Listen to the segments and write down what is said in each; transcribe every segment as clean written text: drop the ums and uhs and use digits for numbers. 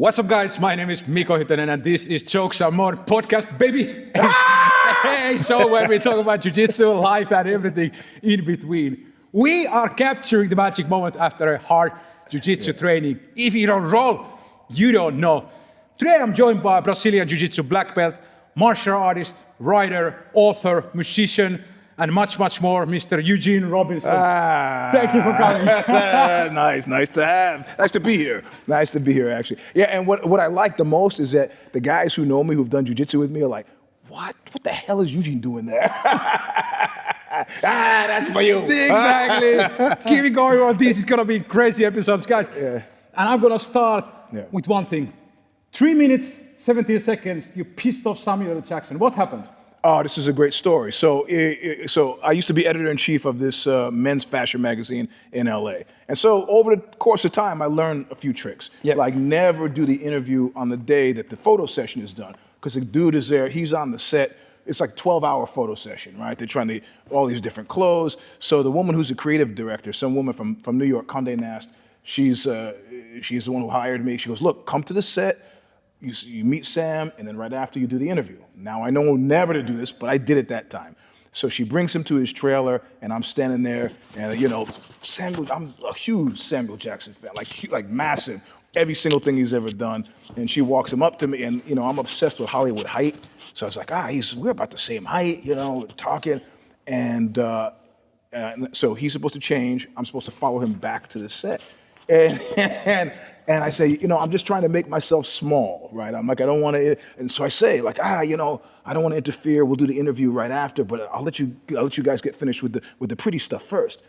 What's up, guys? My name is Miko and this is Jokes Are More podcast, baby. A show where we talk about jiu-jitsu, life, and everything in between. We are capturing the magic moment after a hard jiu-jitsu training. If you don't roll, you don't know. Today I'm joined by Brazilian Jiu-Jitsu black belt, martial artist, writer, author, musician, and much, much more, Mr. Eugene Robinson. Thank you for coming. Nice to be here. Nice to be here, actually. Yeah, and what I like the most is that the guys who know me, who've done jiu-jitsu with me, are like, what the hell is Eugene doing there? That's for you. Exactly. Keep it going on. This is going to be crazy episodes, guys. Yeah. And I'm going to start with one thing. 3 minutes, 17 seconds, you pissed off Samuel L. Jackson. What happened? Oh, this is a great story. So I used to be editor-in-chief of this men's fashion magazine in LA. And so over the course of time, I learned a few tricks. Yep. Like never do the interview on the day that the photo session is done. Because the dude is there, he's on the set. It's like a 12-hour photo session, right? They're trying to, all these different clothes. So the woman who's the creative director, some woman from New York, Condé Nast, she's the one who hired me. She goes, look, come to the set. You meet Sam, and then right after you do the interview. Now I know never to do this, but I did it that time. So she brings him to his trailer, and I'm standing there, and I'm a huge Samuel Jackson fan, like massive, every single thing he's ever done. And she walks him up to me, and I'm obsessed with Hollywood height. So I was like, we're about the same height, talking. And so he's supposed to change. I'm supposed to follow him back to the set. And I say, I'm just trying to make myself small, right? I'm like, I don't want to, and so I say, like, I don't want to interfere. We'll do the interview right after, but I'll let you guys get finished with the pretty stuff first.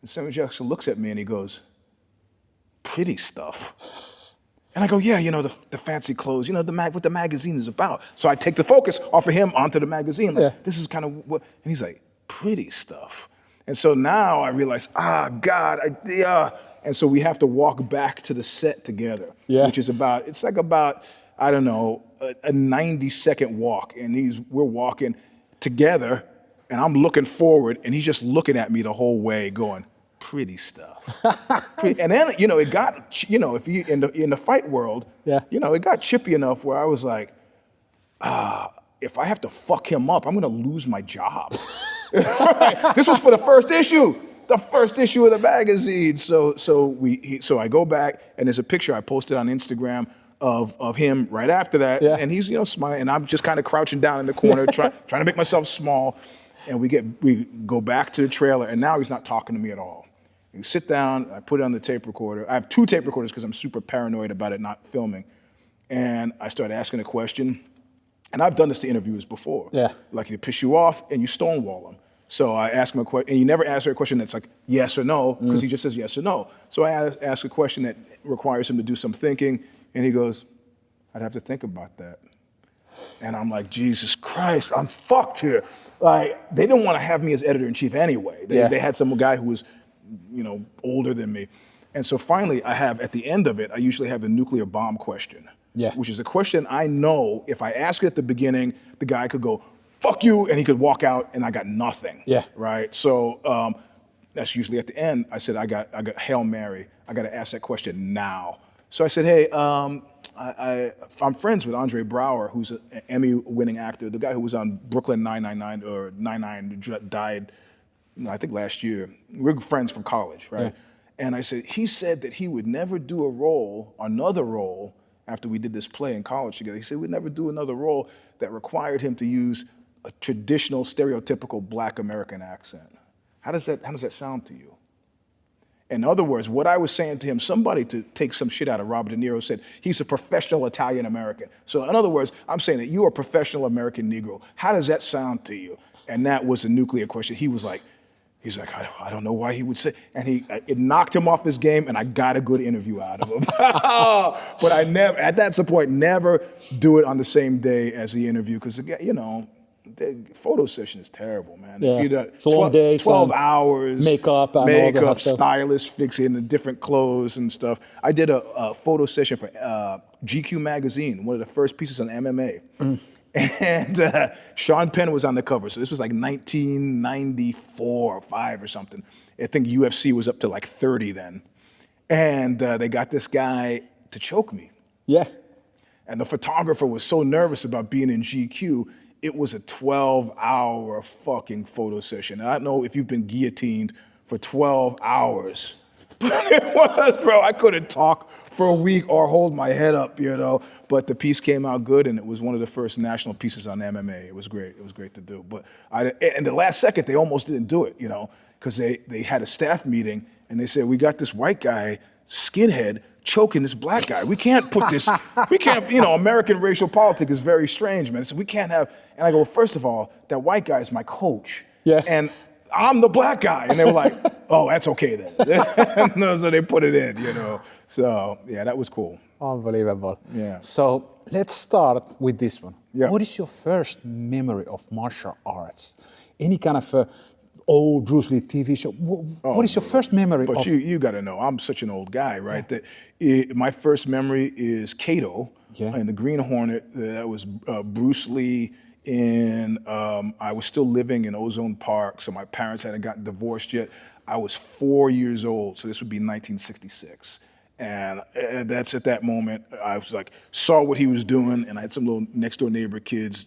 And Samuel Jackson looks at me and he goes, pretty stuff? And I go, yeah, the fancy clothes, what the magazine is about. So I take the focus off of him onto the magazine. Like, this is kind of what, and he's like, pretty stuff. And so now I realize, God, and so we have to walk back to the set together, which is about, I don't know, a 90-second walk. And we're walking together, and I'm looking forward, and he's just looking at me the whole way going, pretty stuff. And then, it got, if you, in the fight world, it got chippy enough where I was like, if I have to fuck him up, I'm going to lose my job. This was for the first issue. The first issue of the magazine. So I go back, and there's a picture I posted on Instagram of him right after that, and he's smiling, and I'm just kind of crouching down in the corner, trying to make myself small. And we go back to the trailer, and now he's not talking to me at all. We sit down, I put it on the tape recorder. I have 2 tape recorders because I'm super paranoid about it not filming, and I start asking a question. And I've done this to interviewers before. Like they piss you off, and you stonewall them. So I ask him a question, and you never answer a question that's like yes or no, because he just says yes or no. So I ask a question that requires him to do some thinking, and he goes, I'd have to think about that. And I'm like, Jesus Christ, I'm fucked here. Like, they didn't want to have me as editor-in-chief anyway. They had some guy who was, older than me. And so finally, at the end of it, I usually have the nuclear bomb question, which is a question I know if I ask it at the beginning, the guy could go, fuck you, and he could walk out, and I got nothing. Right. So that's usually at the end. I said I got Hail Mary. I got to ask that question now. So I said, hey, I'm friends with Andre Braugher, who's an Emmy-winning actor, the guy who was on Brooklyn 999 or 99, died, I think last year. We're friends from college, right? And I said, he said that he would never do another role after we did this play in college together. He said we'd never do another role that required him to use a traditional, stereotypical Black American accent. How does that sound to you? In other words, what I was saying to him, somebody to take some shit out of Robert De Niro said, he's a professional Italian American. So in other words, I'm saying that you are a professional American Negro. How does that sound to you? And that was a nuclear question. He's like, I don't know why he would say, and it knocked him off his game, and I got a good interview out of him. But I never, at that point, never do it on the same day as the interview, because the photo session is terrible, man. It's a long day. 12 hours. Makeup, stylist fixing the different clothes and stuff. I did a photo session for GQ magazine, one of the first pieces on MMA. And Sean Penn was on the cover. So this was like 1994 or 5 or something. I think UFC was up to like 30 then. And they got this guy to choke me. Yeah. And the photographer was so nervous about being in GQ, it was a 12-hour fucking photo session. And I don't know if you've been guillotined for 12 hours. But it was, bro, I couldn't talk for a week or hold my head up, you know. But the piece came out good, and it was one of the first national pieces on MMA. It was great. It was great to do. But in the last second, they almost didn't do it, you know, because they had a staff meeting, and they said, we got this white guy, skinhead, choking this black guy. We can't put this, we can't, you know, American racial politics is very strange, man. So we can't have, and I go, well, first of all, that white guy is my coach. Yeah. And I'm the black guy. And they were like, oh, that's okay then. So they put it in, you know. So yeah, that was cool. Unbelievable. Yeah. So let's start with this one. Yeah. What is your first memory of martial arts? Any kind of old Bruce Lee TV show? What is your first memory But of? you got to know, I'm such an old guy, right? That my first memory is Kato and the Green Hornet. That was Bruce Lee I was still living in Ozone Park, so my parents hadn't gotten divorced yet. I was 4 years old, so this would be 1966. And that's at that moment, I was like, saw what he was doing, and I had some little next door neighbor kids,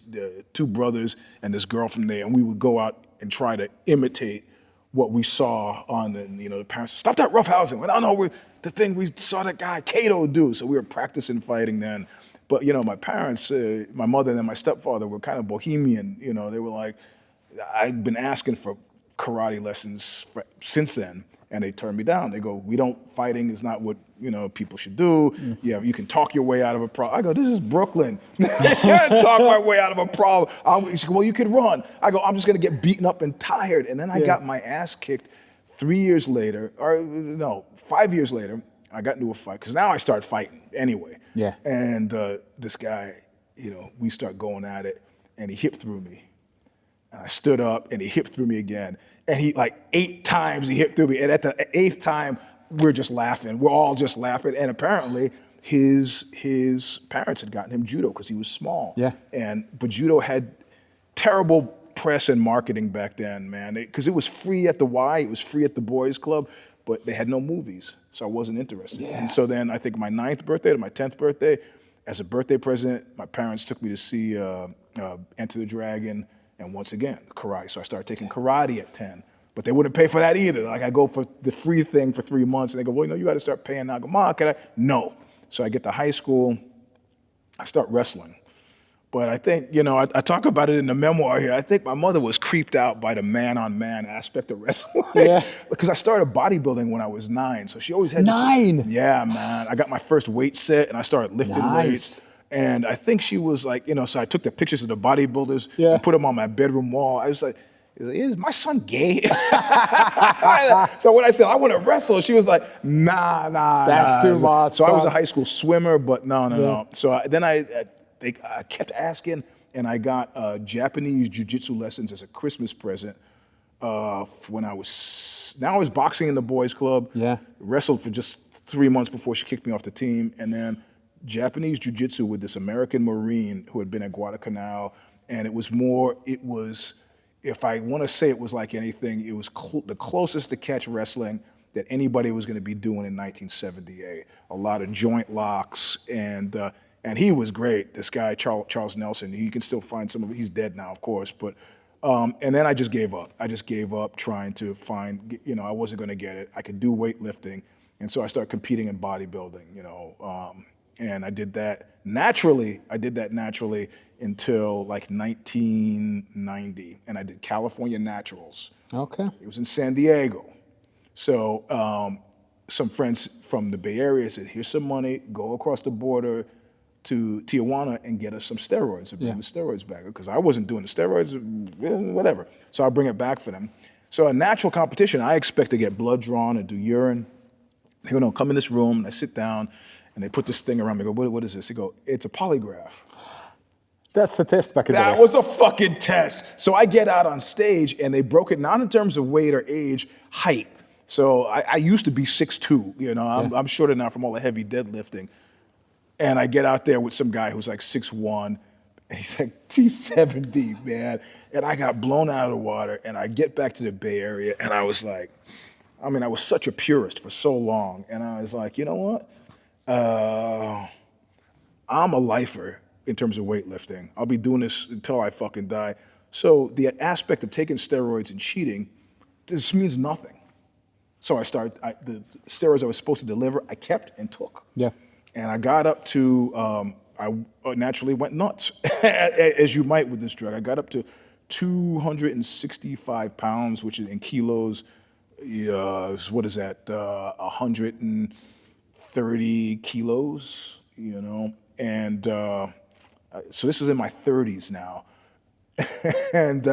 2 brothers and this girl from there, and we would go out and try to imitate what we saw on the parents, stop that roughhousing. Well, no, the thing we saw that guy Kato do. So we were practicing fighting then. But, you know, my parents, my mother and my stepfather were kind of bohemian. You know, they were like, I'd been asking for karate lessons since then, and they turned me down. They go, fighting is not what, you know, people should do. Yeah, you can talk your way out of a problem. I go, this is Brooklyn. Talk my way out of a problem. He said, well, you could run. I go, I'm just going to get beaten up and tired. And then I got my ass kicked 3 years later, or no, 5 years later. I got into a fight, because now I start fighting anyway. Yeah. And this guy, you know, we start going at it, and he hip threw me. And I stood up, and he hip threw me again. And he, like 8 times he hip threw me. And at the 8th time, we're just laughing. We're all just laughing. And apparently, his parents had gotten him judo because he was small. Yeah. But judo had terrible press and marketing back then, man. Because it was free at the Y, it was free at the boys club, but they had no movies, so I wasn't interested. Yeah. And so then I think my 9th birthday to my 10th birthday, as a birthday present, my parents took me to see Enter the Dragon and once again, karate. So I started taking karate at 10, but they wouldn't pay for that either. Like I go for the free thing for 3 months, and they go, well, you know, you got to start paying now. I go, Ma, can I? No. So I get to high school, I start wrestling. But I think, you know, I talk about it in the memoir here. I think my mother was creeped out by the man-on-man aspect of wrestling. Yeah. Because I started bodybuilding when I was 9, so she always had 9? Yeah, man. I got my first weight set, and I started lifting weights. And I think she was like, you know, so I took the pictures of the bodybuilders and put them on my bedroom wall. I was like, is my son gay? So when I said, I want to wrestle, she was like, nah. That's too much. So I was a high school swimmer, but no. So I kept asking, and I got Japanese jiu-jitsu lessons as a Christmas present when I was boxing in the boys club. Yeah. Wrestled for just 3 months before she kicked me off the team, and then Japanese jiu-jitsu with this American Marine who had been at Guadalcanal, and if I want to say it was like anything, it was the closest to catch wrestling that anybody was going to be doing in 1978. A lot of joint locks, and he was great. This guy, Charles Nelson, you can still find some of it. He's dead now, of course. But and then I just gave up. I just gave up trying to find, you know, I wasn't going to get it. I could do weightlifting. And so I started competing in bodybuilding, you know. And I did that naturally. Until like 1990. And I did California Naturals. Okay. It was in San Diego. So some friends from the Bay Area said, here's some money, go across the border to Tijuana and get us some steroids, and bring the steroids back, because I wasn't doing the steroids, whatever. So I'll bring it back for them. So a natural competition, I expect to get blood drawn and do urine. They go, no, come in this room, and I sit down, and they put this thing around me. I go, what is this? They go, it's a polygraph. That's the test back in the day. That was a fucking test. So I get out on stage, and they broke it not in terms of weight or age, height. So I used to be 6'2", you know, I'm shorter now from all the heavy deadlifting. And I get out there with some guy who's like 6'1", and he's like 270, man. And I got blown out of the water, and I get back to the Bay Area, and I was like, I mean, I was such a purist for so long, and I was like, you know what? I'm a lifer in terms of weightlifting. I'll be doing this until I fucking die. So the aspect of taking steroids and cheating, this means nothing. So the steroids I was supposed to deliver, I kept and took. Yeah. And I got up to, I naturally went nuts, as you might with this drug. I got up to 265 pounds, which is in kilos, what is that, 130 kilos, you know? And so this is in my 30s now. and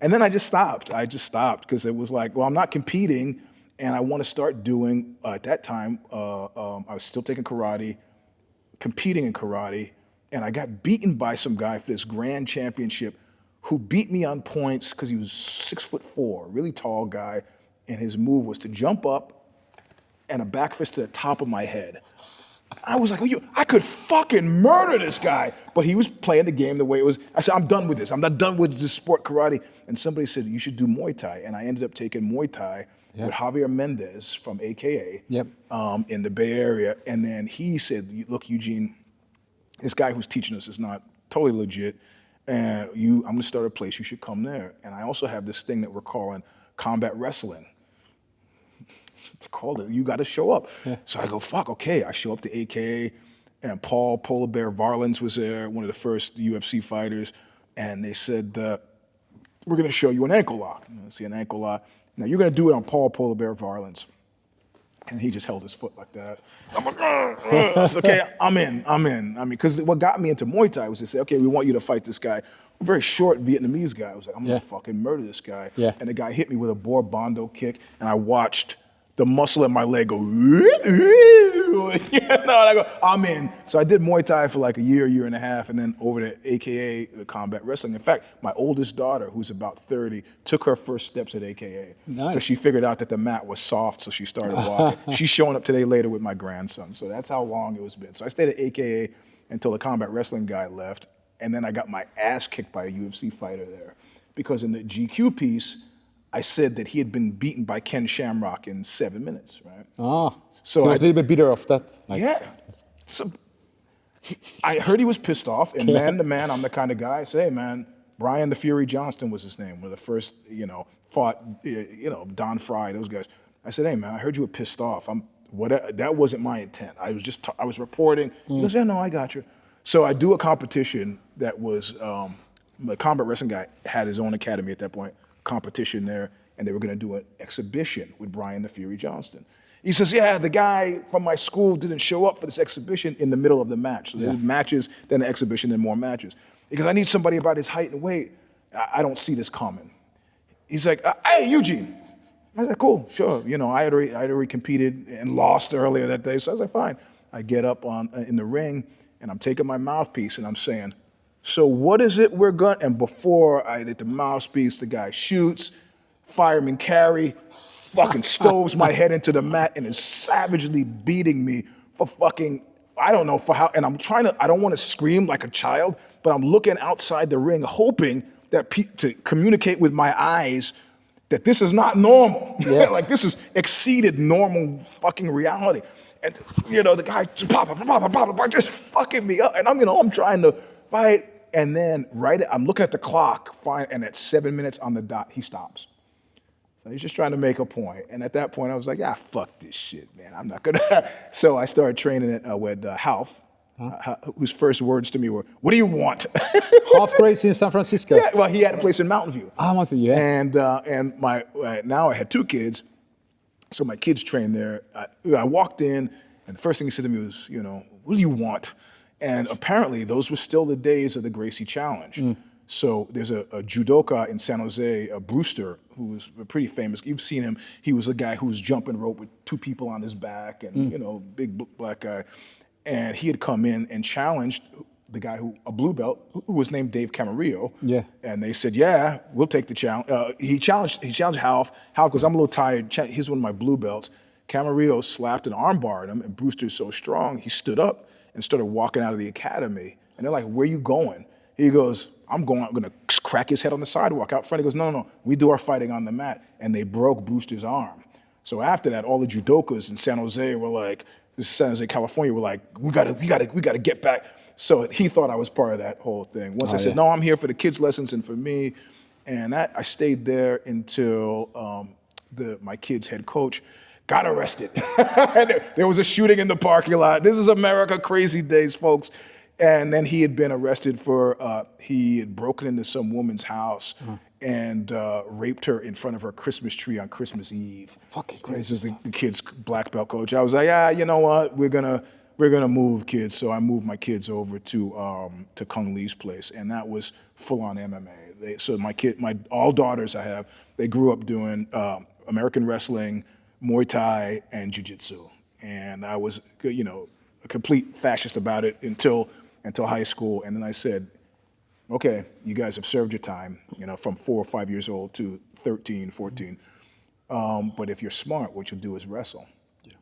then I just stopped. Because it was like, well, I'm not competing, and I want to start doing, at that time, I was still taking karate, competing in karate, and I got beaten by some guy for this grand championship who beat me on points because he was 6'4", really tall guy, and his move was to jump up and a back fist to the top of my head. I was like, I could fucking murder this guy. But he was playing the game the way it was. I said, I'm done with this. I'm not done with this sport karate. And somebody said, you should do Muay Thai. And I ended up taking Muay Thai with Javier Mendez from AKA in the Bay Area. And then he said, look, Eugene, this guy who's teaching us is not totally legit. And I'm going to start a place. You should come there. And I also have this thing that we're calling combat wrestling. It's called it. You got to show up. Yeah. So I go, fuck, okay. I show up to AKA, and Paul Polar Bear Varlins was there, one of the first UFC fighters, and they said, we're going to show you an ankle lock. See an ankle lock. Now you're going to do it on Paul Polar Bear Varlins. And he just held his foot like that. I'm like, I said, okay, I'm in. I mean, because what got me into Muay Thai was to say, okay, we want you to fight this guy. A very short Vietnamese guy. I was like, I'm going to fucking murder this guy. Yeah. And the guy hit me with a Boer Bondo kick, and I watched the muscle in my leg go, and I go, I'm in. So I did Muay Thai for like a year and a half, and then over to AKA combat wrestling. In fact, my oldest daughter, who's about 30, took her first steps at AKA. Nice. Because she figured out that the mat was soft, so she started walking. She's showing up today later with my grandson. So that's how long it was been. So I stayed at AKA until the combat wrestling guy left, and then I got my ass kicked by a UFC fighter there. Because in the GQ piece, I said that he had been beaten by Ken Shamrock in 7 minutes, right? So I was a little bit bitter of that. Yeah. So I heard he was pissed off, and man to man, I'm the kind of guy, I say, hey man, Brian the Fury Johnston was his name, one of the first, fought, Don Fry, those guys. I said, hey man, I heard you were pissed off. That wasn't my intent. I was reporting. He goes, yeah, no, I got you. So I do a competition that was, the combat wrestling guy had his own academy at that point, competition there, and they were going to do an exhibition with Brian the Fury Johnston. He says, yeah, the guy from my school didn't show up for this exhibition in the middle of the match. So there were matches, then the exhibition, then more matches. Because I need somebody about his height and weight. I don't see this coming. He's like, hey, Eugene. I was like, cool, sure. I had already competed and lost earlier that day. So I was like, fine. I get up in the ring, and I'm taking my mouthpiece, and I'm saying, so what is it we're going, and before I hit the mouthpiece, the guy shoots, fireman carry, fucking stoves my head into the mat and is savagely beating me for fucking, I don't know for how, and I don't want to scream like a child, but I'm looking outside the ring hoping that to communicate with my eyes that this is not normal. Yeah. Like this is exceeded normal fucking reality. And the guy just fucking me up, and I'm trying to fight, and then I'm looking at the clock, and at 7 minutes on the dot, he stops. So he's just trying to make a point. And at that point, I was like, fuck this shit, man. I'm not gonna. So I started training it with Half, whose first words to me were, what do you want? Half Grace in San Francisco. Yeah, well, he had a place in Mountain View. Mountain View, yeah. And my now I had 2 kids, so my kids trained there. I walked in, and the first thing he said to me was, what do you want? And apparently, those were still the days of the Gracie Challenge. So there's a judoka in San Jose, Brewster, who was pretty famous. You've seen him. He was a guy who was jumping rope with 2 people on his back, and big black guy. And he had come in and challenged the guy a blue belt, who was named Dave Camarillo. Yeah. And they said, yeah, we'll take the challenge. He challenged Half. Half goes, I'm a little tired. He's one of my blue belts. Camarillo slapped an armbar at him, and Brewster's so strong, he stood up and started walking out of the academy. And they're like, where you going? He goes, I'm going to crack his head on the sidewalk out front. He goes, no, we do our fighting on the mat. And they broke Brewster's arm. So after that, all the judokas in San Jose were like, this is San Jose, California, were like, we gotta get back. So he thought I was part of that whole thing. Once I said, no, I'm here for the kids' lessons and for me. And I stayed there until my kid's head coach got arrested. There was a shooting in the parking lot. This is America, crazy days, folks. And then he had been arrested for, he had broken into some woman's house and raped her in front of her Christmas tree on Christmas Eve. Fucking This crazy. is the kid's black belt coach. I was like, yeah, you know what? We're gonna move kids. So I moved my kids over to Kung Lee's place, and that was full on MMA. So my all daughters I have, they grew up doing American wrestling, Muay Thai, and Jiu-Jitsu. And I was, a complete fascist about it until high school. And then I said, okay, you guys have served your time, from 4 or 5 years old to 13, 14. But if you're smart, what you'll do is wrestle. Yeah.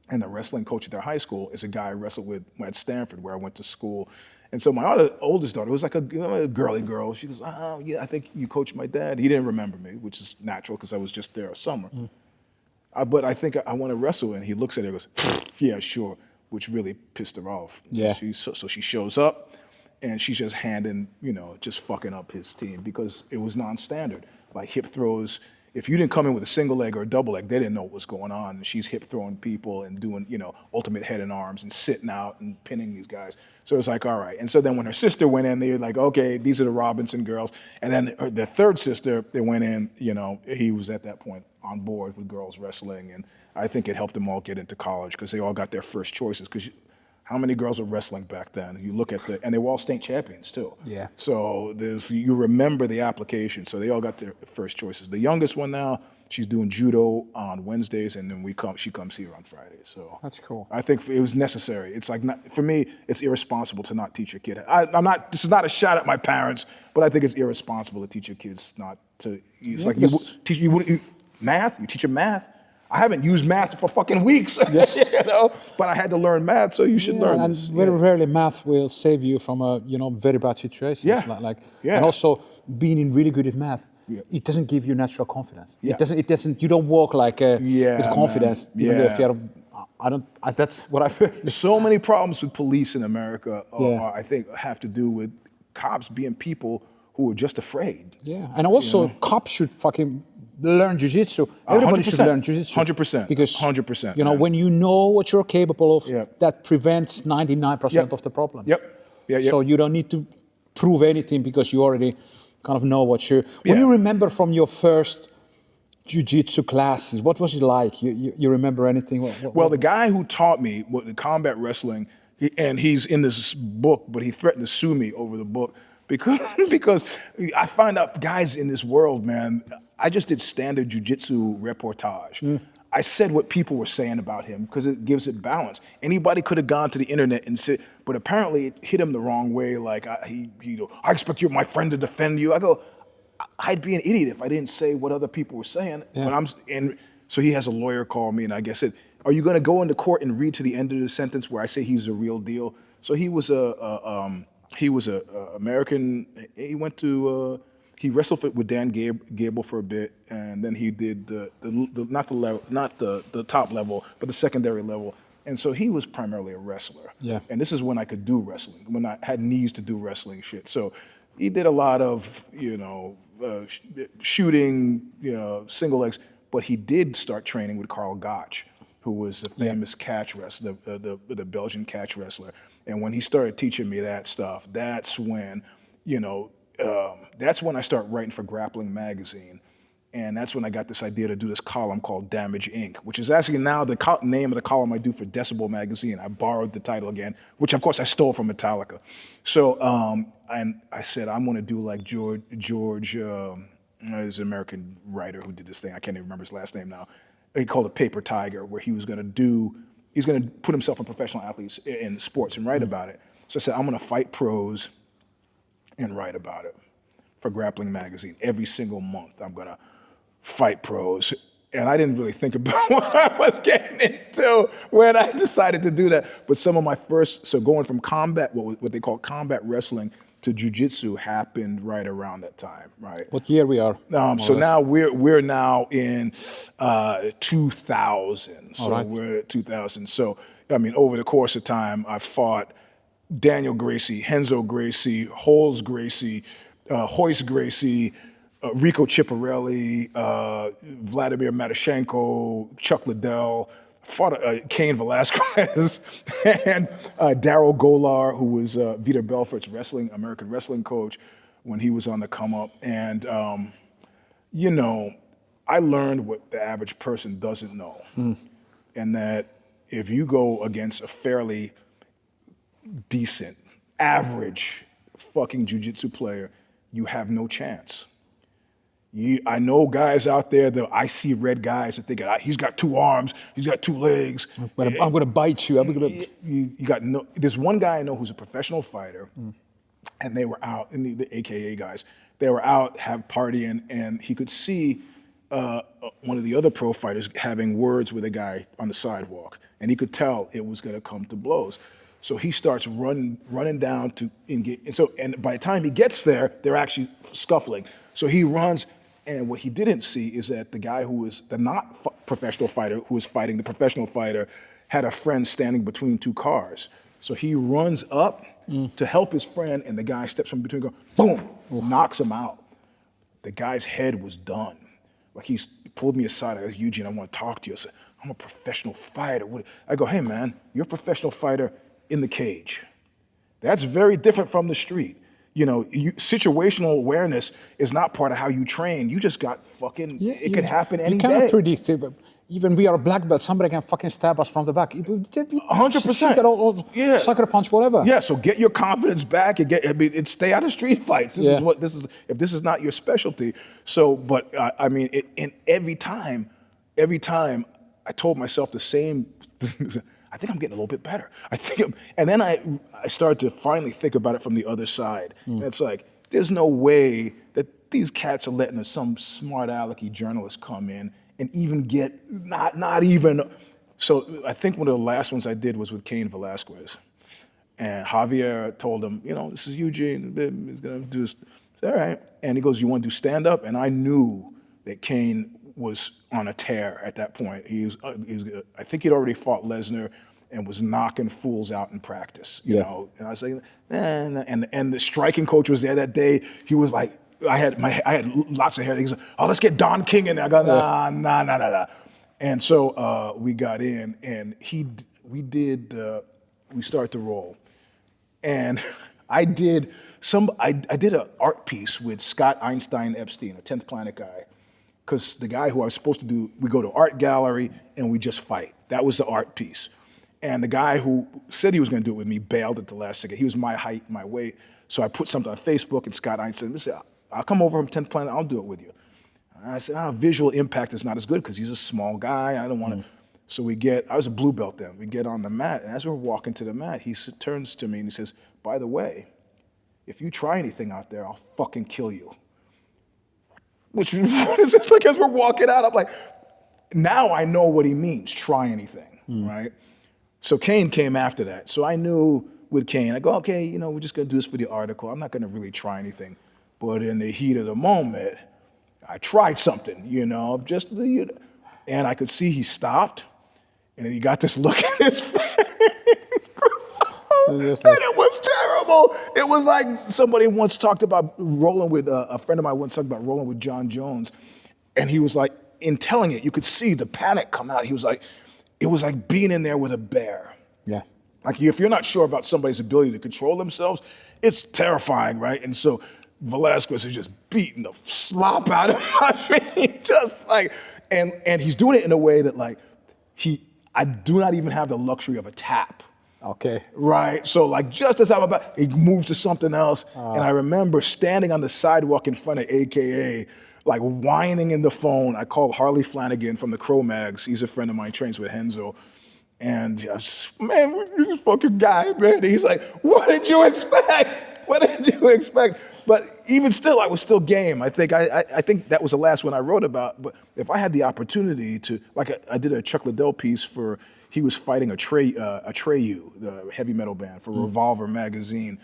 And the wrestling coach at their high school is a guy I wrestled with at Stanford, where I went to school. And so my oldest daughter, who was like a girly girl, she goes, oh, yeah, I think you coached my dad. He didn't remember me, which is natural because I was just there a summer. But I think I want to wrestle. And he looks at her and goes, yeah, sure, which really pissed her off. Yeah. So she shows up, and she's just handing, just fucking up his team because it was non-standard. Like hip throws, if you didn't come in with a single leg or a double leg, they didn't know what was going on. And she's hip throwing people and doing, ultimate head and arms and sitting out and pinning these guys. So it's like, all right. And so then when her sister went in, they were like, okay, these are the Robinson girls. And then their third sister, they went in, he was at that point on board with girls wrestling. And I think it helped them all get into college because they all got their first choices. Because how many girls were wrestling back then? You look at and they were all state champions too. Yeah. So you remember the application. So they all got their first choices. The youngest one now, she's doing judo on Wednesdays, and then she comes here on Fridays. So That's cool. I think it was necessary. It's like, for me, it's irresponsible to not teach your kid. This is not a shot at my parents, but I think it's irresponsible to teach your kids not to. It's like math. You teach them math. I haven't used math for fucking weeks, but I had to learn math, so you should learn and this. very rarely math will save you from a very bad situation. And also being really good at math, it doesn't give you natural confidence. Yeah. It doesn't. You don't walk like with confidence. Man. Even though if you're, that's what I feel. So many problems with police in America, I think, have to do with cops being people who are just afraid. Yeah, and also cops should fucking learn jiu-jitsu. Everybody 100%. should learn jiu-jitsu. 100%. Because 100%. when you know what you're capable of, Yep. that prevents 99% of the problem. Yep. Yeah. So you don't need to prove anything because you already kind of know what you're. What do you remember from your first jiu-jitsu classes? What was it like? You remember anything? Well, the guy who taught me the combat wrestling, and he's in this book, but he threatened to sue me over the book because I find out guys in this world, man. I just did standard jiu-jitsu reportage. I said what people were saying about him because it gives it balance. Anybody could have gone to the internet and said, but apparently it hit him the wrong way. Like I expect my friend to defend you. I go, I'd be an idiot if I didn't say what other people were saying. Yeah. So he has a lawyer call me, and I guess are you going to go into court and read to the end of the sentence where I say he's a real deal? So he was a American. He went to. He wrestled with Dan Gable for a bit, and then he did not the top level, but the secondary level. And so he was primarily a wrestler. Yeah. And this is when I could do wrestling, when I had knees to do wrestling shit. So he did a lot of shooting, single legs. But he did start training with Carl Gotch, who was a famous catch wrestler, the Belgian catch wrestler. And when he started teaching me that stuff, that's when I start writing for Grappling Magazine. And that's when I got this idea to do this column called Damage Inc., which is actually now the name of the column I do for Decibel Magazine. I borrowed the title again, which of course I stole from Metallica. So, and I said, I'm gonna do like George is an American writer who did this thing. I can't even remember his last name now. He called it Paper Tiger, where he's gonna put himself in professional athletes in sports and write about it. So I said, I'm gonna fight pros and write about it for Grappling Magazine. Every single month, I'm gonna fight pros. And I didn't really think about what I was getting into when I decided to do that. But some of my so going from combat, what they call combat wrestling, to jiu-jitsu happened right around that time, right? What year we are? So now we're now in 2000. So we're at 2000. So, I mean, over the course of time, I fought Daniel Gracie, Renzo Gracie, Holes Gracie, Hoist Gracie, Rico Chiapparelli, Vladimir Matyshenko, Chuck Liddell, fought Cain Velasquez, and Daryl Golar, who was Vitor Belfort's American wrestling coach when he was on the come up. And, you know, I learned what the average person doesn't know. And that if you go against a fairly decent, average fucking jiu-jitsu player, you have no chance. I know guys out there that I see red guys that think he's got 2 arms, he's got 2 legs. I'm gonna bite you. You got no. There's one guy I know who's a professional fighter, and they were out in the AKA guys. They were out partying, and he could see one of the other pro fighters having words with a guy on the sidewalk, and he could tell it was gonna come to blows. So he starts running down to engage. And by the time he gets there, they're actually scuffling. So he runs. And what he didn't see is that the guy who was the professional fighter, who was fighting the professional fighter, had a friend standing between 2 cars. So he runs up to help his friend, and the guy steps from between, boom, knocks him out. The guy's head was done. Like he pulled me aside. I go, Eugene, I want to talk to you. I said, I'm a professional fighter. I go, hey man, you're a professional fighter in the cage. That's very different from the street. You know, situational awareness is not part of how you train. You just got fucking, it could happen any day. You cannot predict it. Even we are black belts, somebody can fucking stab us from the back. 100%. Sucker punch, whatever. Yeah, so get your confidence back and stay out of street fights. This is if this is not your specialty. So, but I mean, every time I told myself the same thing. I think I'm getting a little bit better. And then I started to finally think about it from the other side. And it's like, there's no way that these cats are letting some smart alecky journalist come in and even get, not even. So I think one of the last ones I did was with Cain Velasquez. And Javier told him, you know, this is Eugene, he's gonna do this. All right. And he goes, you want to do stand up? And I knew that Cain was on a tear at that point. He was I think he'd already fought Lesnar and was knocking fools out in practice, you know. And I was like, and the striking coach was there that day. He was like, I had lots of hair. He was like, oh, let's get Don King in there. I go, nah. And so we got in, and we started to roll. And I did an art piece with Scott Einstein Epstein, a 10th Planet guy. Because the guy who I was supposed to do, we go to art gallery and we just fight. That was the art piece. And the guy who said he was gonna do it with me bailed at the last second. He was my height, my weight. So I put something on Facebook, and Scott Einstein said, I'll come over from 10th Planet, I'll do it with you. And I said, visual impact is not as good because he's a small guy, I don't wanna. So I was a blue belt then. We get on the mat, and as we're walking to the mat, he turns to me and he says, by the way, if you try anything out there, I'll fucking kill you. What is this? Like, as we're walking out, I'm like, now I know what he means, try anything, right? So Cain came after that. So I knew with Cain, I go, okay, you know, we're just gonna do this for the article. I'm not gonna really try anything. But in the heat of the moment, I tried something, you know, and I could see he stopped, and then he got this look in his face. And it was terrible. It was like somebody once talked about rolling with, a friend of mine once talked about rolling with John Jones. And he was like, in telling it, you could see the panic come out. He was like, it was like being in there with a bear. Yeah. Like if you're not sure about somebody's ability to control themselves, it's terrifying, right? And so Velasquez is just beating the slop out of him. I mean, just like, and he's doing it in a way that like, I do not even have the luxury of a tap. Okay. Right. So like just as I'm about, he moves to something else. And I remember standing on the sidewalk in front of AKA, like whining in the phone. I called Harley Flanagan from the Crow Mags. He's a friend of mine, trains with Renzo. And I was, man, you're this fucking guy, man. And he's like, what did you expect? What did you expect? But even still, I was still game. I think that was the last one I wrote about. But if I had the opportunity to, like I did a Chuck Liddell piece for, he was fighting Atreyu, the heavy metal band, for Revolver magazine.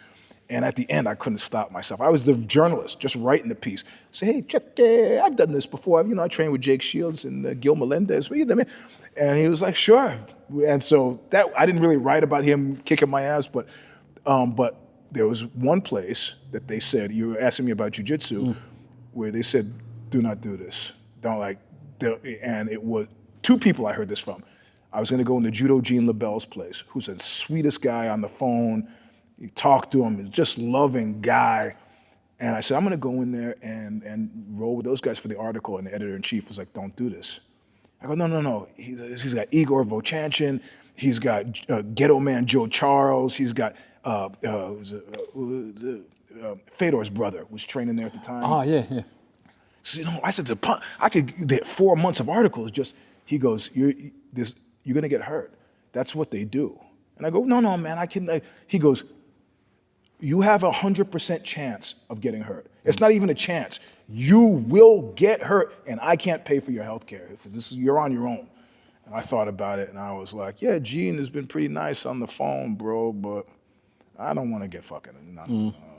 And at the end, I couldn't stop myself. I was the journalist, just writing the piece. Say, hey, Chuck, I've done this before. You know, I trained with Jake Shields and Gil Melendez. And he was like, sure. And so that I didn't really write about him kicking my ass, but But there was one place that they said, you were asking me about jiu-jitsu, where they said, do not do this. Don't like, and it was 2 people I heard this from. I was gonna go into Eugene Labelle's place, who's the sweetest guy on the phone. You talk to him, he's just loving guy. And I said, I'm gonna go in there and roll with those guys for the article. And the editor-in-chief was like, don't do this. I go, no. He's got Igor Vochanchin. He's got Ghetto Man Joe Charles. He's got Fedor's brother was training there at the time. Oh, yeah. So, I said, I could get 4 months of articles. He goes, you're gonna get hurt. That's what they do. And I go, no, man, I can. He goes, you have 100% chance of getting hurt. It's not even a chance. You will get hurt, and I can't pay for your health care. You're on your own. And I thought about it, and I was like, yeah, Gene has been pretty nice on the phone, bro, but I don't want to get fucking.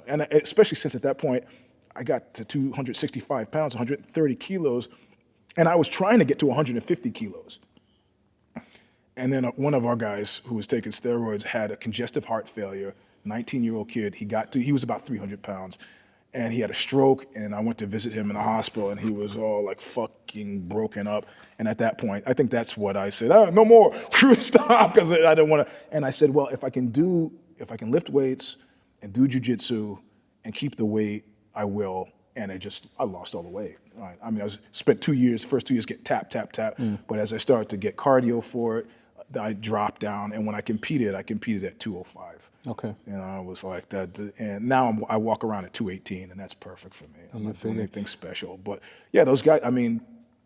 And especially since at that point, I got to 265 pounds, 130 kilos, and I was trying to get to 150 kilos. And then one of our guys who was taking steroids had a congestive heart failure, 19-year-old kid. He was about 300 pounds, and he had a stroke, and I went to visit him in the hospital, and he was all like fucking broken up. And at that point, I think that's what I said, no more, stop, because I didn't want to. And I said, well, if I can lift weights and do jiu-jitsu and keep the weight, I will. And I lost all the weight. Right? I mean, spent 2 years, first 2 years get tap. But as I started to get cardio for it, I dropped down. And when I competed at 205. Okay. And I was like that. And now I walk around at 218, and that's perfect for me. I'm not doing anything special. But yeah, those guys, I mean,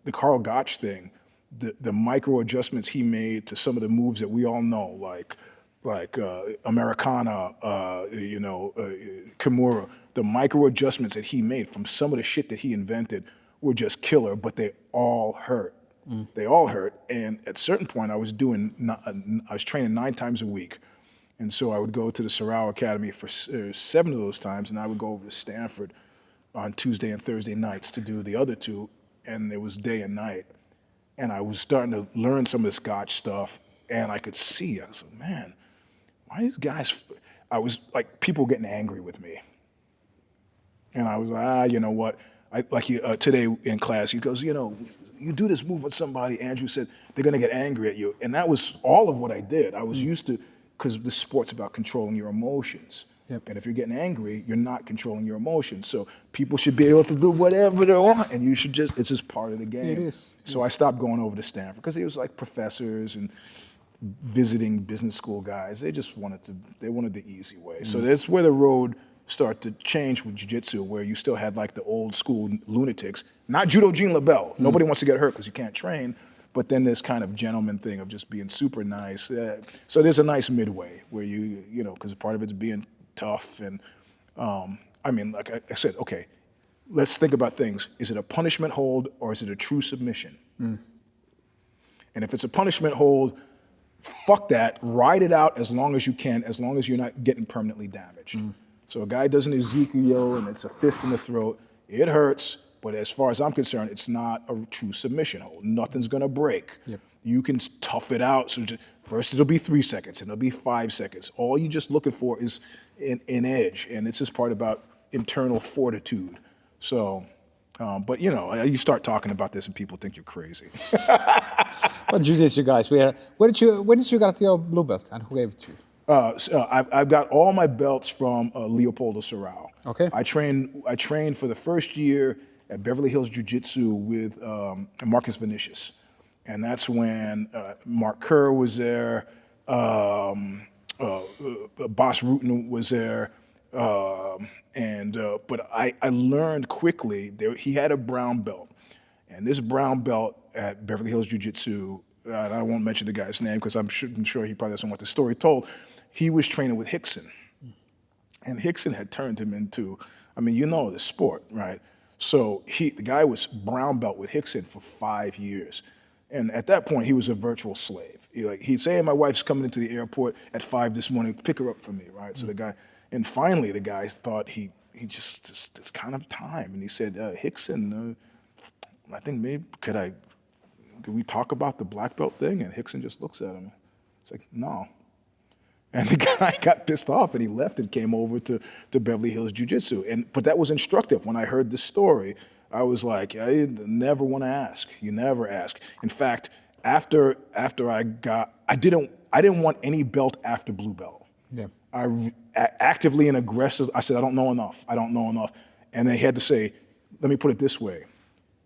the Karl Gotch thing, the micro adjustments he made to some of the moves that we all know, like Americana, Kimura, the micro adjustments that he made from some of the shit that he invented were just killer, but they all hurt. They all hurt. And at a certain point, I was training 9 times a week. And so I would go to the Sorrel Academy for 7 of those times, and I would go over to Stanford on Tuesday and Thursday nights to do the other 2, and it was day and night. And I was starting to learn some of this Gotch stuff, and I could see, I was like, man, why these guys, I was like, people getting angry with me. And I was like, you know what? Today in class, he goes, you do this move with somebody, Andrew said, they're gonna get angry at you. And that was all of what I did. I was used to, because this sport's about controlling your emotions. Yep. And if you're getting angry, you're not controlling your emotions. So people should be able to do whatever they want, and it's just part of the game. It is. So I stopped going over to Stanford, because it was like professors and visiting business school guys. They wanted the easy way. So that's where the road started to change with jiu-jitsu, where you still had like the old school lunatics, not Judo Gene Labelle. Nobody wants to get hurt because you can't train, but then this kind of gentleman thing of just being super nice. So there's a nice midway where because part of it's being tough. And I mean, like I said, okay, let's think about things. Is it a punishment hold or is it a true submission? And if it's a punishment hold, fuck that, ride it out as long as you can, as long as you're not getting permanently damaged. So a guy does an Ezekiel and it's a fist in the throat, it hurts, but as far as I'm concerned, it's not a true submission hold. Nothing's gonna break. Yep. You can tough it out. So first it'll be 3 seconds, and it'll be 5 seconds. All you're just looking for is an edge, and it's just part about internal fortitude. So, but you start talking about this and people think you're crazy. But jiu-jitsu guys, when did you get your blue belt, and who gave it to you? I've got all my belts from Leopoldo Sorrel. Okay. I trained for the first year at Beverly Hills Jiu-Jitsu with Marcus Vinicius. And that's when Mark Kerr was there, Boss Rutten was there, but I learned quickly, he had a brown belt. And this brown belt at Beverly Hills Jiu-Jitsu, and I won't mention the guy's name because I'm sure he probably doesn't want the story told, he was training with Hickson. And Hickson had turned him into, the sport, right? So the guy was brown belt with Hickson for 5 years. And at that point, he was a virtual slave. He'd say, hey, my wife's coming into the airport at 5 this morning, pick her up for me, right? So finally the guy thought it's kind of time. And he said, Hickson, I think maybe, could we talk about the black belt thing? And Hickson just looks at him. It's like, no. And the guy got pissed off and he left and came over to Beverly Hills Jiu-Jitsu. But that was instructive. When I heard the story, I was like, I never want to ask. You never ask. In fact, after I didn't want any belt after blue belt. Yeah. I actively and aggressive, I said, I don't know enough. And they had to say, let me put it this way.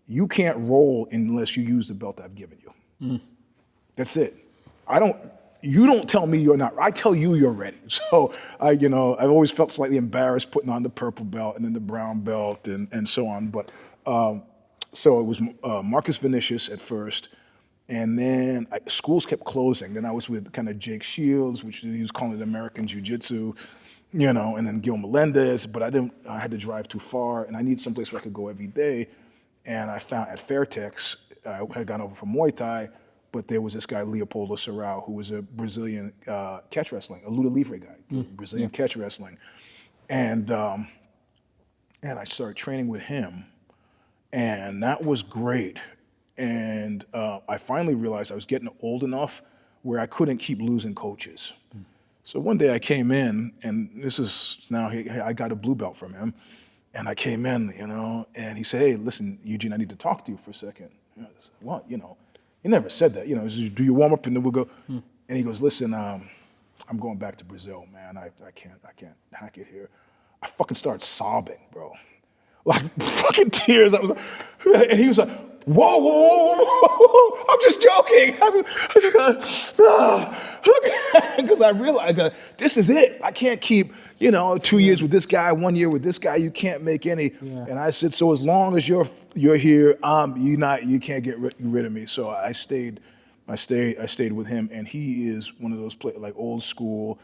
You can't roll unless you use the belt I've given you. That's it. You don't tell me you're not. I tell you you're ready. So I've always felt slightly embarrassed putting on the purple belt and then the brown belt and so on. But so it was Marcus Vinicius at first, and then schools kept closing. Then I was with kind of Jake Shields, which he was calling it American Jiu-Jitsu, and then Gil Melendez. But I had to drive too far, and I needed someplace where I could go every day. And I found at Fairtex, I had gone over from Muay Thai, but there was this guy, Leopoldo Serrao, who was a Brazilian catch wrestling, a Luta Livre guy, Brazilian catch wrestling. And I started training with him, and that was great. And I finally realized I was getting old enough where I couldn't keep losing coaches. So one day I came in, and this is now, I got a blue belt from him. And I came in, and he said, hey, listen, Eugene, I need to talk to you for a second. I said, what? He never said that. He said, do your warm up and then we'll go. And he goes, listen, I'm going back to Brazil, man. I can't hack it here. I fucking started sobbing, bro. Like fucking tears. And he was like, whoa, I'm just joking. Because I realized this is it. I can't keep, 2 years with this guy, 1 year with this guy. You can't make any. Yeah. And I said, so as long as you're here, you can't get rid of me. So I stayed with him, and he is one of those like old school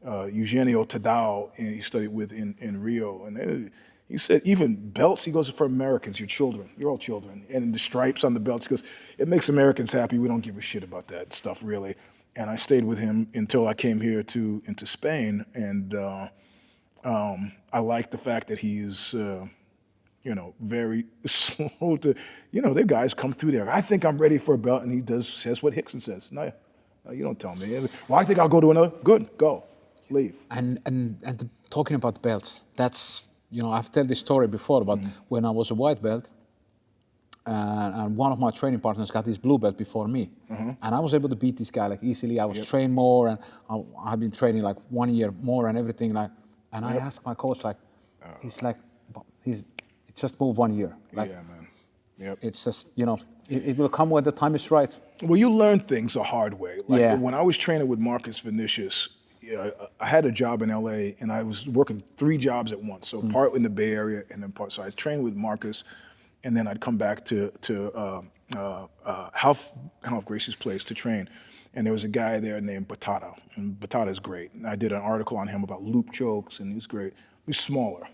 Eugenio Tadao, and he studied with in Rio. And he said, even belts, he goes, for Americans, you're children. You're all children. And the stripes on the belts, he goes, it makes Americans happy. We don't give a shit about that stuff, really. And I stayed with him until I came here into Spain. And I like the fact that he's, very slow to, their guys come through there. I think I'm ready for a belt. And he says what Hickson says. No, you don't tell me. Well, I think I'll go to another. Good, go, leave. And talking about belts, that's, I've told this story before about when I was a white belt, and one of my training partners got this blue belt before me, and I was able to beat this guy like easily. I was trained more, and I've been training like 1 year more and everything like. And I asked my coach he's just moved 1 year. Like, yeah, man. Yep. It's just it will come when the time is right. Well, you learn things the hard way. Like when I was training with Marcus Vinicius. I had a job in LA, and I was working 3 jobs at once. So part in the Bay Area, and then part. So I trained with Marcus, and then I'd come back to Half Gracie's place to train. And there was a guy there named Batata, and Batata's great. And I did an article on him about loop chokes, and he was great. He was smaller.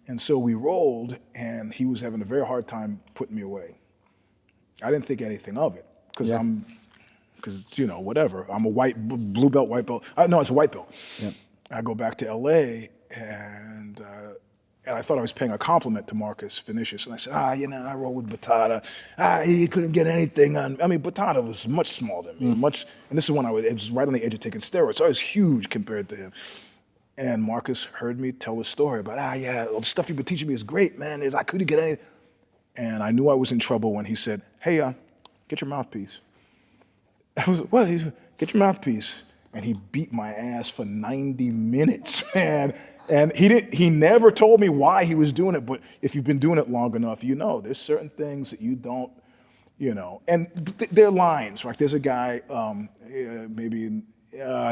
And so we rolled, and he was having a very hard time putting me away. I didn't think anything of it, because whatever. I'm a blue belt, white belt. No, it's a white belt. Yeah. I go back to LA, and I thought I was paying a compliment to Marcus Vinicius. And I said, I roll with Batata. He couldn't get anything on. I mean, Batata was much smaller than me, and this is when it was right on the edge of taking steroids. So I was huge compared to him. And Marcus heard me tell the story about, all the stuff you've been teaching me is great, man. I couldn't get anything. And I knew I was in trouble when he said, hey, get your mouthpiece. I was, well, get your mouthpiece. And he beat my ass for 90 minutes, man. And he never told me why he was doing it, but if you've been doing it long enough, there's certain things that you don't, and there are lines, right? There's a guy, I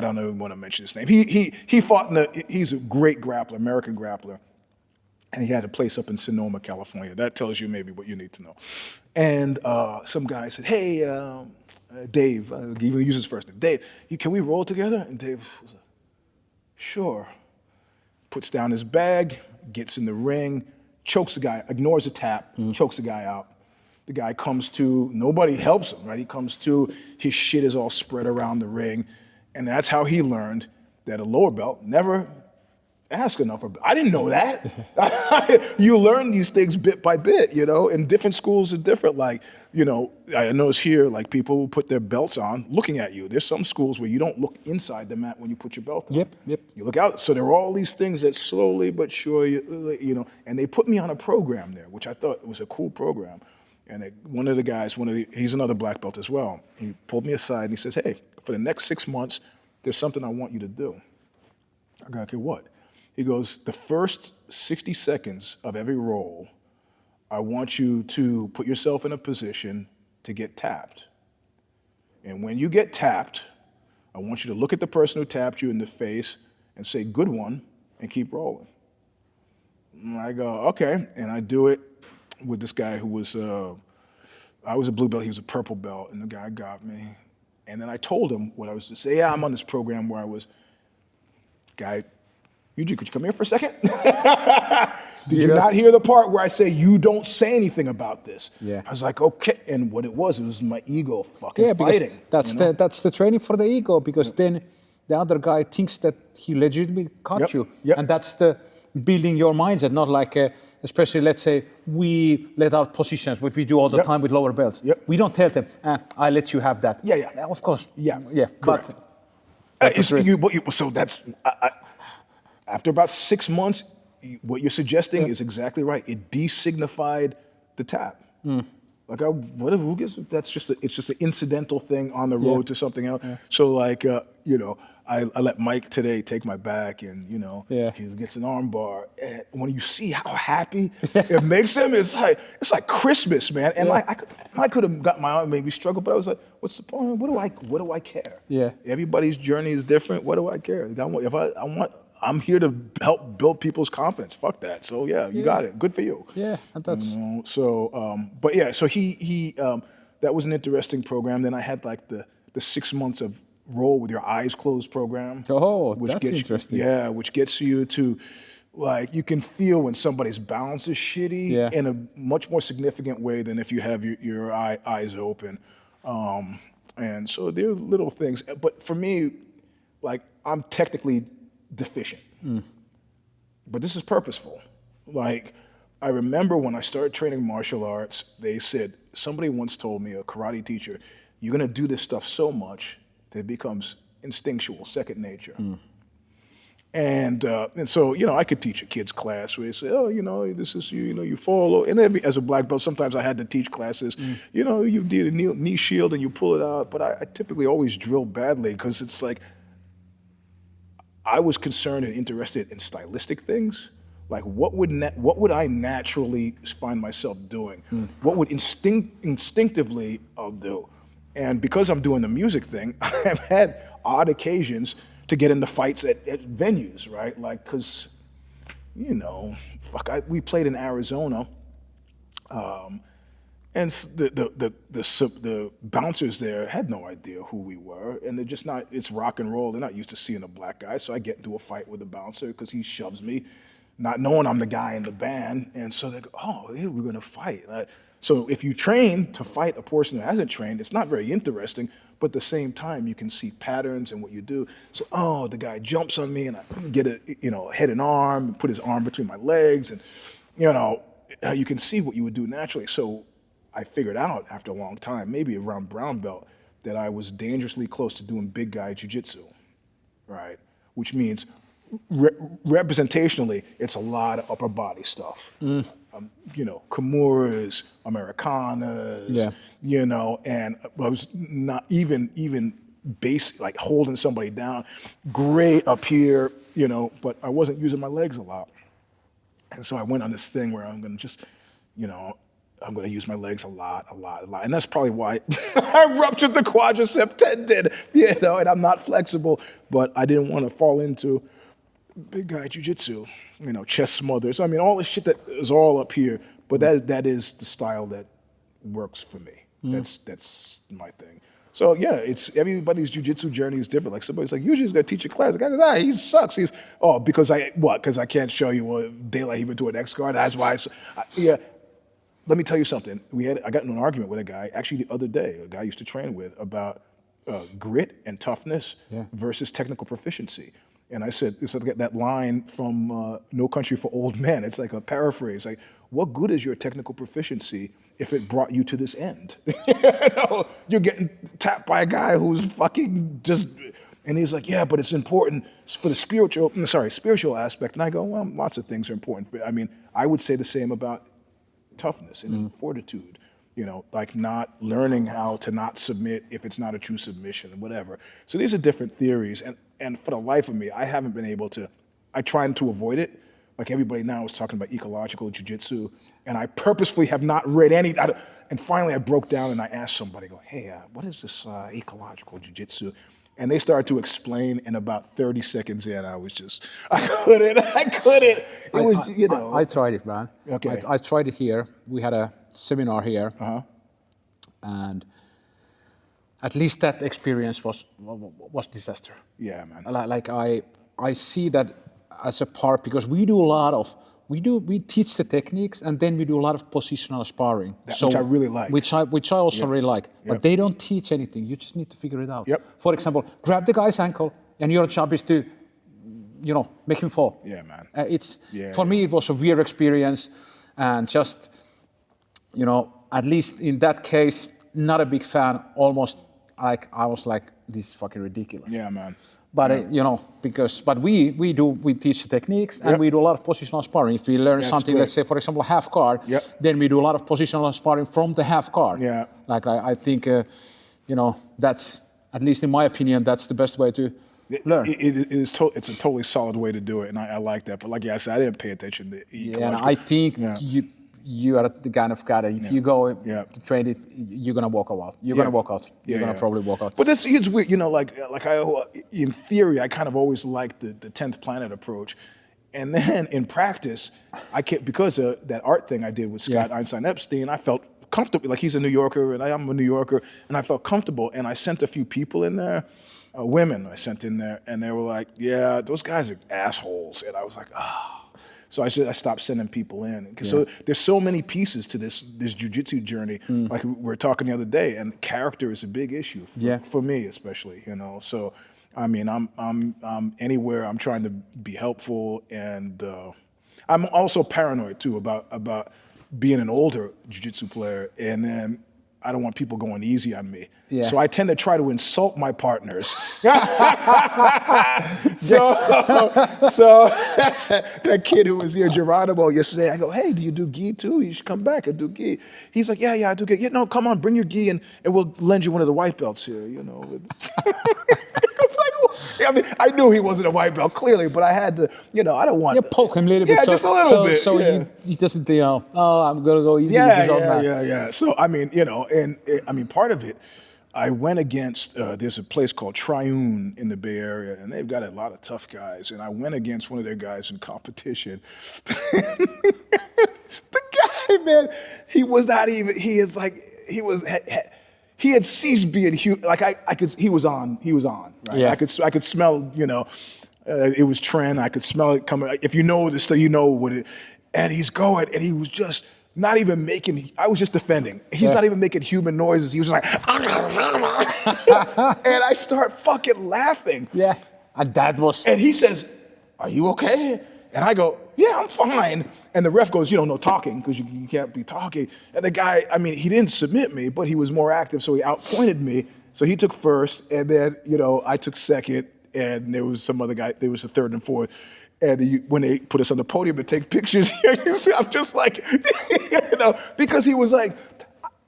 don't even want to mention his name. He fought he's a great grappler, American grappler, and he had a place up in Sonoma, California. That tells you maybe what you need to know. And some guy said, hey, Dave, he even used his first name, Dave, can we roll together? And Dave was like, sure. Puts down his bag, gets in the ring, chokes the guy, ignores the tap, chokes the guy out. The guy comes to, nobody helps him, right? He comes to, his shit is all spread around the ring. And that's how he learned that a lower belt never ask an upper belt. I didn't know that. You learn these things bit by bit, you know, and different schools are different. Like, you know, I notice here, like people will put their belts on looking at you. There's some schools where you don't look inside the mat when you put your belt on. Yep. You look out. So there are all these things that slowly but surely, you know, and they put me on a program there, which I thought was a cool program. And one of the guys, he's another black belt as well. He pulled me aside and he says, hey, for the next 6 months, there's something I want you to do. I go, okay, what? He goes, the first 60 seconds of every roll, I want you to put yourself in a position to get tapped. And when you get tapped, I want you to look at the person who tapped you in the face and say, good one, and keep rolling. And I go, okay. And I do it with this guy who was, I was a blue belt, he was a purple belt, and the guy got me. And then I told him what I was to say. Yeah, I'm on this program where I was, guy, Eugene, could you come here for a second? Did you not hear the part where I say, you don't say anything about this? Yeah. I was like, okay. And what it was my ego fucking fighting. That's the training for the ego, because then the other guy thinks that he legitimately caught you. Yep. And that's the building your mindset, not like, especially let's say we let out positions, which we do all the time with lower belts. Yep. We don't tell them, I let you have that. Yeah. Of course. Yeah. Correct. So that's, after about 6 months, what you're suggesting is exactly right. It designified the tap. Like, who gives? That's just it's just an incidental thing on the road to something else. So like, you know, I let Mike today take my back, and you know, he gets an arm bar. And when you see how happy it makes him, it's like Christmas, man. And like I could have got my arm, maybe struggle, but I was like, what's the point? What do I care? Yeah. Everybody's journey is different. What do I care? I'm here to help build people's confidence. Fuck that. So you got it. Good for you. Yeah, and that's. You know, so, but yeah, so he that was an interesting program. Then I had like the 6 months of roll with your eyes closed program. Oh, that's interesting. Yeah, which gets you to, like, you can feel when somebody's balance is shitty in a much more significant way than if you have your eyes open. And so there are little things, but for me, like, I'm technically deficient, but this is purposeful. Like, I remember when I started training martial arts, they said, somebody once told me, a karate teacher, you're gonna do this stuff so much that it becomes instinctual, second nature. And so, you know, I could teach a kid's class where they say, oh, you know, this is, you know, you follow. And as a black belt, sometimes I had to teach classes, you know, you do a knee shield and you pull it out. But I typically always drill badly, because it's like, I was concerned and interested in stylistic things. Like, what would I naturally find myself doing? What would instinctively I'll do? And because I'm doing the music thing, I have had odd occasions to get into fights at venues, right? Like, because, you know, we played in Arizona, and the bouncers there had no idea who we were, and they're just not, it's rock and roll. They're not used to seeing a black guy. So I get into a fight with the bouncer because he shoves me, not knowing I'm the guy in the band. And so they go, oh, yeah, we're going to fight. So if you train to fight a person who hasn't trained, it's not very interesting, but at the same time, you can see patterns in what you do. So, oh, the guy jumps on me, and I get head and arm, and put his arm between my legs, and, you know, you can see what you would do naturally. So I figured out after a long time, maybe around brown belt, that I was dangerously close to doing big guy jiu-jitsu, right? Which means representationally, it's a lot of upper body stuff. You know, Kimuras, Americanas, you know, and I was not even basic, like holding somebody down, great up here, you know, but I wasn't using my legs a lot. And so I went on this thing where I'm gonna just, you know, I'm gonna use my legs a lot. And that's probably why I ruptured the quadricep tendon, you know, and I'm not flexible, but I didn't want to fall into big guy jiu-jitsu, you know, chest smothers. I mean, all this shit that is all up here, but that is the style that works for me. That's my thing. So yeah, it's everybody's jiu-jitsu journey is different. Like, somebody's like, Eugene's gonna teach a class. The guy goes, he sucks. Because I can't show you a daylight even to an X guard. That's why. Let me tell you something. I got in an argument with a guy actually the other day. A guy I used to train with about grit and toughness versus technical proficiency. And I said, it's like that line from No Country for Old Men. It's like a paraphrase. Like, what good is your technical proficiency if it brought you to this end? You're getting tapped by a guy who's fucking just, and he's like, yeah, but it's important for the spiritual aspect. And I go, well, lots of things are important. I mean, I would say the same about toughness and fortitude. Like not learning how to not submit if it's not a true submission and whatever. So these are different theories. And for the life of me, I haven't been able to, I try to avoid it. Like everybody now is talking about ecological jiu-jitsu, and I purposefully have not read any. And finally I broke down and I asked somebody, hey, what is this ecological jiu-jitsu? And they started to explain, and about 30 seconds in, I couldn't. It was, I tried it, man. Okay. I tried it here. We had a seminar here, and at least that experience was disaster. Yeah, man. Like I see that as a part, because we do a lot of, we teach the techniques, and then we do a lot of positional sparring. Which I really like. Which I also really like. But they don't teach anything. You just need to figure it out. Yep. For example, grab the guy's ankle, and your job is to, make him fall. Yeah, man. For me, it was a weird experience, and just, at least in that case, not a big fan. Almost like I was like, this is fucking ridiculous. Yeah, man. But but we teach the techniques, and we do a lot of positional sparring. If we learn something, let's say for example half guard, then we do a lot of positional sparring from the half guard. Yeah. Like I think that's, at least in my opinion, that's the best way to learn. It's a totally solid way to do it, and I like that. But like I said, I didn't pay attention to ecological. And I think you are the kind of guy that if you go to train it, you're gonna walk out. You're gonna walk out. You're gonna probably walk out. But it's weird, like I, in theory, I kind of always liked the 10th planet approach, and then in practice, I can't, because of that art thing I did with Scott Einstein Epstein. I felt comfortable. Like he's a New Yorker and I am a New Yorker, and I felt comfortable. And I sent a few people in there, women I sent in there, and they were like, "Yeah, those guys are assholes," and I was like, "Ah." So I stopped sending people in. So there's so many pieces to this jiu-jitsu journey. Like we were talking the other day, and character is a big issue for me, especially. So I mean, I'm anywhere. I'm trying to be helpful, and I'm also paranoid too about being an older jiu-jitsu player, and then I don't want people going easy on me. Yeah. So I tend to try to insult my partners. so that kid who was here, Geronimo, yesterday, I go, "Hey, do you do gi too? You should come back and do gi." He's like, "Yeah, I do gi." "Yeah, no, come on, bring your gi and we'll lend you one of the white belts here, It's like, I mean, I knew he wasn't a white belt, clearly, but I had to, I don't want... You poke him a little bit. Yeah, just a little bit. So he doesn't, I'm going to go easy with his own man. Yeah. So, I mean, part of it, I went against, there's a place called Triune in the Bay Area, and they've got a lot of tough guys, and I went against one of their guys in competition. The guy, man, he was not even, he had ceased being human. Like he was on, right? Yeah. I could smell, it was trend. I could smell it coming. If you know this, so you know what it, and he's going, and he was just not even making, I was just defending. He's not even making human noises. He was like, and I start fucking laughing. Yeah, and that was. And he says, "Are you okay?" And I go, "Yeah, I'm fine." And the ref goes, "No talking, because you can't be talking." And the guy, I mean, he didn't submit me, but he was more active, so he outpointed me. So he took first, and then, I took second, and there was some other guy, there was a third and fourth. And when they put us on the podium to take pictures, you see, I'm just like, because he was like,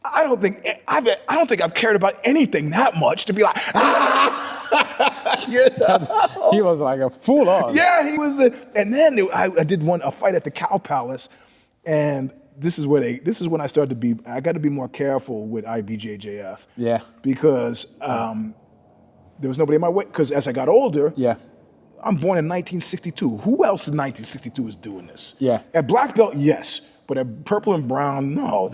I don't think I've cared about anything that much to be like, He was like a full on. Yeah, he was. And then I did a fight at the Cow Palace, and this is when I started to be. I got to be more careful with IBJJF. Yeah. Because there was nobody in my way. Because as I got older. Yeah. I'm born in 1962. Who else in 1962 is doing this? Yeah. At black belt, yes, but at purple and brown, no.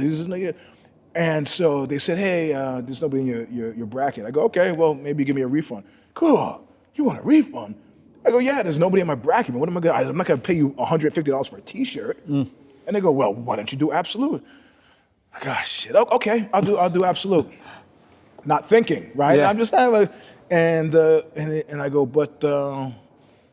And so they said, "Hey, there's nobody in your bracket." I go, "Okay, well, maybe give me a refund." "Cool, you want a refund?" I go, "Yeah, there's nobody in my bracket, but what am I going to, I'm not going to pay you $150 for a t-shirt. And they go, "Well, why don't you do absolute?" I go, "Shit, okay, I'll do absolute." Not thinking, right? Yeah. I'm just having, and I go, but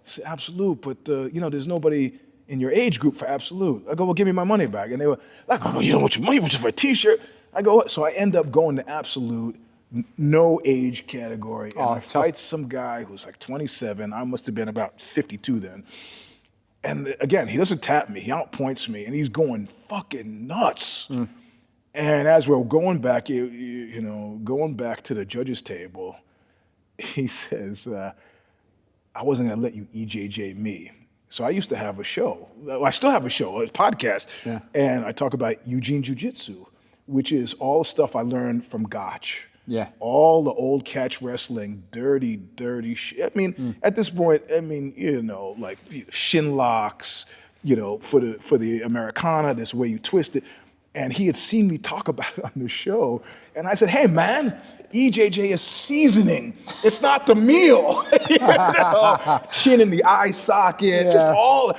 said, Absolute, but there's nobody in your age group for Absolute. I go, well, give me my money back. And they were like, oh, you don't want your money, which is for a t-shirt. I go, what? So I end up going to Absolute, no age category. And I fight some guy who's like 27. I must have been about 52 then. And again, he doesn't tap me. He outpoints me, and he's going fucking nuts. And as we're going back, going back to the judges' table, he says, I wasn't gonna let you EJJ me. So I used to have a show. I still have a show, a podcast. Yeah. And I talk about Eugene Jiu-Jitsu, which is all the stuff I learned from Gotch. Yeah. All the old catch wrestling, dirty shit. I mean, at this point, like shin locks, for the Americana, this way you twist it. And he had seen me talk about it on the show. And I said, hey, man, EJJ is seasoning. It's not the meal. Chin in the eye socket, just all,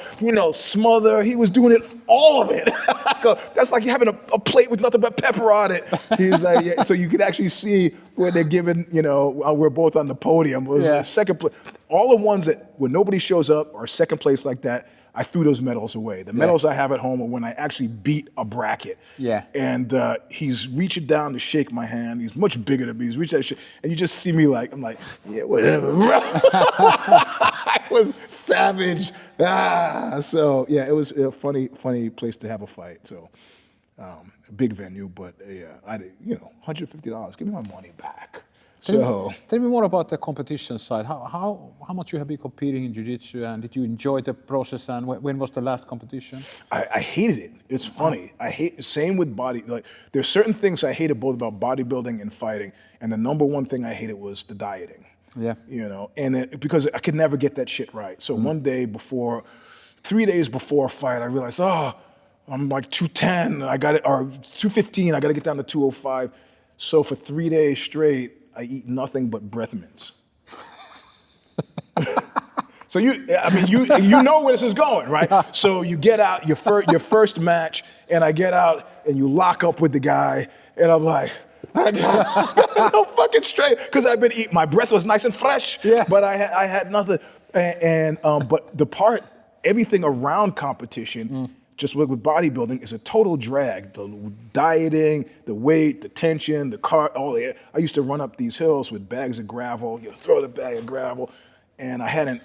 smother. He was doing it, all of it. I go, that's like having a plate with nothing but pepper on it. He's like, yeah. So you could actually see where they're giving, we're both on the podium. It was second place. All the ones that, when nobody shows up, are second place like that, I threw those medals away. The medals I have at home are when I actually beat a bracket. Yeah. And he's reaching down to shake my hand. He's much bigger than me. He's reaching that shit. And you just see me I'm like, yeah, whatever, bro. I was savage. So, yeah, it was a funny place to have a fight. So, a big venue, but I did, $150. Give me my money back. Tell me more about the competition side. How much you have been competing in jiu-jitsu, and did you enjoy the process, and when was the last competition? I hated it. It's funny. Same with body. Like, there's certain things I hated both about bodybuilding and fighting, and the number one thing I hated was the dieting. Yeah. And because I could never get that shit right. So one day 3 days before a fight, I realized, I'm like 210. I got it, or 215. I got to get down to 205. So for 3 days straight, I eat nothing but breath mints. So you know where this is going, right? So you get out your first match, and I get out, and you lock up with the guy, and I'm like, I got no fucking straight, because I've been eating. My breath was nice and fresh, but I had nothing. But everything around competition. Just with bodybuilding is a total drag. The dieting, the weight, the tension, the car, all that. I used to run up these hills with bags of gravel. You throw the bag of gravel, and I hadn't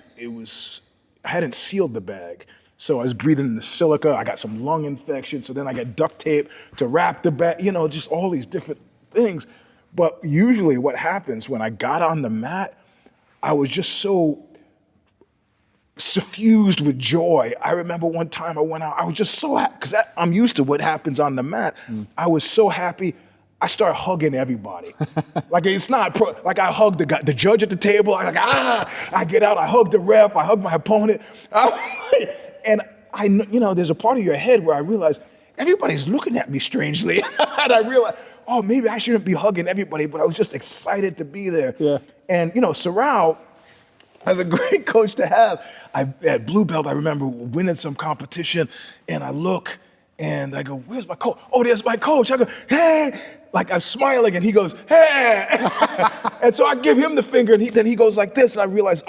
sealed the bag. So I was breathing in the silica. I got some lung infection. So then I got duct tape to wrap the bag, just all these different things. But usually what happens when I got on the mat, I was just so suffused with joy. I remember one time I went out, I was just so happy, because I'm used to what happens on the mat. I was so happy, I started hugging everybody. Like, it's not, like I hugged the judge at the table, I get out, I hug the ref, I hug my opponent. And there's a part of your head where I realize, everybody's looking at me strangely. And I realized, maybe I shouldn't be hugging everybody, but I was just excited to be there. Yeah. And, Sorrel, as a great coach to have. At Blue Belt, I remember winning some competition, and I look, and I go, where's my coach? Oh, there's my coach. I go, hey, like I'm smiling, and he goes, hey. And so I give him the finger, and then he goes like this, and I realize,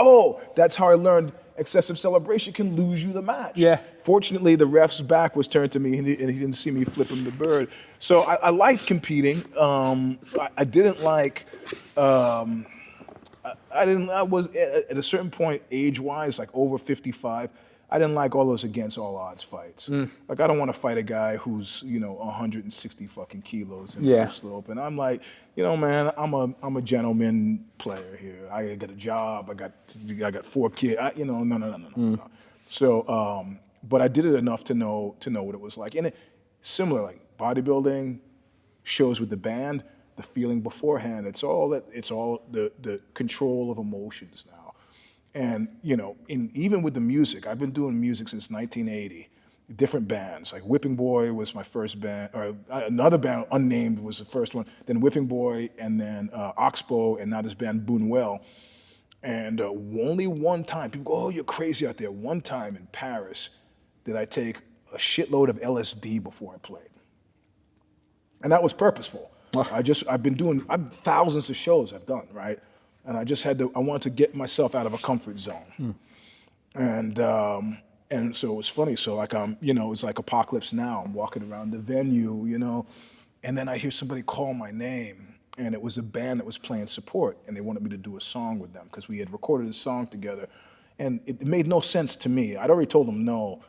that's how I learned excessive celebration can lose you the match. Yeah. Fortunately, the ref's back was turned to me, and he didn't see me flip him the bird. So I liked competing. I didn't like... I was at a certain point, age-wise, like over 55, I didn't like all those against all odds fights. Like, I don't want to fight a guy who's, 160 fucking kilos in the slope. And I'm like, man, I'm a gentleman player here. I got a job. I got 4 kids. No. So, but I did it enough to know what it was like. And similar, like bodybuilding, shows with the band, the feeling beforehand, it's all the control of emotions now. And, even with the music, I've been doing music since 1980, different bands. Like Whipping Boy was my first band, or another band, Unnamed, was the first one, then Whipping Boy, and then Oxbow, and now this band Boonwell. And only one time, people go, you're crazy out there. One time in Paris did I take a shitload of LSD before I played. And that was purposeful. I've been doing thousands of shows I've done, right? And I wanted to get myself out of a comfort zone. And so it was funny. So like it's like Apocalypse Now. I'm walking around the venue, and then I hear somebody call my name, and it was a band that was playing support, and they wanted me to do a song with them because we had recorded a song together, and it made no sense to me. I'd already told them no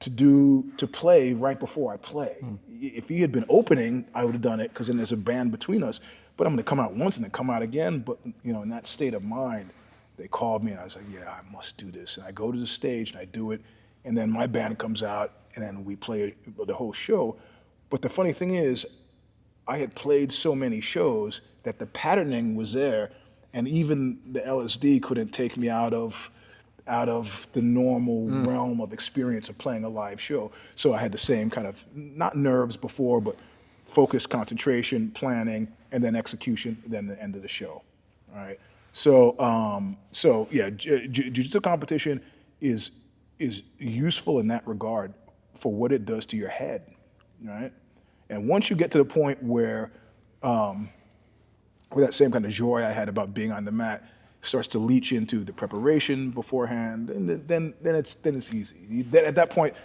to play right before I play. If he had been opening, I would have done it because then there's a band between us. But I'm going to come out once and then come out again. But in that state of mind, they called me and I was like, yeah, I must do this. And I go to the stage and I do it. And then my band comes out and then we play the whole show. But the funny thing is, I had played so many shows that the patterning was there, and even the LSD couldn't take me out of the normal realm of experience of playing a live show. So I had the same kind of, not nerves before, but focus, concentration, planning, and then execution, then the end of the show. All right. So yeah, jiu-jitsu competition is useful in that regard for what it does to your head, right? And once you get to the point where that same kind of joy I had about being on the mat starts to leach into the preparation beforehand, and then it's easy. At that point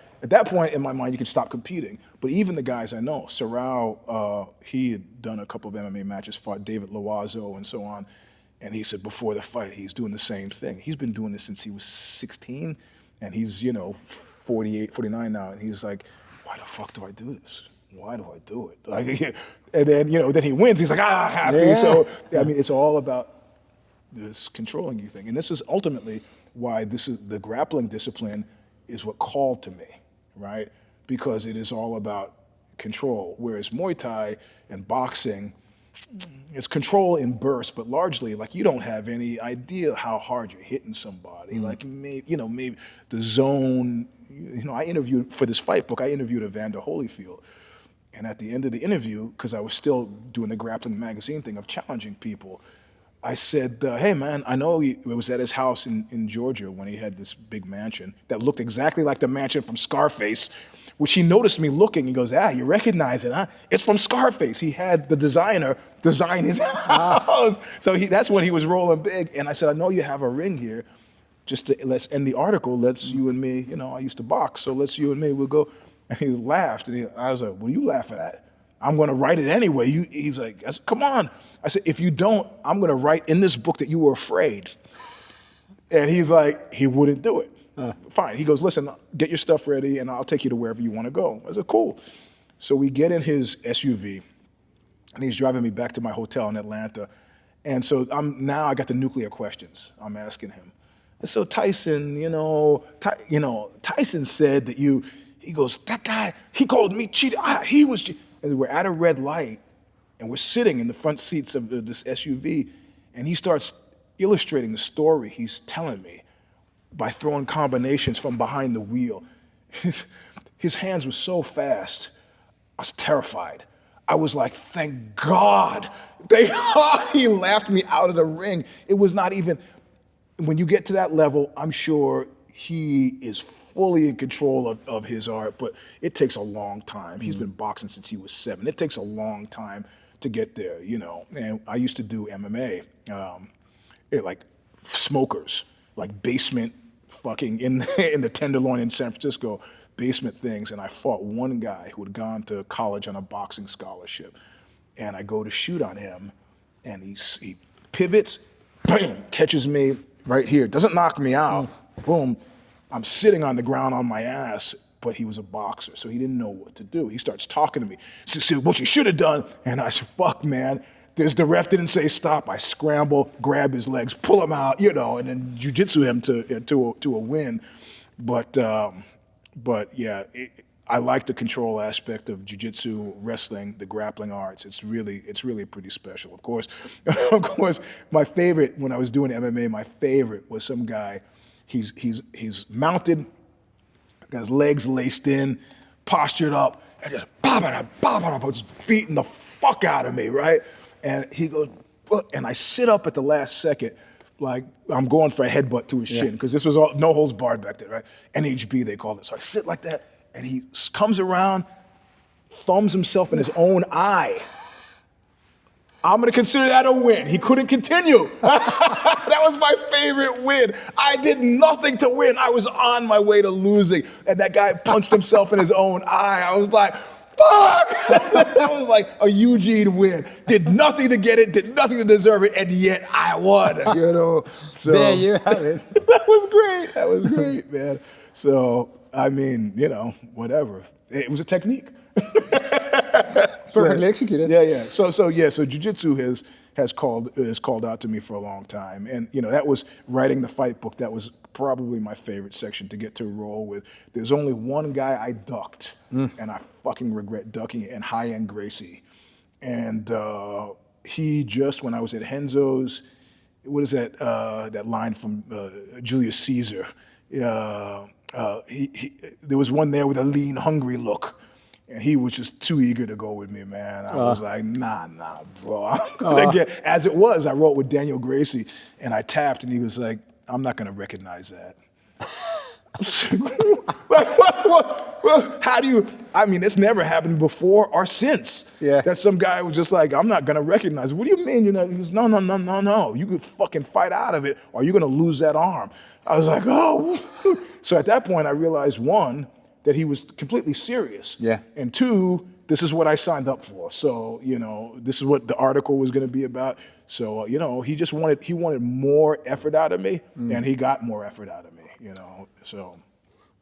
in my mind, you can stop competing. But even the guys I know, Serrao, he had done a couple of MMA matches, fought David Loazo and so on, and he said before the fight he's doing the same thing. He's been doing this since he was 16, and he's 48, 49 now, and he's like, why the fuck do I do this? Why do I do it? Like, and then then he wins. He's like, happy. Yeah. So I mean, it's all about this controlling you thing. And this is ultimately why the grappling discipline is what called to me, right? Because it is all about control. Whereas Muay Thai and boxing, it's control in bursts, but largely like you don't have any idea how hard you're hitting somebody. Like maybe the zone, I interviewed for this fight book, I interviewed Evander Holyfield. And at the end of the interview, because I was still doing the grappling magazine thing of challenging people, I said, hey man, I know it was at his house in Georgia when he had this big mansion that looked exactly like the mansion from Scarface, which he noticed me looking. He goes, you recognize it, huh? It's from Scarface. He had the designer design his house. So that's when he was rolling big. And I said, I know you have a ring here. Let's end the article. Let's you and me, I used to box, so let's you and me, we'll go. And he laughed, and I was like, what are you laughing at? I'm going to write it anyway. He's like, I said, come on. I said, if you don't, I'm going to write in this book that you were afraid. And he's like, he wouldn't do it. Fine. He goes, listen, get your stuff ready, and I'll take you to wherever you want to go. I said, cool. So we get in his SUV, and he's driving me back to my hotel in Atlanta. And so I got the nuclear questions I'm asking him. And so Tyson, Tyson said that he goes, that guy, he called me cheating. He was cheating. And we're at a red light, and we're sitting in the front seats of this SUV, and he starts illustrating the story he's telling me by throwing combinations from behind the wheel. His hands were so fast, I was terrified. I was like, thank God. Thank God he laughed me out of the ring. It was not even, when you get to that level, I'm sure he is fully in control of his art, but it takes a long time. He's been boxing since he was 7. It takes a long time to get there, And I used to do MMA, like smokers, like basement fucking in the Tenderloin in San Francisco, basement things. And I fought one guy who had gone to college on a boxing scholarship. And I go to shoot on him, and he pivots, bam, catches me right here. Doesn't knock me out, boom. I'm sitting on the ground on my ass, but he was a boxer, so he didn't know what to do. He starts talking to me. Said, what you should have done. And I said, fuck, man. The ref didn't say stop. I scramble, grab his legs, pull him out, and then jiu-jitsu him to a win. But yeah, I like the control aspect of jiu-jitsu, wrestling, the grappling arts. It's really pretty special. Of course, my favorite when I was doing MMA, my favorite was some guy. He's mounted, got his legs laced in, postured up, and just beating the fuck out of me, right? And he goes, and I sit up at the last second, like I'm going for a headbutt to his chin, because this was all no holds barred back then, right? NHB they called it. So I sit like that, and he comes around, thumbs himself in his own eye. I'm going to consider that a win. He couldn't continue. That was my favorite win. I did nothing to win. I was on my way to losing. And that guy punched himself in his own eye. I was like, fuck! That was like a Eugene win. Did nothing to get it, did nothing to deserve it, and yet I won, you know? So, there you have it. That was great. That was great, man. So, I mean, you know, whatever. It was a technique. Perfectly executed. Yeah. So jiu-jitsu has called out to me for a long time. And you know, that was writing the fight book. That was probably my favorite section to get to roll with. There's only one guy I ducked, and I fucking regret ducking it, and high-end Gracie. And he just, when I was at Henzo's, what is that that line from Julius Caesar? There was one there with a lean, hungry look. And he was just too eager to go with me, man. I was like, nah, bro. As it was, I wrote with Daniel Gracie, and I tapped, and he was like, I'm not gonna recognize that. How do you, I mean, it's never happened before or since. Yeah. That some guy was just like, I'm not gonna recognize it. What do you mean you're not? He goes, no. You could fucking fight out of it, or you're gonna lose that arm. I was like, oh. So at that point, I realized, one, that he was completely serious. Yeah. And two, this is what I signed up for. So, you know, this is what the article was going to be about. So, you know, he wanted more effort out of me, and he got more effort out of me, you know, so.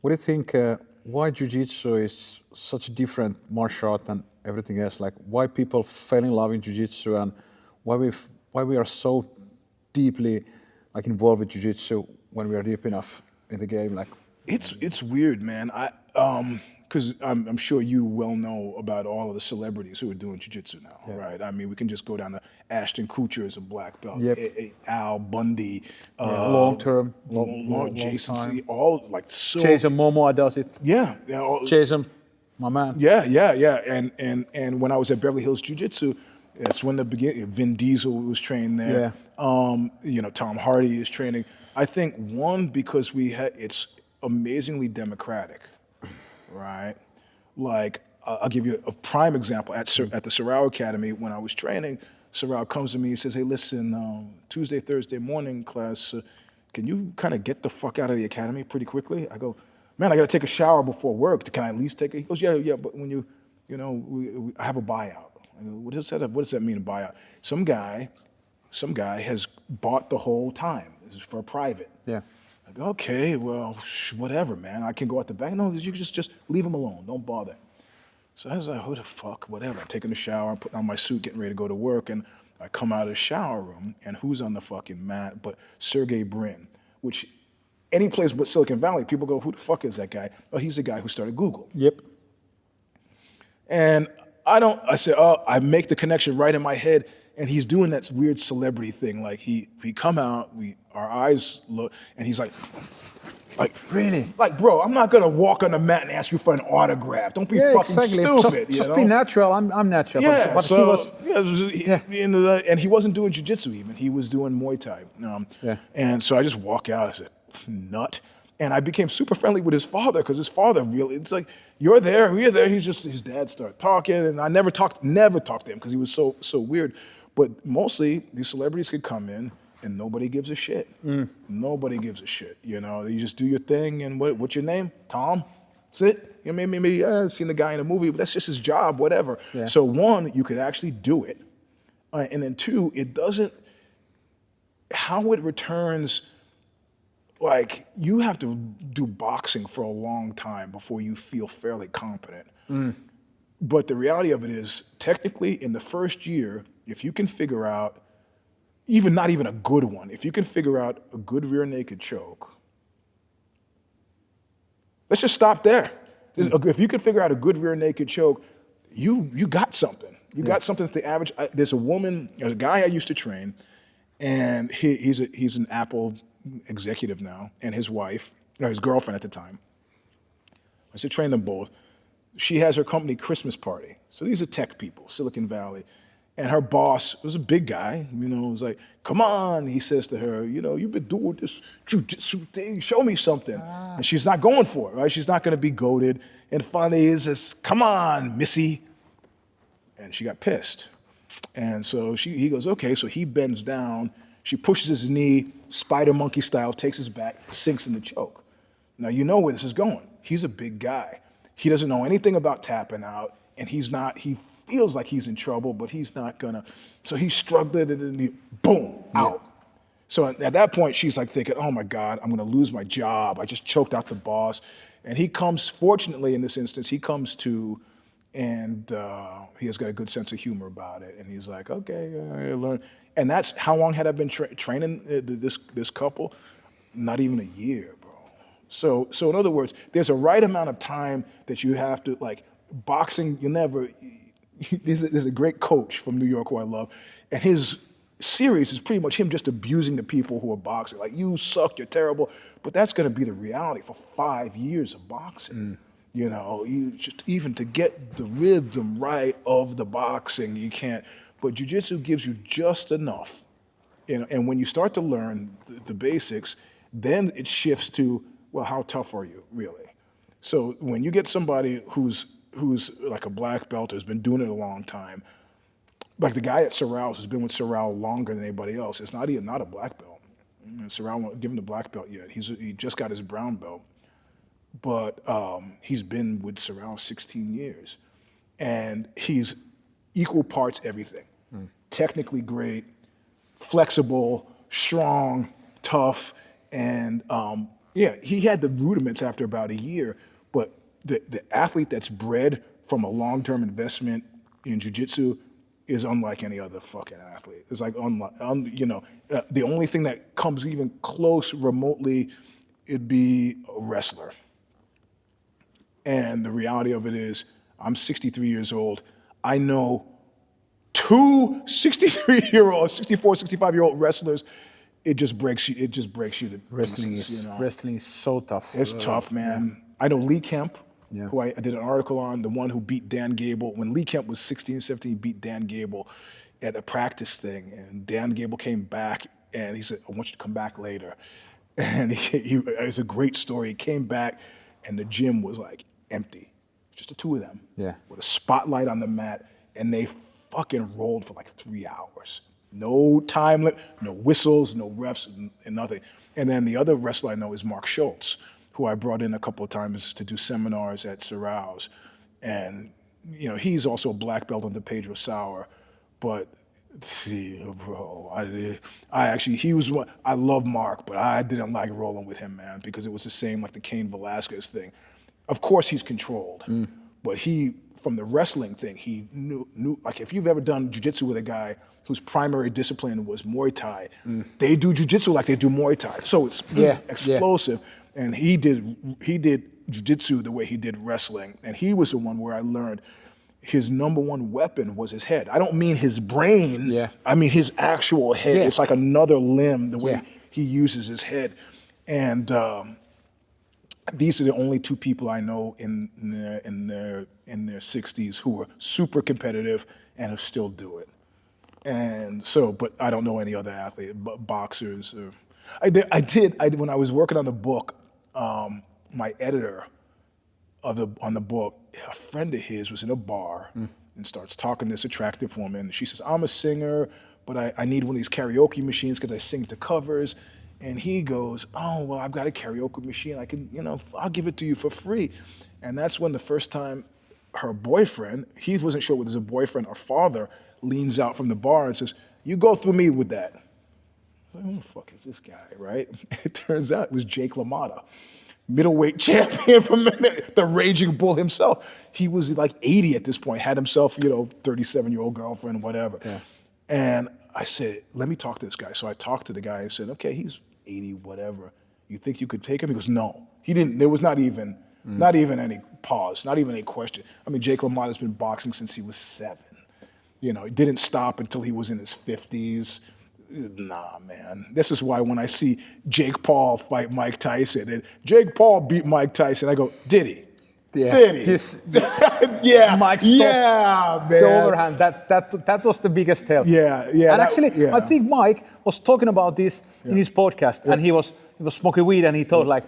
What do you think, why jiu-jitsu is such a different martial art than everything else? Like, why people fell in love in jiu-jitsu, and why we are so deeply like involved with jiu-jitsu when we are deep enough in the game? Like, It's weird, man. Because I'm sure you well know about all of the celebrities who are doing jiu-jitsu now, right? I mean, we can just go down to Ashton Kutcher as a black belt, Al Bundy, long Jason, time. all like so. Jason Momoa does it. Yeah. Jason, my man. Yeah. And when I was at Beverly Hills Jiu-Jitsu, that's when Vin Diesel was trained there. You know, Tom Hardy is training. I think one, because it's amazingly democratic, right? Like, I'll give you a prime example. At the Sorrel Academy, when I was training, Sorrel comes to me and says, hey, listen, Tuesday, Thursday morning class, can you kind of get the fuck out of the academy pretty quickly? I go, man, I got to take a shower before work. Can I at least take it? He goes, yeah, but when you know, I have a buyout. I go, what does that mean, a buyout? Some guy has bought the whole time. This is for private. Yeah. I go, okay, well, whatever, man. I can go out the back. No, you just leave him alone. Don't bother. So I was like, who the fuck, whatever. I'm taking a shower, I'm putting on my suit, getting ready to go to work, and I come out of the shower room, and who's on the fucking mat but Sergey Brin, which any place but Silicon Valley, people go, who the fuck is that guy? Oh, he's the guy who started Google. Yep. And I make the connection right in my head, and he's doing that weird celebrity thing. Like he come out, our eyes look, and he's like, really? Like, bro, I'm not gonna walk on the mat and ask you for an autograph. Don't be fucking stupid. Just be natural. I'm natural. Yeah, but he was. And he wasn't doing jiu-jitsu even. He was doing Muay Thai. And so I just walk out. I said, nut. And I became super friendly with his father, because his father really, it's like, you're there, we're there. His dad started talking, and I never talked to him because he was so weird. But mostly these celebrities could come in and nobody gives a shit. Nobody gives a shit. You know, you just do your thing, and what's your name? Tom? That's it. You know, maybe I've seen the guy in a movie, but that's just his job, whatever. Yeah. So one, you could actually do it. And then two, how it returns, like, you have to do boxing for a long time before you feel fairly competent. But the reality of it is, technically, in the first year, if you can figure out, not even a good one, if you can figure out a good rear naked choke, let's just stop there. If you can figure out a good rear naked choke, you got something. You got something that the average. There's a guy I used to train, and he's an Apple executive now, and his wife, his girlfriend at the time. I used to train them both. She has her company Christmas party. So these are tech people, Silicon Valley. And her boss was a big guy, you know, was like, come on, he says to her, you know, you've been doing this jiu-jitsu thing, show me something. And she's not going for it, right? She's not gonna be goated. And finally he says, come on, missy. And she got pissed. And so he goes, okay. So he bends down. She pushes his knee, spider monkey style, takes his back, sinks in the choke. Now you know where this is going. He's a big guy. He doesn't know anything about tapping out, and he feels like he's in trouble, but he's not gonna. So he's struggling, and then boom, out. So at that point, she's like thinking, oh my God, I'm gonna lose my job. I just choked out the boss. And he comes, fortunately in this instance, he comes to, and he has got a good sense of humor about it. And he's like, okay, I learned. And that's, how long had I been training this couple? Not even a year, bro. So in other words, there's a right amount of time that you have to, like, boxing, there's a great coach from New York who I love, and his series is pretty much him just abusing the people who are boxing. Like, you suck, you're terrible. But that's gonna be the reality for 5 years of boxing. You just, even to get the rhythm right of the boxing, you can't. But jiu-jitsu gives you just enough. And when you start to learn the basics, then it shifts to, well, how tough are you, really? So when you get somebody who's like a black belt, who's been doing it a long time, like the guy at Sorrell's who's been with Sorrell longer than anybody else, it's not a black belt. And Sorrell won't give him the black belt yet. He just got his brown belt. But he's been with Sorrell 16 years. And he's equal parts everything. Technically great, flexible, strong, tough, and he had the rudiments after about a year, but the athlete that's bred from a long-term investment in jiu-jitsu is unlike any other fucking athlete. It's like, the only thing that comes even close remotely, it'd be a wrestler. And the reality of it is, I'm 63 years old. I know two 63-year-old, 64, 65-year-old wrestlers. It just breaks you. It just breaks you to pieces, Wrestling is so tough. It's tough, man. Yeah. I know Lee Kemp, who I did an article on, the one who beat Dan Gable. When Lee Kemp was 16, 17, he beat Dan Gable at a practice thing. And Dan Gable came back, and he said, I want you to come back later. And it's a great story. He came back, and the gym was like empty. Just the two of them. Yeah. With a spotlight on the mat, and they fucking rolled for like 3 hours. No time limit, no whistles, no refs, and nothing. And then the other wrestler I know is Mark Schultz, who I brought in a couple of times to do seminars at Sorrell's. And, he's also a black belt under Pedro Sauer. But, bro, I love Mark, but I didn't like rolling with him, man, because it was the same like the Cain Velasquez thing. Of course he's controlled, but from the wrestling thing, he knew, like if you've ever done jiu-jitsu with a guy whose primary discipline was Muay Thai, they do jiu-jitsu like they do Muay Thai. So it's explosive. Yeah. And he did jiu-jitsu the way he did wrestling. And he was the one where I learned his number one weapon was his head. I don't mean his brain. Yeah. I mean his actual head. Yeah. It's like another limb, the way he uses his head. And these are the only two people I know in their 60s who are super competitive and who still do it. And so, but I don't know any other athlete, boxers. When I was working on the book, my editor on the book, a friend of his was in a bar and starts talking to this attractive woman. She says, I'm a singer, but I need one of these karaoke machines because I sing to covers. And he goes, oh, well, I've got a karaoke machine. I can, I'll give it to you for free. And that's when the first time her boyfriend, he wasn't sure whether it was a boyfriend or father, leans out from the bar and says, you go through me with that. I was like, who the fuck is this guy, right? It turns out it was Jake LaMotta, middleweight champion from the Raging Bull himself. He was like 80 at this point, had himself, 37-year-old girlfriend, whatever. Yeah. And I said, let me talk to this guy. So I talked to the guy and said, okay, he's 80, whatever. You think you could take him? He goes, no. He didn't. There was not even any pause, not even any question. I mean, Jake LaMotta's been boxing since he was 7. He didn't stop until he was in his 50s. Nah, man. This is why when I see Jake Paul fight Mike Tyson, and Jake Paul beat Mike Tyson, I go, did he? Yeah. Did he? Yeah. Mike stopped man. The other hand. That was the biggest help. Yeah. And actually, I think Mike was talking about this in his podcast, and he was smoking weed, and he thought like,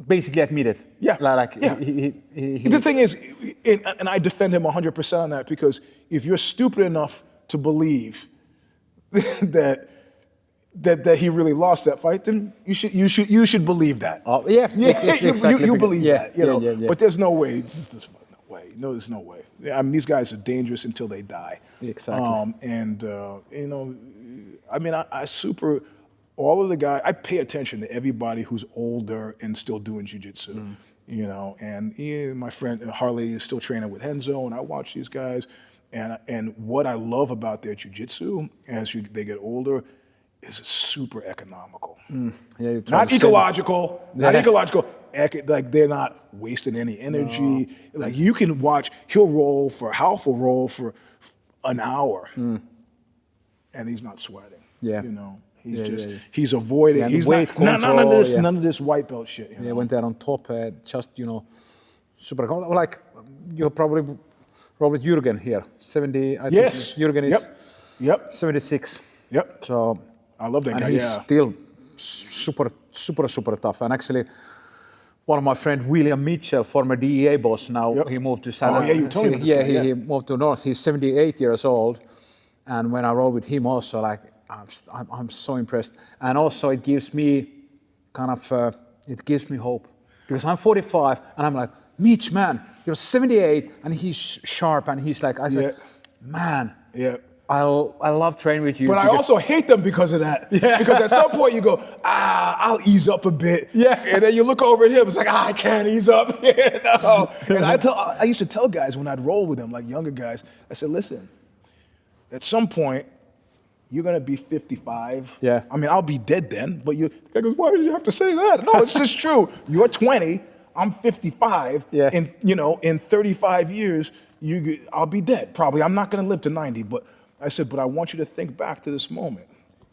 basically admitted. Yeah. He The thing is, and I defend him 100% on that, because if you're stupid enough to believe that he really lost that fight, then you should believe that. Oh, yeah, exactly. You believe that, you know. Yeah. But there's no way. There's no way. No, there's no way. I mean, these guys are dangerous until they die. Exactly. You know, I mean, all of the guys, I pay attention to everybody who's older and still doing jiu-jitsu, you know, and my friend Harley is still training with Henzo, and I watch these guys, and what I love about their jiu-jitsu as they get older is super economical. Not ecological, like they're not wasting any energy. No. Like you can watch, Half will roll for an hour and he's not sweating. You know. He's avoiding. He's weight not control, none of this white belt shit. You know? When they're on top, just you know, super. Like you probably Robert Jürgen here, 70. I think Jürgen is 76. Yep. So I love that guy. He's still super tough. And actually, one of my friends, William Mitchell, former DEA boss, now he moved to San Antonio. You told me this guy, he moved to North. He's 78 years old, and when I roll with him, also like. I'm so impressed, and also it gives me it gives me hope, because I'm 45 and I'm like, Mitch, man, you're 78 and he's sharp, and he's like, I said, man, I love training with you. But I also hate them because of that. Because at some point you go, I'll ease up a bit. And then you look over at him, it's like, I can't ease up. And I used to tell guys when I'd roll with them, like younger guys, I said, listen, at some point, you're gonna be 55. I mean, I'll be dead then, but the guy goes, why do you have to say that? No, it's just true. You're 20, I'm 55, and you know, in 35 years, I'll be dead, probably. I'm not gonna live to 90, but I said, but I want you to think back to this moment.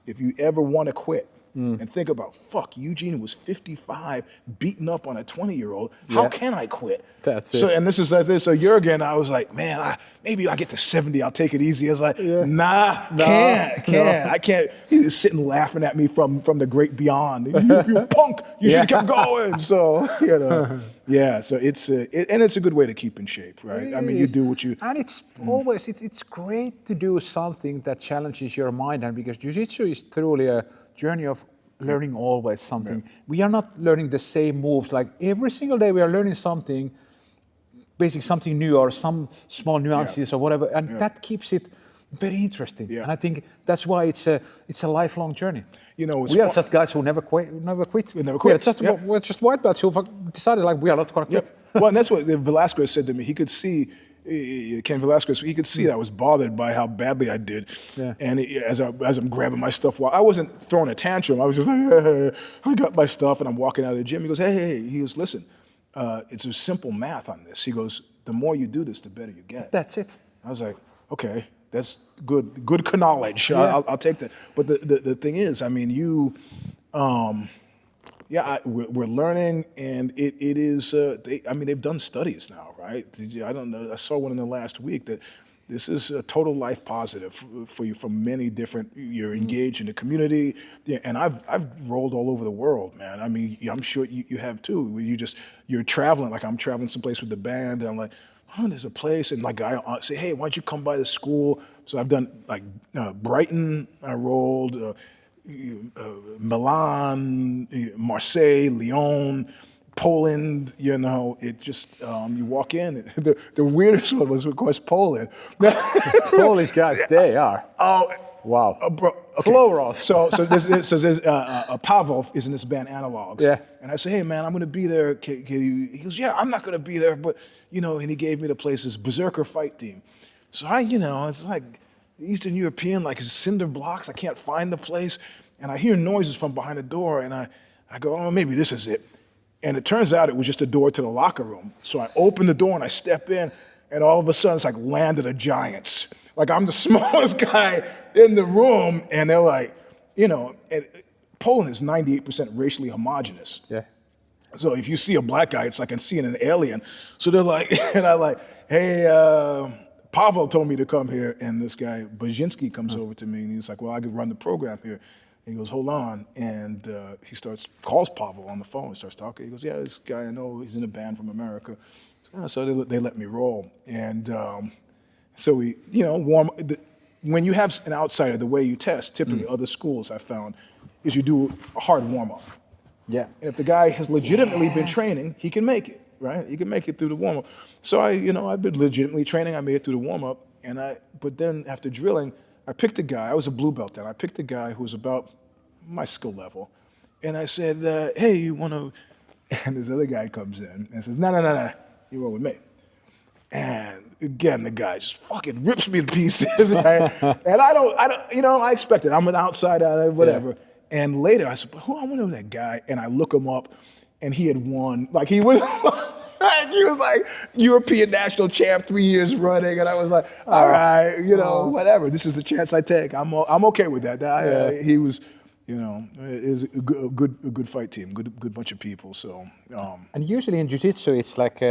If you ever wanna quit, and think about, fuck, Eugene was 55, beaten up on a 20-year-old. How can I quit? That's it. So, and this is like this. So Jürgen, I was like, man, maybe I get to 70, I'll take it easy. I was like, can't. I can't. He was sitting laughing at me from the great beyond. You punk, you should have kept going. So, you know, so it's a good way to keep in shape, right? I mean, you do what you... And it's always, it's great to do something that challenges your mind, and because jiu-jitsu is truly a journey of learning always something. We are not learning the same moves. Like every single day we are learning something, basically something new or some small nuances or whatever, and that keeps it very interesting. And I think that's why it's a lifelong journey. You know, we are just guys who never quit. We're just white belts who decided like we are not going to quit. Well, and that's what Velasquez said to me. He could see, Cain Velasquez, he could see that I was bothered by how badly I did. And as I'm grabbing my stuff, while I wasn't throwing a tantrum, I was just like, hey, I got my stuff, and I'm walking out of the gym. He goes, hey. He goes, listen, it's a simple math on this. He goes, the more you do this, the better you get. That's it. I was like, okay, that's good knowledge. I'll take that. But the thing is, I mean, we're learning, and it is. They've done studies now, right? I don't know. I saw one in the last week that this is a total life positive for you from many different. You're engaged in the community, and I've rolled all over the world, man. I mean, I'm sure you have too. You're traveling, like I'm traveling someplace with the band, and I'm like, oh, there's a place, and like I say, hey, why don't you come by the school? So I've done like Brighton. I rolled. Milan, Marseille, Lyon, Poland, you know, it just, you walk in. The weirdest one was, of course, Poland. Polish guys, they are. Oh, wow. Bro, okay. Flow Ross. So there's Pavel is in this band Analogs. And I say, hey, man, I'm going to be there. He goes, yeah, I'm not going to be there. But, you know, and he gave me the place, this Berserker fight team. So it's like Eastern European, like cinder blocks. I can't find the place. And I hear noises from behind the door, and I go, oh, maybe this is it. And it turns out it was just a door to the locker room. So I open the door and I step in, and all of a sudden it's like Land of the Giants. Like I'm the smallest guy in the room, and they're like, you know, and Poland is 98% racially homogenous. So if you see a black guy, it's like I'm seeing an alien. So they're like, and I like, hey, Pavel told me to come here, and this guy Baczynski comes over to me, and he's like, well, I could run the program here. he goes, hold on. And he calls Pavel on the phone, starts talking. He goes, yeah, this guy I know, he's in a band from America. So they let me roll. And so we, when you have an outsider, the way you test, typically other schools I found, is you do a hard warm-up. Yeah. And if the guy has legitimately been training, he can make it, right? He can make it through the warm-up. So I've been legitimately training. I made it through the warm-up. But then after drilling, I picked a guy. I was a blue belt then. I picked a guy who was about my skill level. And I said, hey, you want to... And this other guy comes in and says, no, you roll with me. And again, the guy just fucking rips me to pieces, right? And I don't, I expect it. I'm an outsider, whatever. Yeah. And later I said, I wonder who that guy, and I look him up, and he had won, like he was like European national champ 3 years running, and I was like, all right, whatever. This is the chance I take. I'm okay with that. He was, is a good fight team, good bunch of people. So. And usually in jiu-jitsu, it's like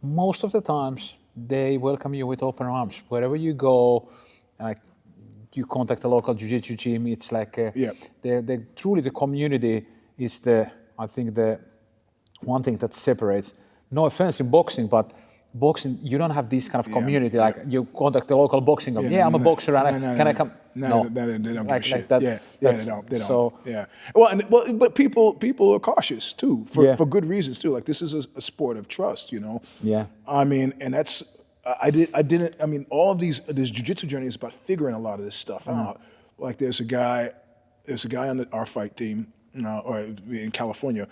most of the times they welcome you with open arms wherever you go. Like, you contact a local jiu-jitsu gym. It's like truly the community is I think the one thing that separates. No offense in boxing, but boxing you don't have this kind of community. Like you contact the local boxing club. I'm a boxer, and can I come? No, they don't give a shit. That. They don't. So but people are cautious too for good reasons too. Like this is a sport of trust, Yeah. I mean, and that's. I mean, all of this jiu-jitsu journey is about figuring a lot of this stuff out. Like there's a guy on our fight team, or in California.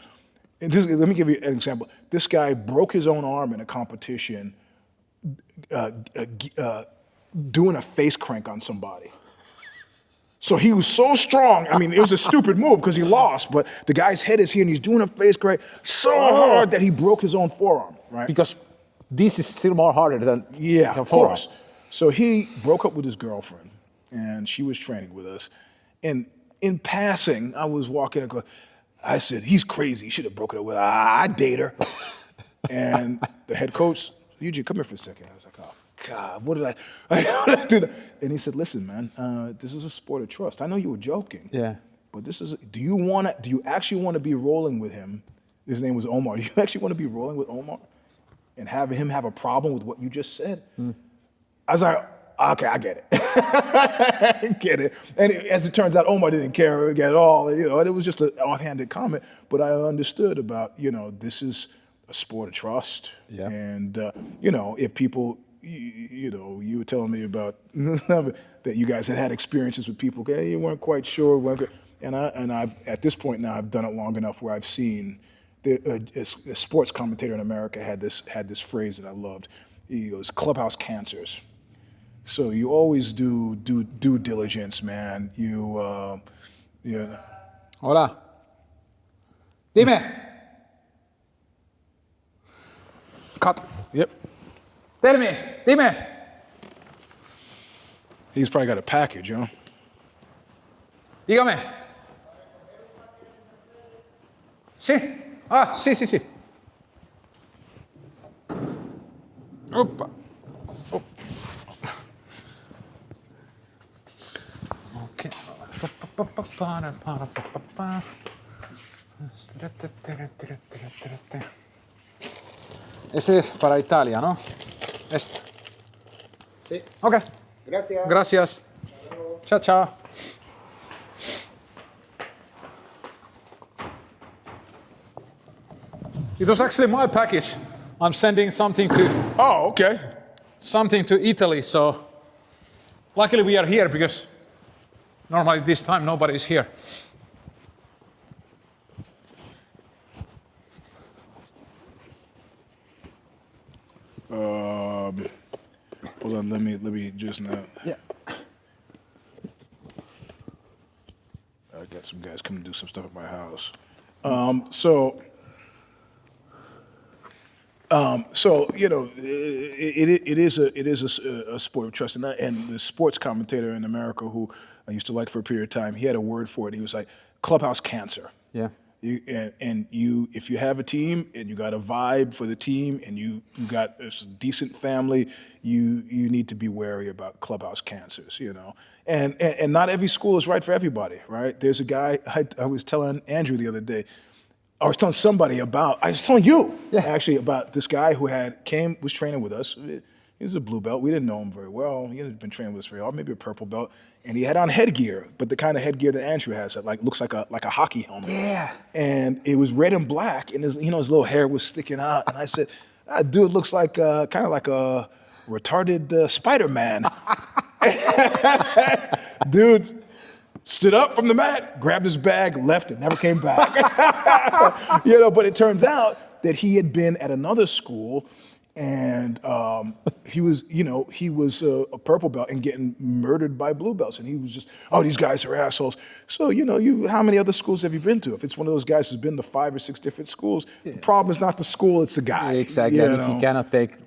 And let me give you an example. This guy broke his own arm in a competition, doing a face crank on somebody. So he was so strong. I mean, it was a stupid move because he lost, but the guy's head is here and he's doing a face crank so hard that he broke his own forearm, right? Because this is still more harder than of course. So he broke up with his girlfriend, and she was training with us. And in passing, I was walking and going, I said, he's crazy. He should have broken up with her. I date her. And the head coach, Eugene, come here for a second. I was like, oh, God, what did I do? And he said, listen, man, this is a sport of trust. I know you were joking. Yeah. But do you actually want to be rolling with him? His name was Omar. Do you actually want to be rolling with Omar? And having him have a problem with what you just said? I was like, okay, I get it. I get it. And as it turns out, Omar didn't care at all. And it was just an offhanded comment. But I understood about, this is a sport of trust. Yeah. And, if people, you were telling me about that you guys had experiences with people, okay, you weren't quite sure. And I've at this point now, I've done it long enough where I've seen a sports commentator in America had this phrase that I loved. He goes, clubhouse cancers. So you always do due diligence, man. Hola. Dime. Cut. Yep. Tell me. Dime. He's probably got a package, huh? Dígame. Sí. Sí. Opa. Oh. Okay. Ese es para Italia, ¿no? Este. Sí. Ok. Gracias. Gracias. Chao. It was actually my package. I'm sending something to... Oh, okay. Something to Italy, so... Luckily we are here because normally this time nobody's here. Hold on, let me just now. Yeah. I got some guys coming to do some stuff at my house. So it is a sport of trust, and the sports commentator in America who I used to like for a period of time, he had a word for it. He was like clubhouse cancer. Yeah. If you have a team and you got a vibe for the team and you got a decent family, you need to be wary about clubhouse cancers, you know. And not every school is right for everybody, right? There's a guy, I was telling Andrew the other day, I was telling somebody about, I was telling you actually about this guy who was training with us. He was a blue belt. We didn't know him very well. He had been training with us for a while, maybe a purple belt. And he had on headgear, but the kind of headgear that Andrew has that looks like a hockey helmet. Yeah. And it was red and black, and his little hair was sticking out. And I said, that dude looks like kind of like a retarded Spider-Man. Dude stood up from the mat, grabbed his bag, left, and never came back. But it turns out that he had been at another school, and he was a purple belt and getting murdered by blue belts, and he was just, these guys are assholes. So how many other schools have you been to? If it's one of those guys who's been to 5 or 6 different schools, the problem is not the school, it's the guy. Exactly. And if you cannot take.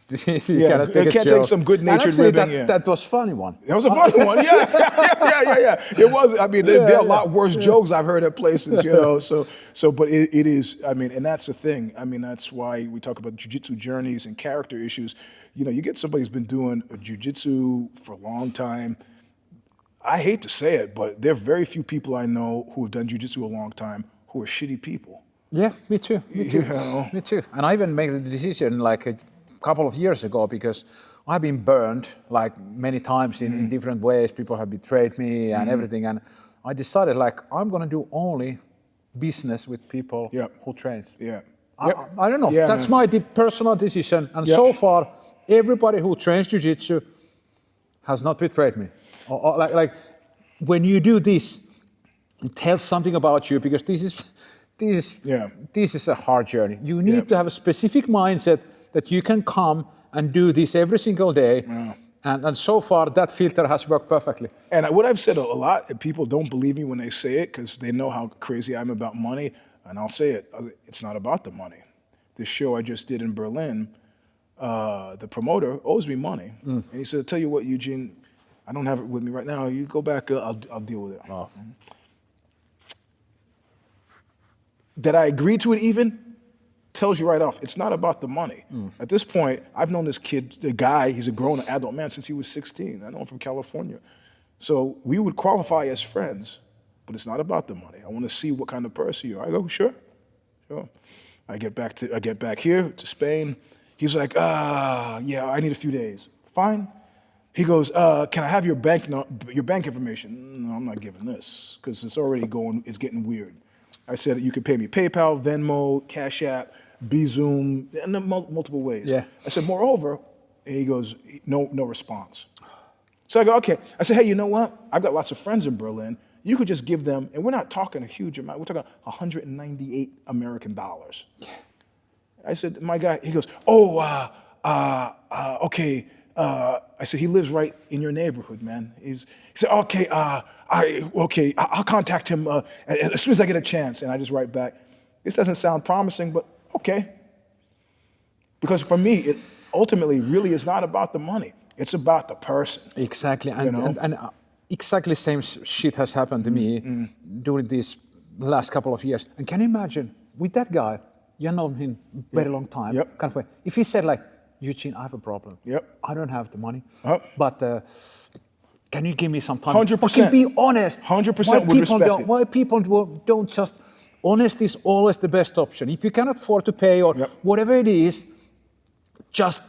They can't take some good-natured ribbing. That was a funny one. That was a funny one. Yeah. It was. I mean, there are a lot worse jokes I've heard at places, but it is. I mean, and that's the thing. I mean, that's why we talk about jiu-jitsu journeys and character issues. You get somebody who's been doing jiu-jitsu for a long time. I hate to say it, but there are very few people I know who have done jiu-jitsu a long time who are shitty people. Yeah, me too. Me too. And I even made the decision like a couple of years ago, because I've been burned like many times in different ways. People have betrayed me and everything, and I decided like I'm gonna do only business with people who train. Yeah. I don't know. That's my personal decision, and so far everybody who trains jiu-jitsu has not betrayed me. Or like when you do this, it tells something about you, because this is a hard journey. You need to have a specific mindset that you can come and do this every single day. And so far, that filter has worked perfectly. And what I've said a lot, and people don't believe me when they say it, because they know how crazy I am about money, and I'll say it, it's not about the money. This show I just did in Berlin, the promoter owes me money. And he said, I'll tell you what, Eugene, I don't have it with me right now. You go back, I'll deal with it. Oh. That I agreed to it even, tells you right off, it's not about the money. At this point, I've known this kid, the guy, he's a grown adult man since he was 16. I know him from California. So we would qualify as friends, but it's not about the money. I want to see what kind of person you are. I go, sure. I get back here to Spain. He's like, yeah, I need a few days. Fine. He goes, can I have your bank information? No, I'm not giving this, because it's getting weird. I said, you could pay me PayPal, Venmo, Cash App, Zoom, and multiple ways. Yeah. I said, moreover, and he goes, no response. So I go, okay. I said, hey, you know what? I've got lots of friends in Berlin. You could just give them, and we're not talking a huge amount. We're talking 198 American dollars. I said, my guy, he goes, okay. I said, he lives right in your neighborhood, man. He said, okay, I'll contact him as soon as I get a chance. And I just write back, this doesn't sound promising, but okay. Because for me, it ultimately really is not about the money. It's about the person. Exactly. And exactly same shit has happened to me during these last couple of years. And can you imagine, with that guy, you know him very long time, kind of way. If he said like, Eugene, I have a problem. I don't have the money, but can you give me some time? 100%. Be honest. 100% would respect it. Why people don't just, honest is always the best option. If you cannot afford to pay or whatever it is, just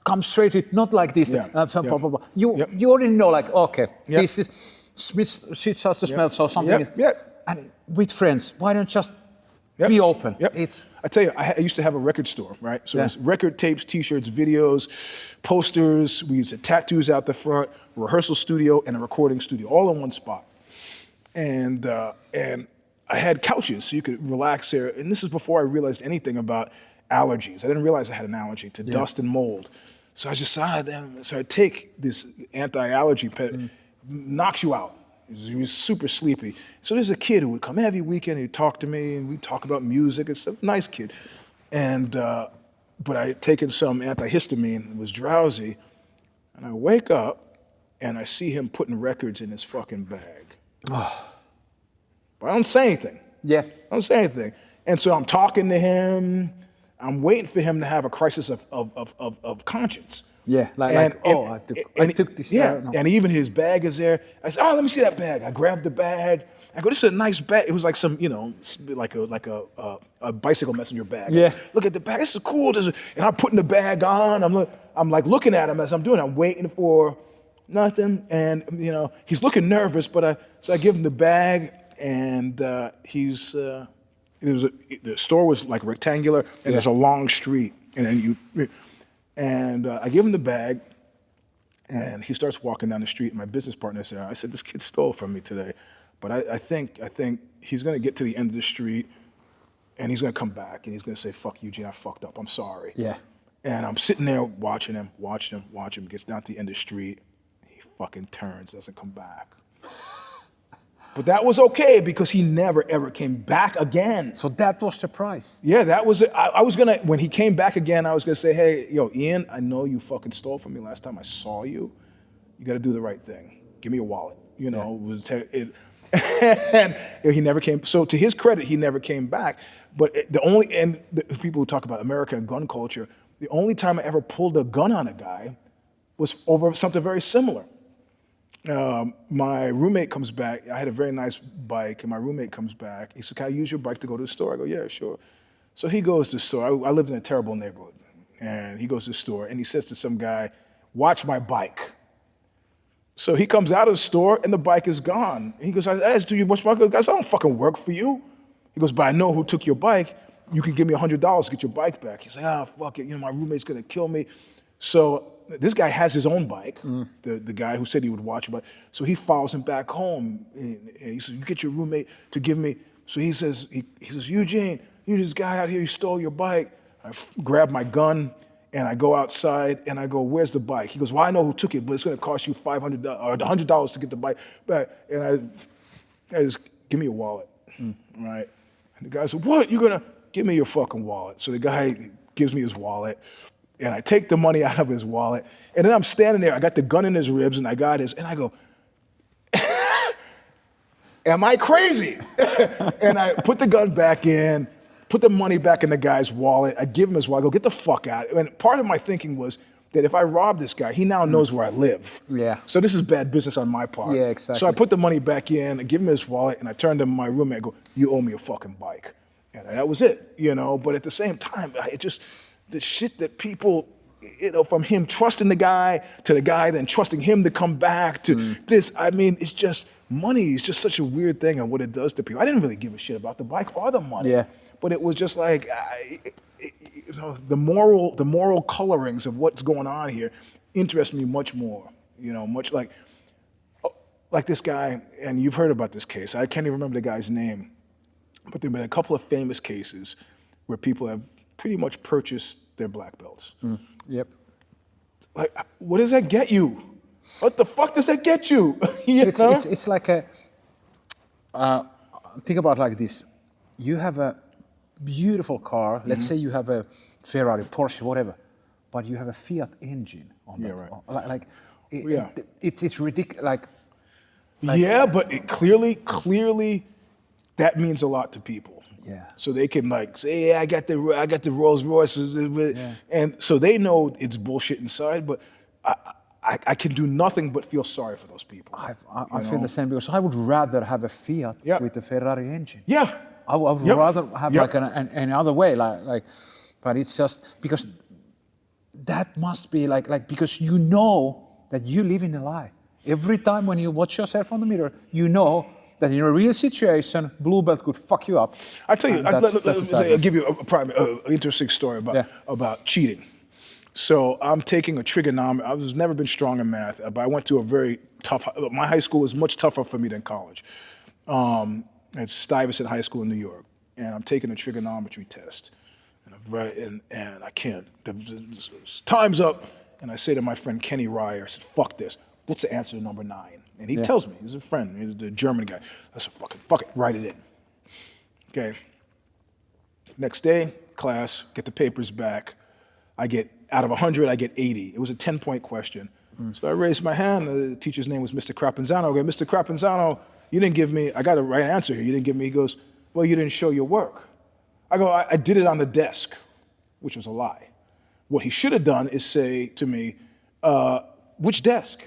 come straight to it, not like this. You already know, like, okay, this is, shit starts to smell, so something is. And with friends, why don't just be open? I tell you, I used to have a record store, right? So it's record tapes, T-shirts, videos, posters. We used to tattoos out the front, rehearsal studio, and a recording studio, all in one spot. And I had couches so you could relax there. And this is before I realized anything about allergies. I didn't realize I had an allergy to dust and mold. So I just so I take this anti-allergy pet, knocks you out. He was super sleepy. So there's a kid who would come every weekend, he'd talk to me, and we'd talk about music and stuff. Nice kid. And, but I had taken some antihistamine and was drowsy. And I wake up and I see him putting records in his fucking bag. But I don't say anything. Yeah. I don't say anything. And so I'm talking to him. I'm waiting for him to have a crisis of conscience. Yeah, I took this. Yeah, and even his bag is there. I said, "Oh, let me see that bag." I grabbed the bag. I go, "This is a nice bag." It was like some, like a bicycle messenger bag. Yeah. Look at the bag. This is cool. And I'm putting the bag on. I'm like looking at him as I'm doing it. I'm waiting for nothing, and he's looking nervous. So I give him the bag, and the store was like rectangular, and there's a long street, and then I give him the bag, and he starts walking down the street. And my business partner said, "I said, this kid stole from me today, but I think he's going to get to the end of the street, and he's going to come back, and he's going to say, 'Fuck Eugene, I fucked up. I'm sorry.'" Yeah. And I'm sitting there watching him, gets down to the end of the street, he fucking turns, doesn't come back. But that was okay because he never ever came back again. So that was the price. Yeah, that was it. I was gonna, when he came back again, I was gonna say, "Hey, yo, Ian, I know you fucking stole from me last time I saw you. You gotta do the right thing. Give me your wallet." And he never came. So to his credit, he never came back. But the people who talk about America and gun culture, the only time I ever pulled a gun on a guy was over something very similar. My roommate comes back. I had a very nice bike, and my roommate comes back. He said, "Can I use your bike to go to the store?" I go, "Yeah, sure." So he goes to the store. I lived in a terrible neighborhood. And he goes to the store, and he says to some guy, "Watch my bike." So he comes out of the store, and the bike is gone. And he goes, "I asked, do you watch my bike?" Guys, "I don't fucking work for you." He goes, "But I know who took your bike. You can give me $100 to get your bike back." He's like, "Ah, fuck it. My roommate's going to kill me." So this guy has his own bike, the guy who said he would watch, but so he follows him back home, and he says, "You get your roommate to give me." So he says, "Eugene, you this guy out here, he stole your bike." I grab my gun and I go outside and I go, "Where's the bike?" He goes, "Well, I know who took it, but it's going to cost you $500 or $100 to get the bike back." And I just, "Give me your wallet," right? And the guy said, "What? You're gonna give me your fucking wallet?" So the guy gives me his wallet. And I take the money out of his wallet, and then I'm standing there. I got the gun in his ribs, and I go, "Am I crazy?" And I put the gun back in, put the money back in the guy's wallet. I give him his wallet. I go, "Get the fuck out." And part of my thinking was that if I rob this guy, he now knows where I live. Yeah. So this is bad business on my part. Yeah, exactly. So I put the money back in, I give him his wallet, and I turn to my roommate. I go, "You owe me a fucking bike." And that was it, But at the same time, the shit that people, from him trusting the guy to the guy then trusting him to come back to this, it's just, money is just such a weird thing and what it does to people. I didn't really give a shit about the bike or the money. Yeah. But it was just like, the moral colorings of what's going on here interest me much more, much like this guy, and you've heard about this case. I can't even remember the guy's name, but there have been a couple of famous cases where people have pretty much purchased their black belts. Yep. Like, what does that get you? What the fuck does that get you? It's like think about it like this. You have a beautiful car. Let's say you have a Ferrari, Porsche, whatever, but you have a Fiat engine on that. Yeah, right. It's ridiculous. Yeah, but it clearly, that means a lot to people. Yeah. So they can say, "Yeah, I got the Rolls Royces," and so they know it's bullshit inside. But I can do nothing but feel sorry for those people. I feel the same because I would rather have a Fiat with a Ferrari engine. Yeah. I would rather have an other way, but it's just because that must be because that you live in a lie. Every time when you watch yourself on the mirror, that in a real situation, blue belt could fuck you up. I tell you, I'll give you a interesting story about cheating. So I'm taking a trigonometry. I've never been strong in math, but I went to a very tough. My high school was much tougher for me than college. It's Stuyvesant High School in New York, and I'm taking a trigonometry test, and I can't. Time's up, and I say to my friend Kenny Ryer, I said, "Fuck this. What's the answer to number 9? And he tells me, he's a friend, he's the German guy. I said, fuck it, write it in. Okay. Next day, class, get the papers back. Out of 100, I get 80. It was a 10-point question. So I raised my hand. The teacher's name was Mr. Crapanzano. I go, "Mr. Crapanzano, you didn't give me, I got the right answer here. You didn't give me," he goes, well, you didn't show your work. I go, I did it on the desk, which was a lie. What he should have done is say to me, which desk?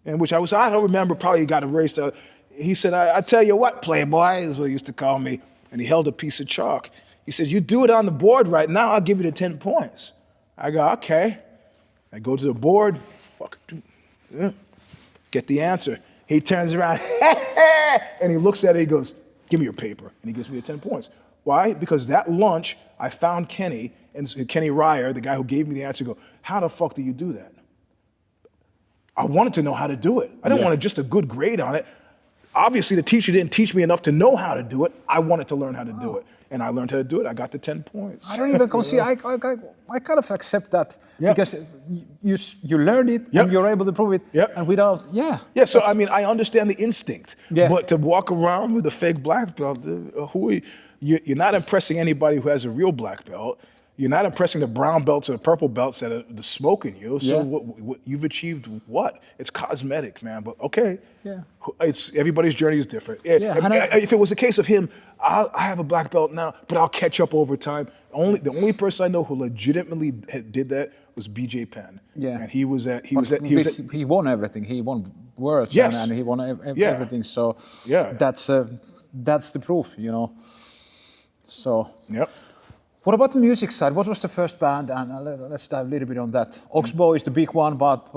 And which I don't remember, probably got erased. He said, I tell you what, playboy, is what he used to call me. And he held a piece of chalk. He said, you do it on the board right now, I'll give you the 10 points. I go, okay. I go to the board, get the answer. He turns around, and he looks at it, he goes, give me your paper. And he gives me the 10 points. Why? Because that lunch, I found Kenny, and Kenny Ryer, the guy who gave me the answer, go, how the fuck do you do that? I wanted to know how to do it. I didn't want just a good grade on it. Obviously, the teacher didn't teach me enough to know how to do it. I wanted to learn how to do it. And I learned how to do it. I got the 10 points. I don't even see. I kind of accept that because you learned it and you're able to prove it. And without, Yeah, so I mean, I understand the instinct. But to walk around with a fake black belt, you're not impressing anybody who has a real black belt. You're not impressing the brown belts or the purple belts that are the smoking you. So what you've achieved what? It's cosmetic, man. But okay. It's everybody's journey is different. If it was a case of him, I have a black belt now, but I'll catch up over time. The only person I know who legitimately did that was BJ Penn. And he won everything. He won worlds and he won everything. So that's the proof, you know. So what about the music side? What was the first band? And let's dive a little bit on that. Oxbow is the big one, but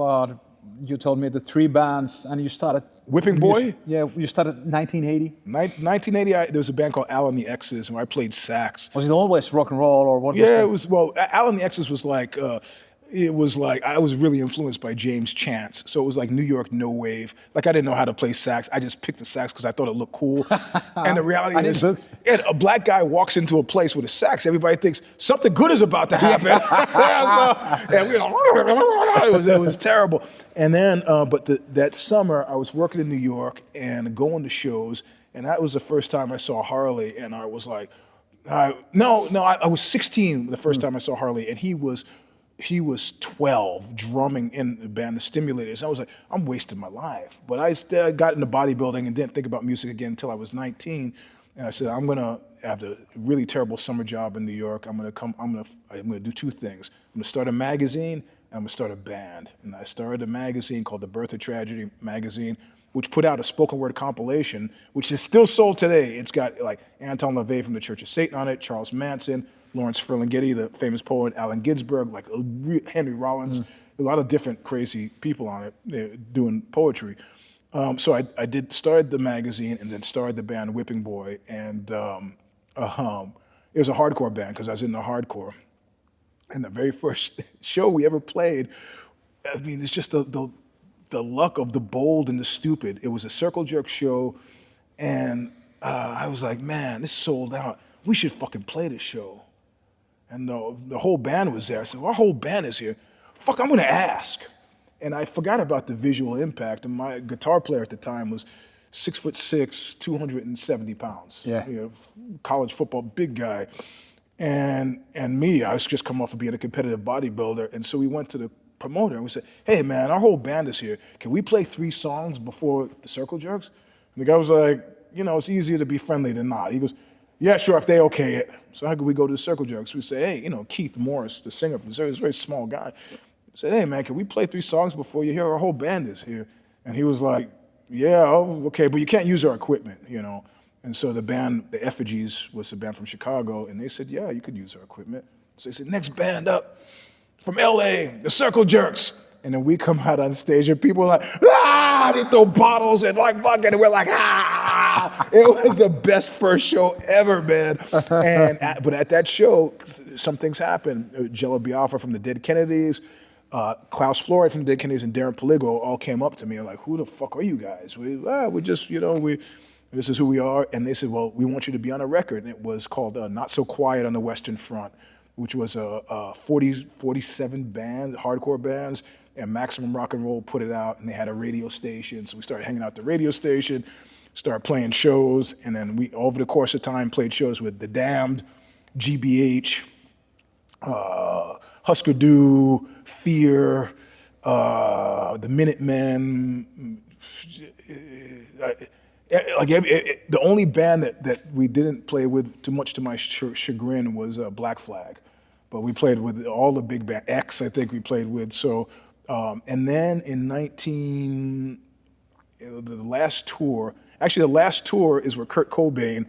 you told me the 3 bands, and you started... Whipping Boy? You started 1980? 1980, there was a band called Al and the X's, where I played sax. Was it always rock and roll, or what was it was, well, Al and the X's was like... I was really influenced by James Chance. So it was like New York no wave. Like I didn't know how to play sax. I just picked the sax because I thought it looked cool. And the reality is, a black guy walks into a place with a sax, everybody thinks something good is about to happen. It was terrible. And then, that summer I was working in New York and going to shows. And that was the first time I saw Harley. And I was like, I was 16 the first time I saw Harley. And he was 12 drumming in the band, the Stimulators. I was like, I'm wasting my life. But I got into bodybuilding and didn't think about music again until I was 19. And I said, I'm gonna have a really terrible summer job in New York. I'm gonna do 2 things. I'm gonna start a magazine and I'm gonna start a band. And I started a magazine called The Birth of Tragedy magazine, which put out a spoken word compilation, which is still sold today. It's got like Anton LaVey from the Church of Satan on it, Charles Manson, Lawrence Ferlinghetti, the famous poet, Allen Ginsberg, like Henry Rollins, a lot of different crazy people on it doing poetry. So I started the magazine and then started the band Whipping Boy. And it was a hardcore band because I was in the hardcore. And the very first show we ever played, I mean, it's just the luck of the bold and the stupid. It was a circle jerk show. And I was like, man, this sold out. We should fucking play this show. And the whole band was there. I said, well, our whole band is here. Fuck, I'm gonna ask. And I forgot about the visual impact. And my guitar player at the time was 6'6", 270 pounds. College football, big guy. And me, I was just come off of being a competitive bodybuilder. And so we went to the promoter and we said, hey man, our whole band is here. Can we play 3 songs before the circle jerks? And the guy was like, it's easier to be friendly than not. He goes, yeah, sure, if they okay it. So how could we go to the circle jerks? We say, hey, Keith Morris, the singer, he's a very small guy. I said, hey man, can we play 3 songs before you hear? Our whole band is here. And he was like, yeah, okay, but you can't use our equipment, And so the band, the Effigies, was a band from Chicago, and they said, yeah, you could use our equipment. So they said, next band up from LA, the Circle Jerks. And then we come out on stage and people are like, they throw bottles and like fucking, and we're like, It was the best first show ever, man. But at that show, some things happened. Jello Biafra from the Dead Kennedys, Klaus Floyd from the Dead Kennedys, and Darren Poligo all came up to me and like, who the fuck are you guys? We just, this is who we are. And they said, well, we want you to be on a record. And it was called Not So Quiet on the Western Front, which was 47 bands, hardcore bands, and Maximum Rock and Roll put it out, and they had a radio station. So we started hanging out at the radio station, started playing shows, and then we, over the course of time, played shows with The Damned, GBH, Husker Du, Fear, the Minutemen. The only band that we didn't play with too much to my chagrin was Black Flag, but we played with all the big band. X, I think we played with. So, and then in the last tour, actually the last tour is where Kurt Cobain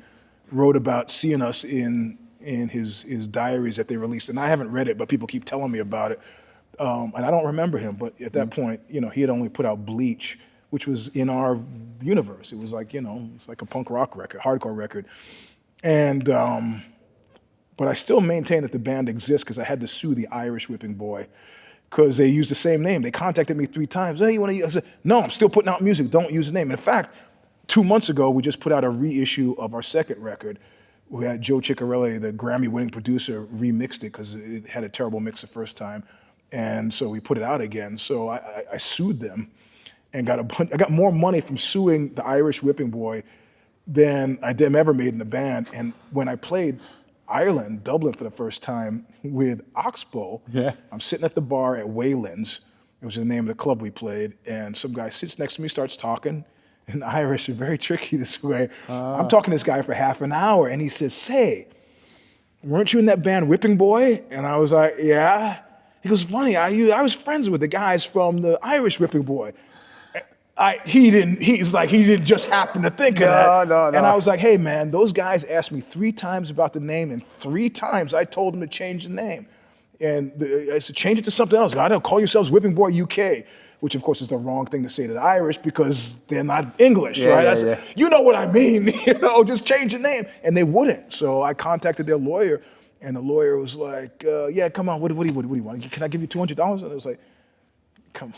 wrote about seeing us in his diaries that they released, and I haven't read it, but people keep telling me about it, and I don't remember him. But at that point, he had only put out Bleach, which was in our universe. It was like, it's like a punk rock record, hardcore record. And, but I still maintain that the band exists because I had to sue the Irish Whipping Boy because they used the same name. They contacted me 3 times. Hey, you want to use? I said, no, I'm still putting out music. Don't use the name. In fact, 2 months ago, we just put out a reissue of our second record. We had Joe Ciccarelli, the Grammy-winning producer, remixed it because it had a terrible mix the first time. And so we put it out again. So I sued them and I got more money from suing the Irish Whipping Boy than I ever made in the band. And when I played Ireland, Dublin for the first time with Oxbow, I'm sitting at the bar at Wayland's. It was the name of the club we played. And some guy sits next to me, starts talking. And the Irish are very tricky this way. I'm talking to this guy for half an hour. And he says, say, weren't you in that band Whipping Boy? And I was like, yeah. He goes, funny, I was friends with the guys from the Irish Whipping Boy. He didn't just happen to think of that. No. And I was like, hey man, those guys asked me 3 times about the name, and 3 times I told them to change the name. And I said, change it to something else. I don't call yourselves Whipping Boy UK, which of course is the wrong thing to say to the Irish because they're not English, right? I said, you know what I mean, just change the name. And they wouldn't. So I contacted their lawyer, and the lawyer was like, yeah, come on, what do you want? Can I give you $200? And I was like,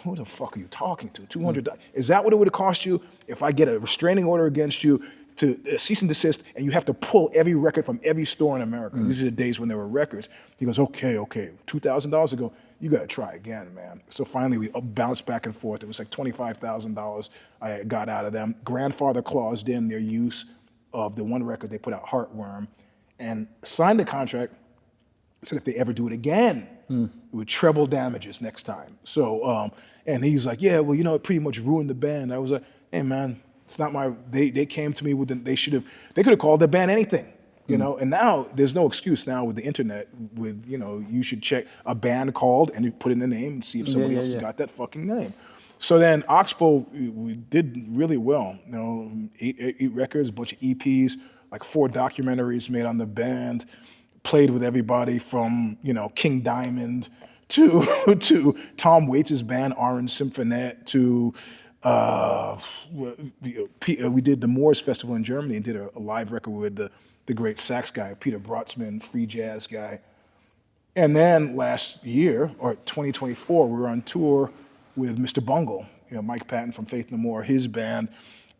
who the fuck are you talking to? $200? Is that what it would have cost you if I get a restraining order against you to cease and desist, and you have to pull every record from every store in America? These are the days when there were records. He goes, okay, $2,000 ago, you got to try again, man. So finally we bounced back and forth. It was like $25,000 I got out of them. Grandfather claused in their use of the one record they put out, Heartworm, and signed a contract. Said if they ever do it again, it would treble damages next time. So, and he's like, yeah, well, it pretty much ruined the band. I was like, hey man, it's not they came to me with, they could have called the band anything, and now there's no excuse now with the internet with, you should check a band called and you put in the name and see if somebody else has got that fucking name. So then Oxbow, we did really well, 8 records, a bunch of EPs, like 4 documentaries made on the band. Played with everybody from, King Diamond to Tom Waits' band, Orange Symphonette, to we did the Moors Festival in Germany and did a live record with the great sax guy, Peter Brotzman, free jazz guy. And then last year, or 2024, we were on tour with Mr. Bungle, Mike Patton from Faith No More, his band,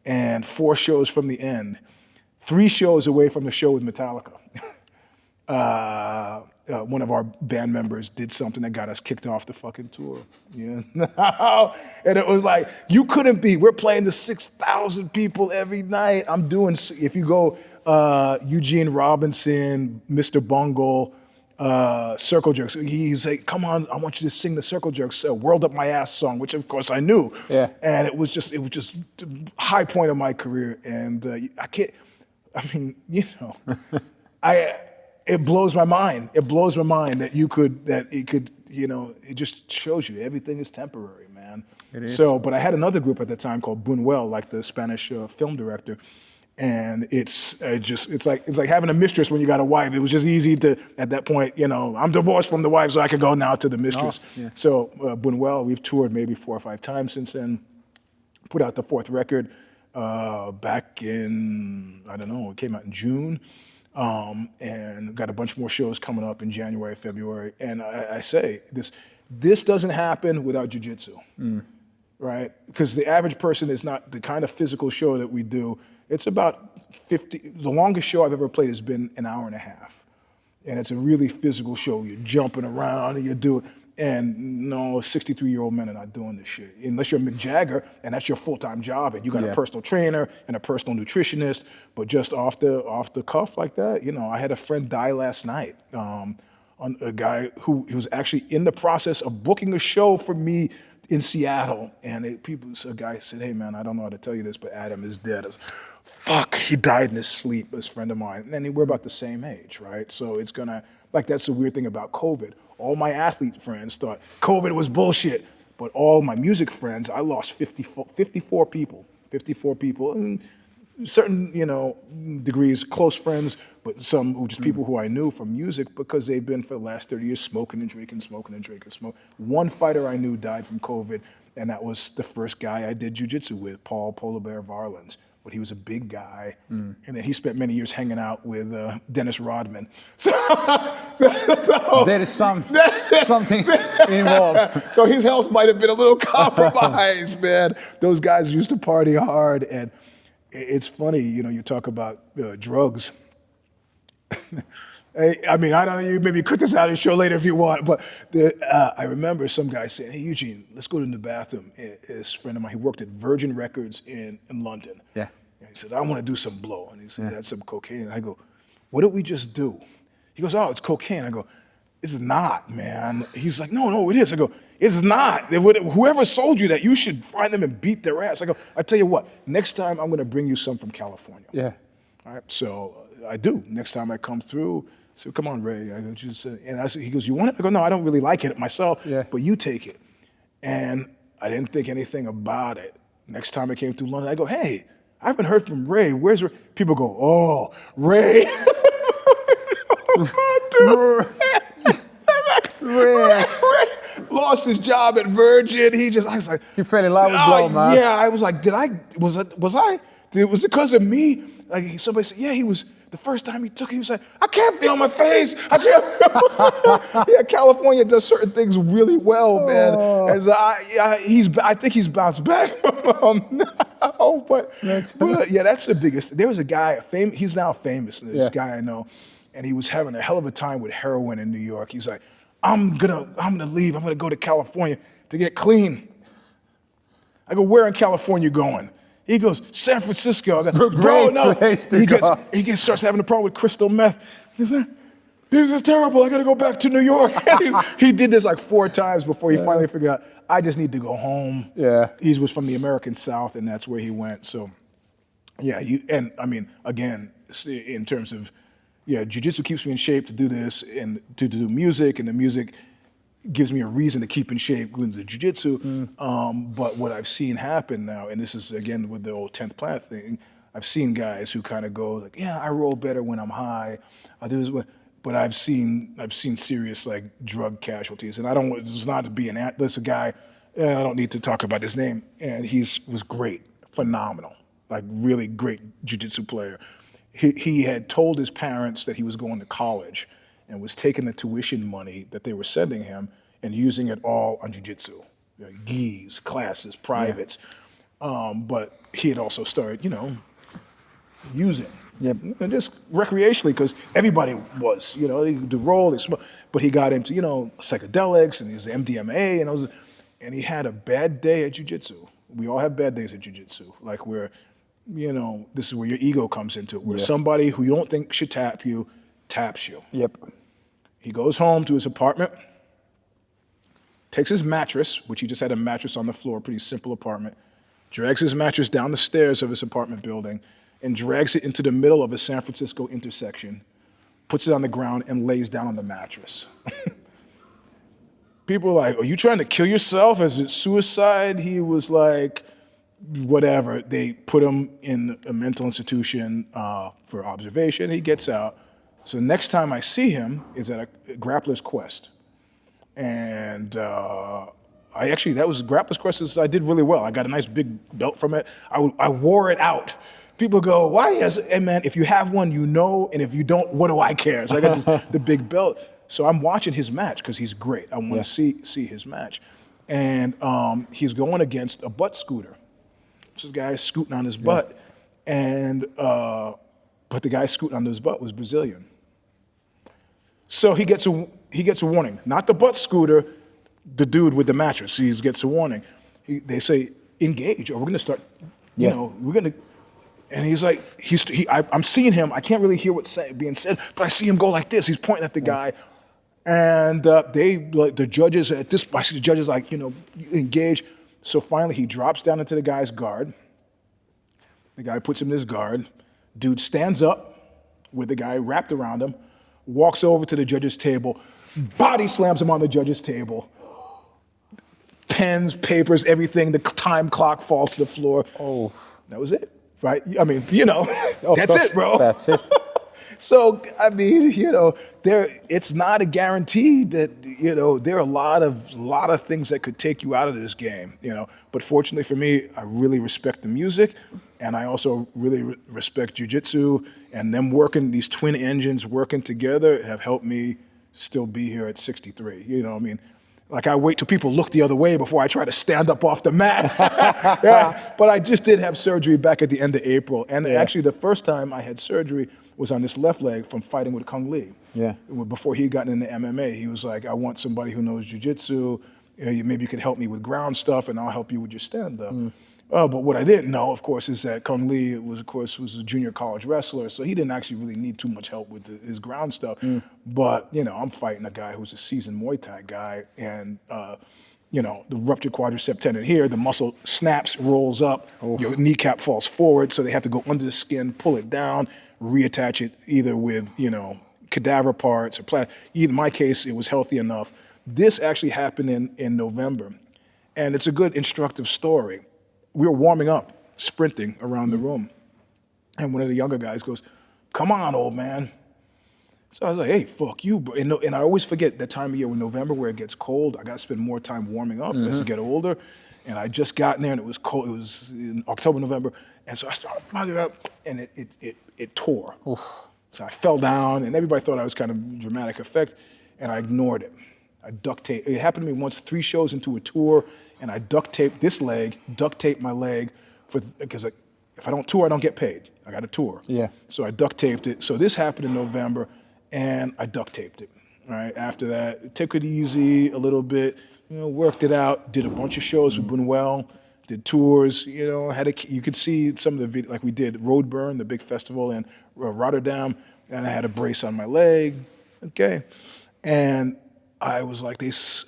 and 4 shows from the end, 3 shows away from the show with Metallica. One of our band members did something that got us kicked off the fucking tour. And it was like, we're playing to 6,000 people every night. If you go Eugene Robinson, Mr. Bungle, Circle Jerks, he's like, come on, I want you to sing the Circle Jerks World Up My Ass song, which of course I knew. Yeah. And it was just the high point of my career. And it blows my mind. It blows my mind that it just shows you everything is temporary, man. It is. So, but I had another group at the time called Buñuel, like the Spanish film director. And it's like having a mistress when you got a wife. It was just easy to, at that point, I'm divorced from the wife, so I can go now to the mistress. So Buñuel, we've toured maybe 4 or 5 times since then. Put out the 4th record back in, it came out in June. And got a bunch more shows coming up in January, February. And I say, this doesn't happen without jiu-jitsu, right? Because the average person is not the kind of physical show that we do. It's about 50, the longest show I've ever played has been an hour and a half. And it's a really physical show. You're jumping around and you're doing, and no, 63-year-old men are not doing this shit. Unless you're Mick Jagger and that's your full-time job and you got a personal trainer and a personal nutritionist, but just off the cuff like that, I had a friend die last night. On a guy who was actually in the process of booking a show for me in Seattle, and a guy said, "Hey man, I don't know how to tell you this, but Adam is dead." I was, fuck, he died in his sleep, this friend of mine. And then we're about the same age, right? So it's gonna, like, that's the weird thing about COVID. All my athlete friends thought COVID was bullshit, but all my music friends, I lost 54 people, and certain, degrees, close friends, but some were just people who I knew from music because they've been for the last 30 years smoking and drinking. One fighter I knew died from COVID, and that was the first guy I did jiu-jitsu with, Paul Polar Bear Varlins. But he was a big guy, and then he spent many years hanging out with Dennis Rodman. So there is something involved. So his health might have been a little compromised, man. Those guys used to party hard, and it's funny, you talk about drugs. I mean, I don't know, you maybe cut this out of the show later if you want, but I remember some guy saying, "Hey, Eugene, let's go to the bathroom." This friend of mine, he worked at Virgin Records in London. Yeah. And he said, "I want to do some blow." And he said, "That's some cocaine." And I go, "What did we just do?" He goes, "Oh, it's cocaine." I go, "It's not, man." He's like, No, it is." I go, "It's not. Whoever sold you that, you should find them and beat their ass." I go, "I tell you what, next time I'm going to bring you some from California." Yeah. All right, so I do. Next time I come through, so come on, Ray. I go, he goes, "You want it?" I go, "No, I don't really like it myself, but you take it." And I didn't think anything about it. Next time I came through London, I go, "Hey, I haven't heard from Ray. Where's Ray?" People go, "Oh, Ray." Ray lost his job at Virgin. I was like, he fell in love with blow, man. Yeah, I was like, was it because of me? Like somebody said, yeah, he was. The first time he took it, he was like, "I can't feel my face. I can't." Yeah, California does certain things really well, man. As I think he's bounced back. But yeah, that's the biggest. There was a guy, he's now famous. This guy I know, and he was having a hell of a time with heroin in New York. He's like, I'm gonna leave. I'm gonna go to California to get clean." I go, "Where in California you going?" He goes, "San Francisco." I go, "Bro, no." He starts having a problem with crystal meth. He's like, "This is terrible. I got to go back to New York." He did this like 4 times before he finally figured out, I just need to go home. Yeah. He was from the American South, and that's where he went. So, yeah. And I mean, again, in terms of, jiu-jitsu keeps me in shape to do this and to do music, and the music gives me a reason to keep in shape with the jiu-jitsu. But what I've seen happen now, and this is again with the old 10th planet thing, I've seen guys who kind of go like, "Yeah, I roll better when I'm high. I do this," but I've seen serious like drug casualties, and it's not to be there's a guy, and I don't need to talk about his name, and he was great, phenomenal, like really great jiu-jitsu player. He had told his parents that he was going to college, and was taking the tuition money that they were sending him and using it all on jiu-jitsu, gis, classes, privates. But he had also started, using, and just recreationally, because everybody was, they could roll, they smoke, but he got into, psychedelics and his MDMA, and he had a bad day at jiu-jitsu. We all have bad days at jiu-jitsu, like where, this is where your ego comes into it, where somebody who you don't think should tap you, taps you. Yep. He goes home to his apartment, takes his mattress, which he just had a mattress on the floor, pretty simple apartment, drags his mattress down the stairs of his apartment building, and drags it into the middle of a San Francisco intersection, puts it on the ground, and lays down on the mattress. People are like, "Are you trying to kill yourself? Is it suicide?" He was like, whatever. They put him in a mental institution for observation. He gets out. So next time I see him is at a Grappler's Quest. And that was Grappler's Quest. I did really well. I got a nice big belt from it. I wore it out. People go, "Why is it?" Hey man, if you have one, and if you don't, what do I care? So I got the big belt. So I'm watching his match because he's great. I want to see his match. And he's going against a butt scooter. So the guy is scooting on his butt. And but the guy scooting on his butt was Brazilian. So he gets a warning. Not the butt scooter, the dude with the mattress. He gets a warning. They say, "Engage, or we're going to start, we're going to," and he's like, I'm seeing him. I can't really hear what's being said, but I see him go like this. He's pointing at the guy. And the judges at this, I see the judges like, engage. So finally he drops down into the guy's guard. The guy puts him in his guard. Dude stands up with the guy wrapped around him, walks over to the judge's table, body slams him on the judge's table. Pens, papers, everything, the time clock falls to the floor. Oh. That was it, right? I mean, that's it, bro. That's it. So, I mean, it's not a guarantee that, there are a lot of things that could take you out of this game, But fortunately for me, I really respect the music, and I also really respect jiu-jitsu, and them working, these twin engines working together have helped me still be here at 63, I mean? Like I wait till people look the other way before I try to stand up off the mat. Yeah. But I just did have surgery back at the end of April. And actually the first time I had surgery was on this left leg from fighting with Kung Lee. Yeah. Before he had gotten into MMA, he was like, I want somebody who knows jiu-jitsu. Maybe you could help me with ground stuff and I'll help you with your stand-up. But what I didn't know, of course, is that Kung Lee was a junior college wrestler, so he didn't actually really need too much help with his ground stuff. But, I'm fighting a guy who's a seasoned Muay Thai guy, and, the ruptured quadricep tendon here, the muscle snaps, rolls up, your kneecap falls forward, so they have to go under the skin, pull it down, reattach it either with, cadaver parts or plastic. In my case, it was healthy enough. This actually happened in November, and it's a good instructive story. We were warming up, sprinting around the room. And one of the younger guys goes, come on, old man. So I was like, hey, fuck you, bro. And I always forget that time of year in November where it gets cold. I got to spend more time warming up as I get older. And I just got in there and it was cold. It was in October, November. And so I started mugging up and it tore. Oof. So I fell down and everybody thought I was kind of dramatic effect. And I ignored it. I duct taped. It happened to me once, 3 shows into a tour, and I duct taped this leg, duct taped my leg, because if I don't tour, I don't get paid. I got to tour. Yeah. So I duct taped it. So this happened in November, and I duct taped it. Right after that, took it easy a little bit, worked it out, did a bunch of shows with Buñuel, did tours, you could see some of the video, like we did Roadburn, the big festival in Rotterdam, and I had a brace on my leg. Okay. And I was like,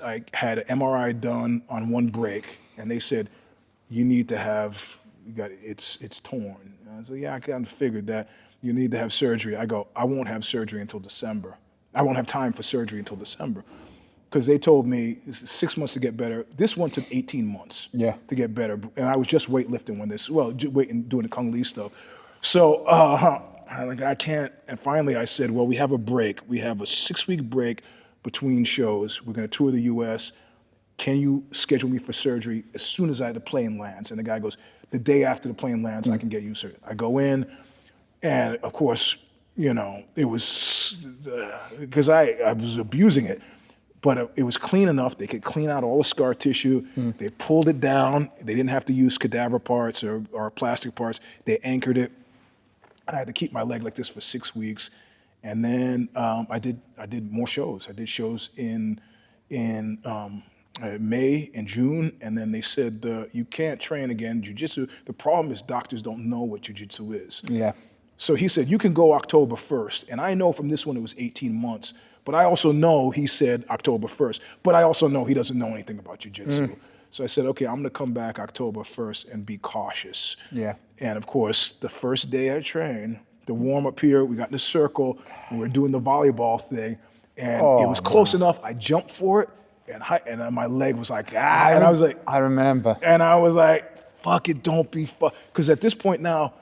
I had an MRI done on one break, and they said, you need to have, it's torn. And I said, yeah, I kind of figured that. You need to have surgery. I go, I won't have surgery until December. I won't have time for surgery until December. Because they told me this is 6 months to get better. This one took 18 months to get better. And I was just weightlifting doing the Kung Lee stuff. So I can't, and finally I said, well, we have a break. We have a 6-week break between shows. We're going to tour the U.S. Can you schedule me for surgery as soon as the plane lands? And the guy goes, the day after the plane lands, I can get you surgery. I go in, and of course, it was, because I was abusing it, but it was clean enough. They could clean out all the scar tissue. They pulled it down. They didn't have to use cadaver parts or plastic parts. They anchored it. And I had to keep my leg like this for 6 weeks. And then I did more shows. I did shows in May and June, and then they said you can't train again jiu-jitsu. The problem is doctors don't know what jiu-jitsu is. Yeah. So he said you can go October 1st, and I know from this one it was 18 months. But I also know he said October 1st. But I also know he doesn't know anything about jiu-jitsu. So I said, okay, I'm gonna come back October 1st and be cautious. Yeah. And of course, the first day I trained, the warm up here, we got in the circle, and we were doing the volleyball thing, and it was close enough. I jumped for it, and my leg was like, and I was like, I remember. And I was like, fuck it, don't be fuck. Because at this point now,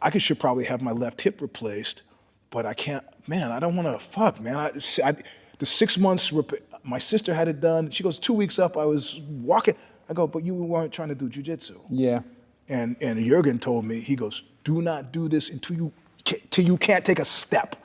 I should probably have my left hip replaced, but I can't, man, I don't want to fuck, man. The 6 months, my sister had it done. She goes, 2 weeks up, I was walking. I go, but you weren't trying to do jiu-jitsu. Yeah. And Jürgen told me, he goes, do not do this until you can't take a step.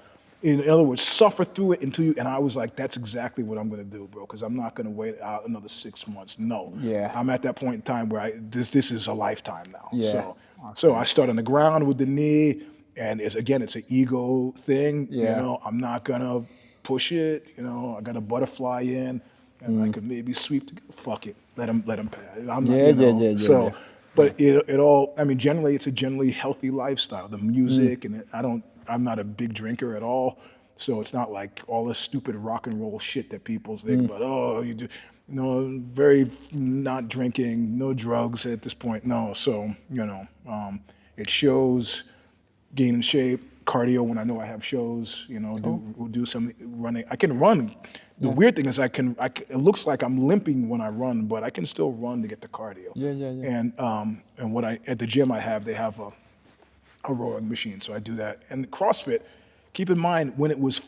In other words, suffer through it until you, and I was like, that's exactly what I'm gonna do, bro, because I'm not gonna wait out another 6 months. No. Yeah. I'm at that point in time where this is a lifetime now. Yeah. So I start on the ground with the knee, and it's an ego thing. Yeah. I'm not gonna push it. I got a butterfly in, and I could maybe sweep. Fuck it. Let him pass. I'm not, So, but it all. I mean, generally, it's a generally healthy lifestyle. The music and I'm not a big drinker at all. So it's not like all this stupid rock and roll shit that people think about. Oh, you do, very not drinking, no drugs at this point. No, so it shows gain in shape, cardio when I know I have shows. We'll do some running. I can run. The weird thing is it looks like I'm limping when I run, but I can still run to get the cardio. Yeah. And at the gym they have a rowing machine, so I do that. And CrossFit, keep in mind when it was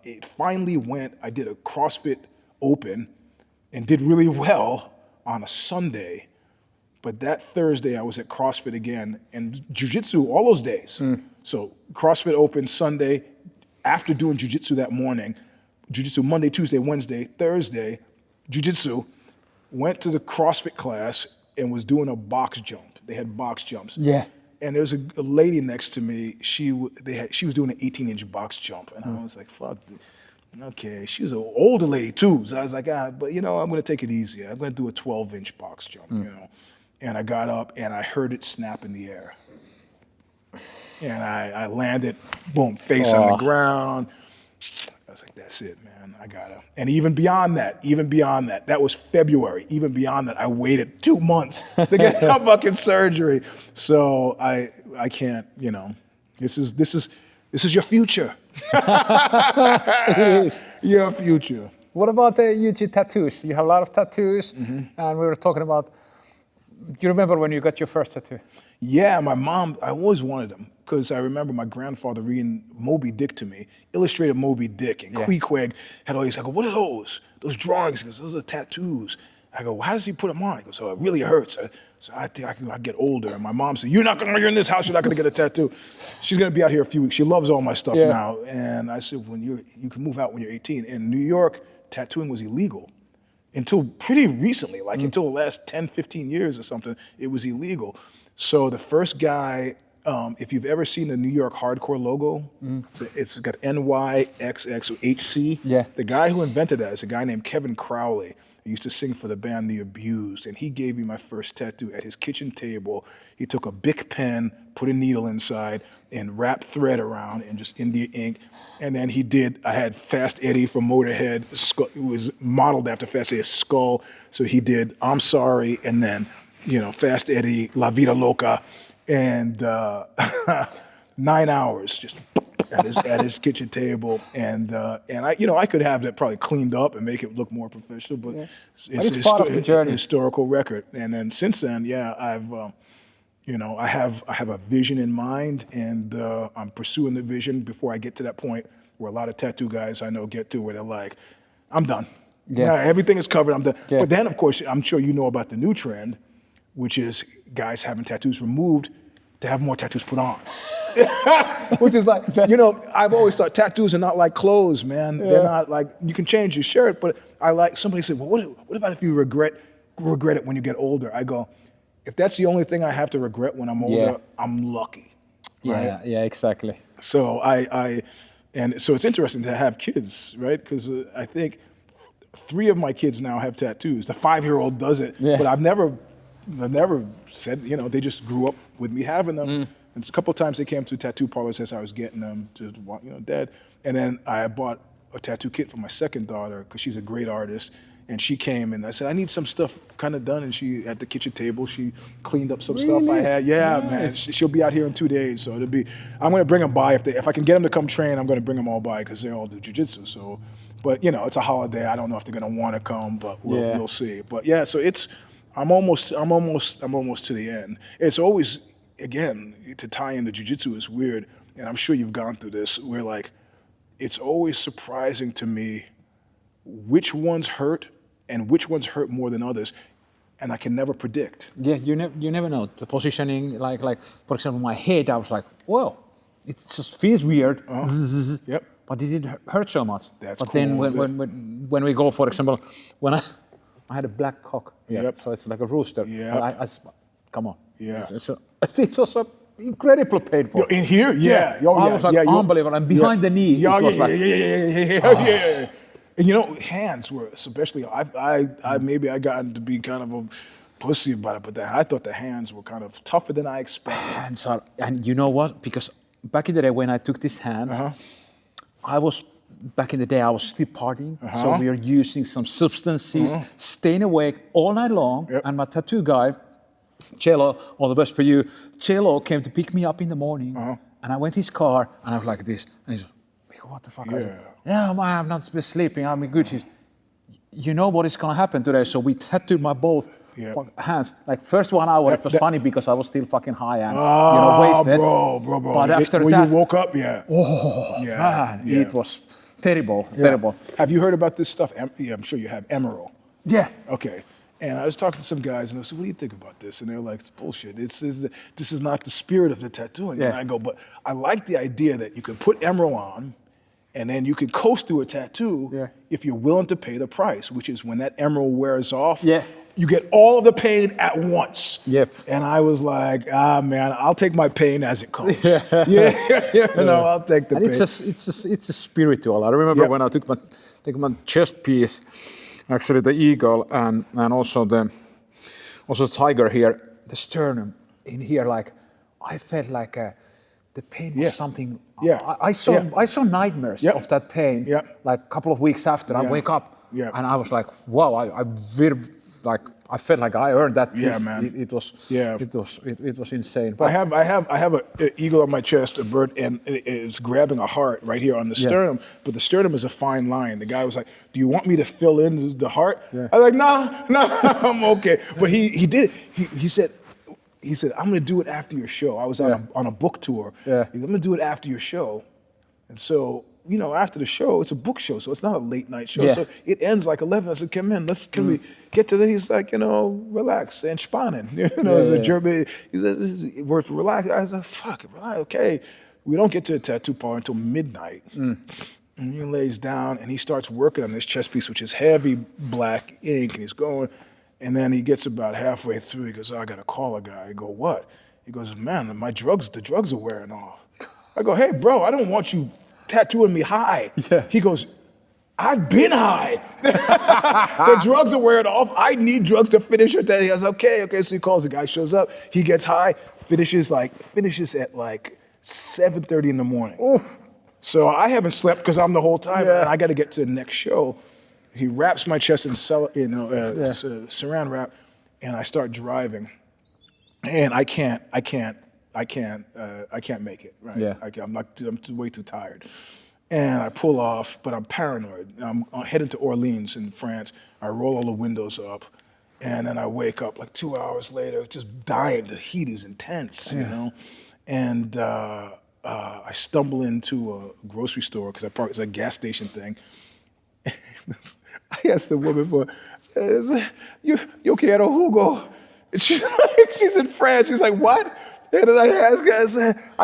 it finally went. I did a CrossFit Open and did really well on a Sunday, but that Thursday I was at CrossFit again and Jiu-Jitsu all those days. So CrossFit Open Sunday, after doing Jiu-Jitsu that morning. Jiu-Jitsu Monday, Tuesday, Wednesday, Thursday, Jiu-Jitsu, went to the CrossFit class and was doing a box jump. They had box jumps. Yeah. And there was a lady next to me. She was doing an 18-inch box jump, and I was like, "Fuck, okay." She was an older lady too, so I was like, but I'm gonna take it easy. I'm gonna do a 12-inch box jump, And I got up and I heard it snap in the air, and I landed, boom, face on the ground. I was like, that's it, man. I gotta. And even beyond that, that was February. Even beyond that, I waited 2 months to get a fucking surgery. So I can't. This is your future. It is your future. What about the Eugene tattoos? You have a lot of tattoos, and we were talking about. Do you remember when you got your first tattoo? Yeah, my mom, I always wanted them because I remember my grandfather reading Moby Dick to me, illustrated Moby Dick, and Queequeg had all these. I go, what are those? Those drawings? He goes, those are tattoos. I go, well, how does he put them on? He goes, oh, it really hurts. So I think I get older. And my mom said, you're in this house, you're not going to get a tattoo. She's going to be out here a few weeks. She loves all my stuff now. And I said, you can move out when you're 18. In New York, tattooing was illegal. Until pretty recently, until the last 10, 15 years or something, it was illegal. So the first guy, if you've ever seen the New York hardcore logo, so it's got NYXXHC. Yeah. The guy who invented that is a guy named Kevin Crowley. He used to sing for the band The Abused, and he gave me my first tattoo at his kitchen table. He took a Bic pen, put a needle inside, and wrapped thread around and just India ink. And then I had Fast Eddie from Motorhead. It was modeled after Fast Eddie's skull. So he did I'm Sorry, and then, Fast Eddie, La Vida Loca, and 9 hours just at his kitchen table. And I could have that probably cleaned up and make it look more professional, but it's part of the journey. Historical record. And then since then, I've I have a vision in mind, and I'm pursuing the vision before I get to that point where a lot of tattoo guys I know get to, where they're like, I'm done. Yeah, everything is covered, I'm done. Yeah. But then, of course, I'm sure you know about the new trend, which is guys having tattoos removed to have more tattoos put on. Which is like, I've always thought tattoos are not like clothes, man. Yeah. They're not like, you can change your shirt, but somebody said, well, what about if you regret it when you get older? I go, if that's the only thing I have to regret when I'm older, I'm lucky. Right? Yeah, exactly. So so it's interesting to have kids, right? Because I think 3 of my kids now have tattoos. The 5-year-old does it, but I've never said, they just grew up with me having them. And a couple of times they came to tattoo parlors as I was getting them to, Dad. And then I bought a tattoo kit for my second daughter because she's a great artist. And she came and I said, I need some stuff kind of done. And she, at the kitchen table, she cleaned up some stuff I had. Yeah, nice. Man, she'll be out here in 2 days. So I'm going to bring them by. If I can get them to come train, I'm going to bring them all by because they all do jiu-jitsu. So, but it's a holiday. I don't know if they're going to want to come, but we'll see. But yeah, so I'm almost to the end. It's always, again, to tie into jiu-jitsu is weird. And I'm sure you've gone through this where it's always surprising to me which ones hurt and which ones hurt more than others, and I can never predict. Yeah, you never know. The positioning, like for example, my head, I was like, whoa, it just feels weird. Yep. But it didn't hurt so much. That's but cool. Then when we go, for example, when I had a black cock, so it's like a rooster. Yeah. Come on. Yeah. It was so incredibly painful. In here? Yeah. I was like, unbelievable. And behind the knee, Yeah. And hands were especially. Maybe I got to be kind of a pussy about it, but I thought the hands were kind of tougher than I expected. Hands are, and you know what? Because back in the day when I took these hands, back in the day, I was still partying. So we were using some substances, staying awake all night long. Yep. And my tattoo guy, Cello, all the best for you. Cello came to pick me up in the morning. And I went to his car and I was like this. And he's like, what the fuck? I said, yeah, man, I'm not sleeping. I'm in good. He's, you know what is going to happen today? So we tattooed my both hands. Like first 1 hour, it was funny because I was still fucking high and wasted. Bro. But after when that, you woke up, man, it was terrible. Have you heard about this stuff? Yeah, I'm sure you have. Emerald. Yeah. Okay. And I was talking to some guys, and I said, "What do you think about this?" And they were like, "It's bullshit. This is not the spirit of the tattooing." And I go, "But I like the idea that you can put emerald on, and then you can coast through a tattoo if you're willing to pay the price, which is when that emerald wears off, you get all of the pain at once." Yep. And I was like, man, I'll take my pain as it comes. No, I'll take the pain. It's a spiritual. I remember when I took my chest piece, actually the eagle and also the tiger here, the sternum in here, like I felt like the pain was something. I saw nightmares of that pain. Like a couple of weeks after, I wake up and I was like, wow, I felt like I earned that piece. Yeah, man. It was insane. But I have an eagle on my chest, a bird, and it's grabbing a heart right here on the sternum. But the sternum is a fine line. The guy was like, "Do you want me to fill in the heart?" I was like, "No, I'm okay." But he did. He said, "I'm gonna do it after your show." I was on a book tour. Yeah. I'm gonna do it after your show, and so. After the show, it's a book show, so it's not a late night show. So it ends like 11. I said, "Come in, can we get to this?" He's like, relax, entspannen. It's a German. He said, "This is worth relax." I was like, "Fuck it, relax, okay." We don't get to the tattoo parlor until midnight. And he lays down and he starts working on this chest piece, which is heavy black ink, and he's going. And then he gets about halfway through. He goes, "Oh, I gotta call a guy." I go, "What?" He goes, "Man, the drugs are wearing off." I go, "Hey, bro, I don't want you tattooing me high." He goes, "I've been high." The drugs are wearing off. I need drugs to finish your tattoo. I was okay. So he calls, the guy shows up, he gets high, finishes at like 7:30 in the morning. Oof. So I haven't slept because I'm the whole time, and I got to get to the next show. He wraps my chest in saran wrap, and I start driving, and I can't make it, right? I'm way too tired. And I pull off, but I'm paranoid. I'm heading to Orleans in France. I roll all the windows up, and then I wake up like 2 hours later, just dying. The heat is intense, And I stumble into a grocery store because it's a gas station thing. I asked the woman "Yo quiero jugo?" And she's in France. She's like, "What?" And then I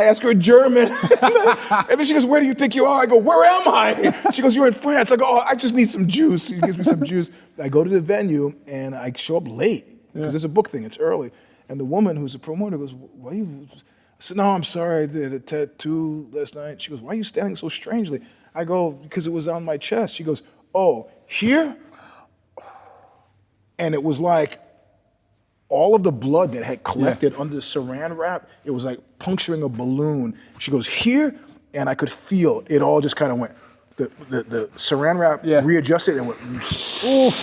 ask her in German. And then she goes, "Where do you think you are?" I go, "Where am I?" She goes, "You're in France." I go, "Oh, I just need some juice." She gives me some juice. I go to the venue and I show up late because it's a book thing. It's early. And the woman who's a promoter goes, "Why you?" I said, "No, I'm sorry. I did a tattoo last night." She goes, "Why are you standing so strangely?" I go, "Because it was on my chest." She goes, "Oh, here?" And it was like, all of the blood that had collected under the saran wrap, it was like puncturing a balloon. She goes, "Here?" And I could feel it all just kind of went, the saran wrap readjusted and went, oof.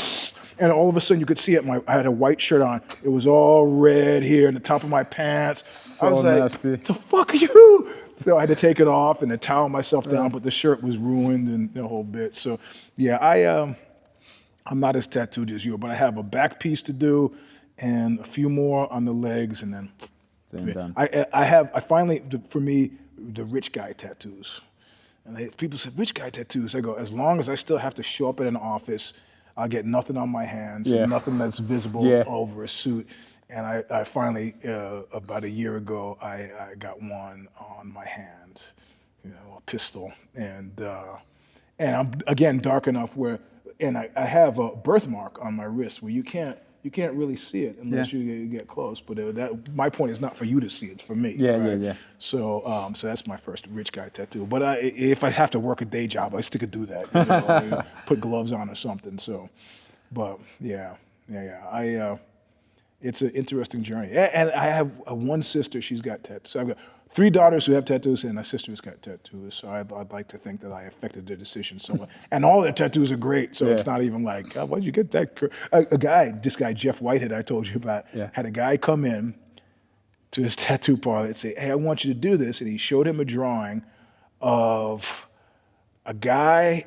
And all of a sudden you could see it. I had a white shirt on. It was all red here in the top of my pants. So I was like, nasty. "The fuck are you?" So I had to take it off and then towel myself down, but the shirt was ruined and the whole bit. So I'm not as tattooed as you, but I have a back piece to do and a few more on the legs, and then done. I finally, for me, the rich guy tattoos. And people said, "Rich guy tattoos." I go, as long as I still have to show up at an office, I'll get nothing on my hands, nothing that's visible over a suit. And I finally, about a year ago, I got one on my hand, a pistol, and I'm again dark enough where, and I have a birthmark on my wrist where you can't really see it unless you get close. But my point is not for you to see; it's for me. Right? So that's my first rich guy tattoo. But if I have to work a day job, I still could do that. Put gloves on or something. So, but it's an interesting journey. And I have one sister; she's got tattoos. So I've got 3 daughters who have tattoos, and my sister's got tattoos. So I'd like to think that I affected their decision somewhat. And all their tattoos are great, so it's not even like, oh, why'd you get that? This guy, Jeff Whitehead, I told you about, had a guy come in to his tattoo parlor and say, hey, I want you to do this. And he showed him a drawing of a guy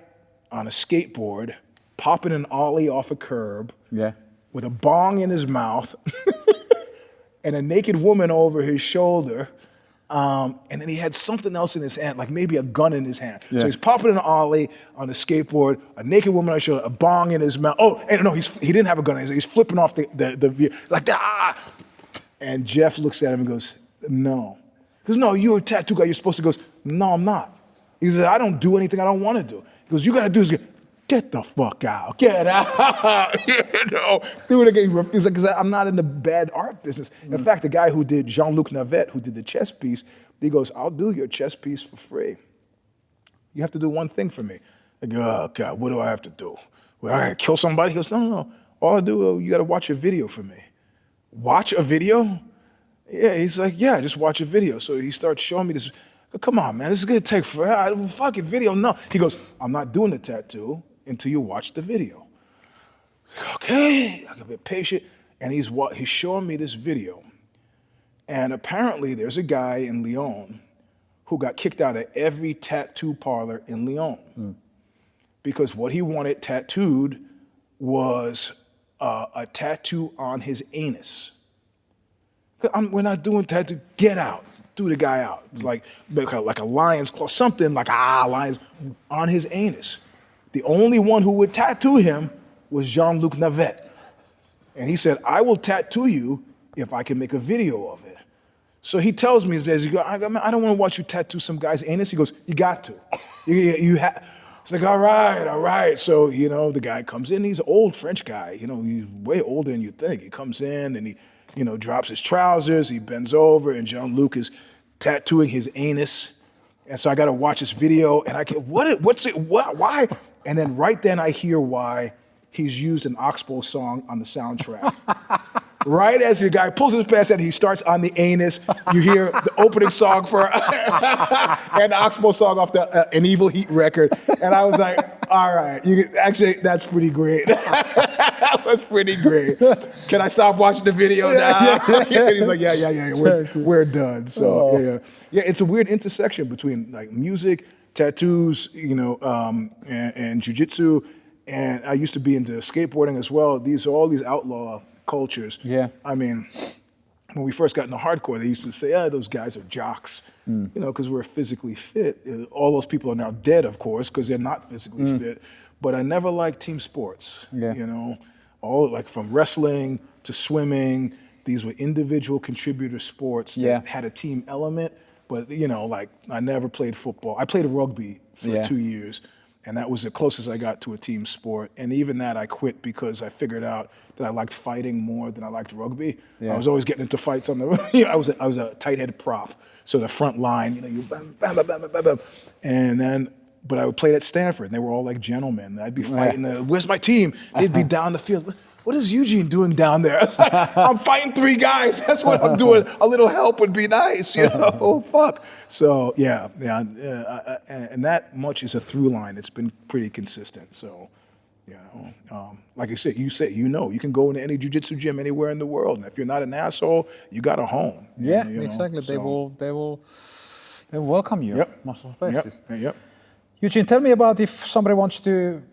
on a skateboard popping an ollie off a curb with a bong in his mouth and a naked woman over his shoulder. And then he had something else in his hand, like maybe a gun in his hand. So he's popping an ollie on a skateboard, a naked woman on his shoulder, a bong in his mouth. Oh, and no, he didn't have a gun in his hand. He's flipping off the like, ah! And Jeff looks at him and goes, no. He goes, no, you're a tattoo guy. You're supposed to. Goes, no, I'm not. He says, I don't do anything I don't want to do. He goes, you got to do is get the fuck out. Get out. Do it again. He's like, because I'm not in the bad art business. In fact, the guy who did Jean-Luc Navet, who did the chess piece, he goes, I'll do your chess piece for free. You have to do one thing for me. I go, oh, God, what do I have to do? Well, I got to kill somebody? He goes, no. All I do, you got to watch a video for me. Watch a video? Yeah, he's like, yeah, just watch a video. So he starts showing me this. Come on, man, this is gonna take forever. Fucking video, no. He goes, I'm not doing the tattoo until you watch the video. Like, okay, I gotta be patient. And he's showing me this video. And apparently there's a guy in Lyon who got kicked out of every tattoo parlor in Lyon because what he wanted tattooed was a tattoo on his anus. We're not doing tattoo. Get out. Do the guy out. It's like a lion's claw, something like lions on his anus. The only one who would tattoo him was Jean-Luc Navet. And he said, I will tattoo you if I can make a video of it. So he tells me, he says, I don't want to watch you tattoo some guy's anus. He goes, you got to. It's like, all right. So, the guy comes in. He's an old French guy. He's way older than you think. He comes in and he drops his trousers, he bends over, and Jean-Luc is tattooing his anus. And so I got to watch this video, and I can't, why? And then right then I hear why he's used an Oxbow song on the soundtrack. Right as the guy pulls his pants out, he starts on the anus. You hear the opening song for and the Oxbow song off the An Evil Heat record. And I was like, all right, actually, that's pretty great. That was pretty great. Can I stop watching the video now? And he's like, yeah, we're done. So yeah, it's a weird intersection between like music, tattoos, and jiu-jitsu. And I used to be into skateboarding as well. These are all these outlaw cultures. Yeah. I mean, when we first got into hardcore, they used to say, those guys are jocks, because we're physically fit. All those people are now dead, of course, because they're not physically fit. But I never liked team sports. All like from wrestling to swimming, these were individual contributor sports that had a team element. But like I never played football. I played rugby for 2 years. And that was the closest I got to a team sport. And even that I quit because I figured out that I liked fighting more than I liked rugby. I was always getting into fights on the, I was a tight-headed prop. So the front line, you bam, bam, bam, bam, bam, bam. And then, but I would play at Stanford and they were all like gentlemen. I'd be fighting, where's my team? They'd be down the field. What is Eugene doing down there? I'm fighting 3 guys. That's what I'm doing. A little help would be nice, Oh, fuck. So, and that much is a through line. It's been pretty consistent. So, like I said, you can go into any jiu-jitsu gym anywhere in the world. And if you're not an asshole, you got a home. Yeah, exactly. So. They will welcome you. Yep. Most of the places. Yep. Eugene, tell me about if somebody wants to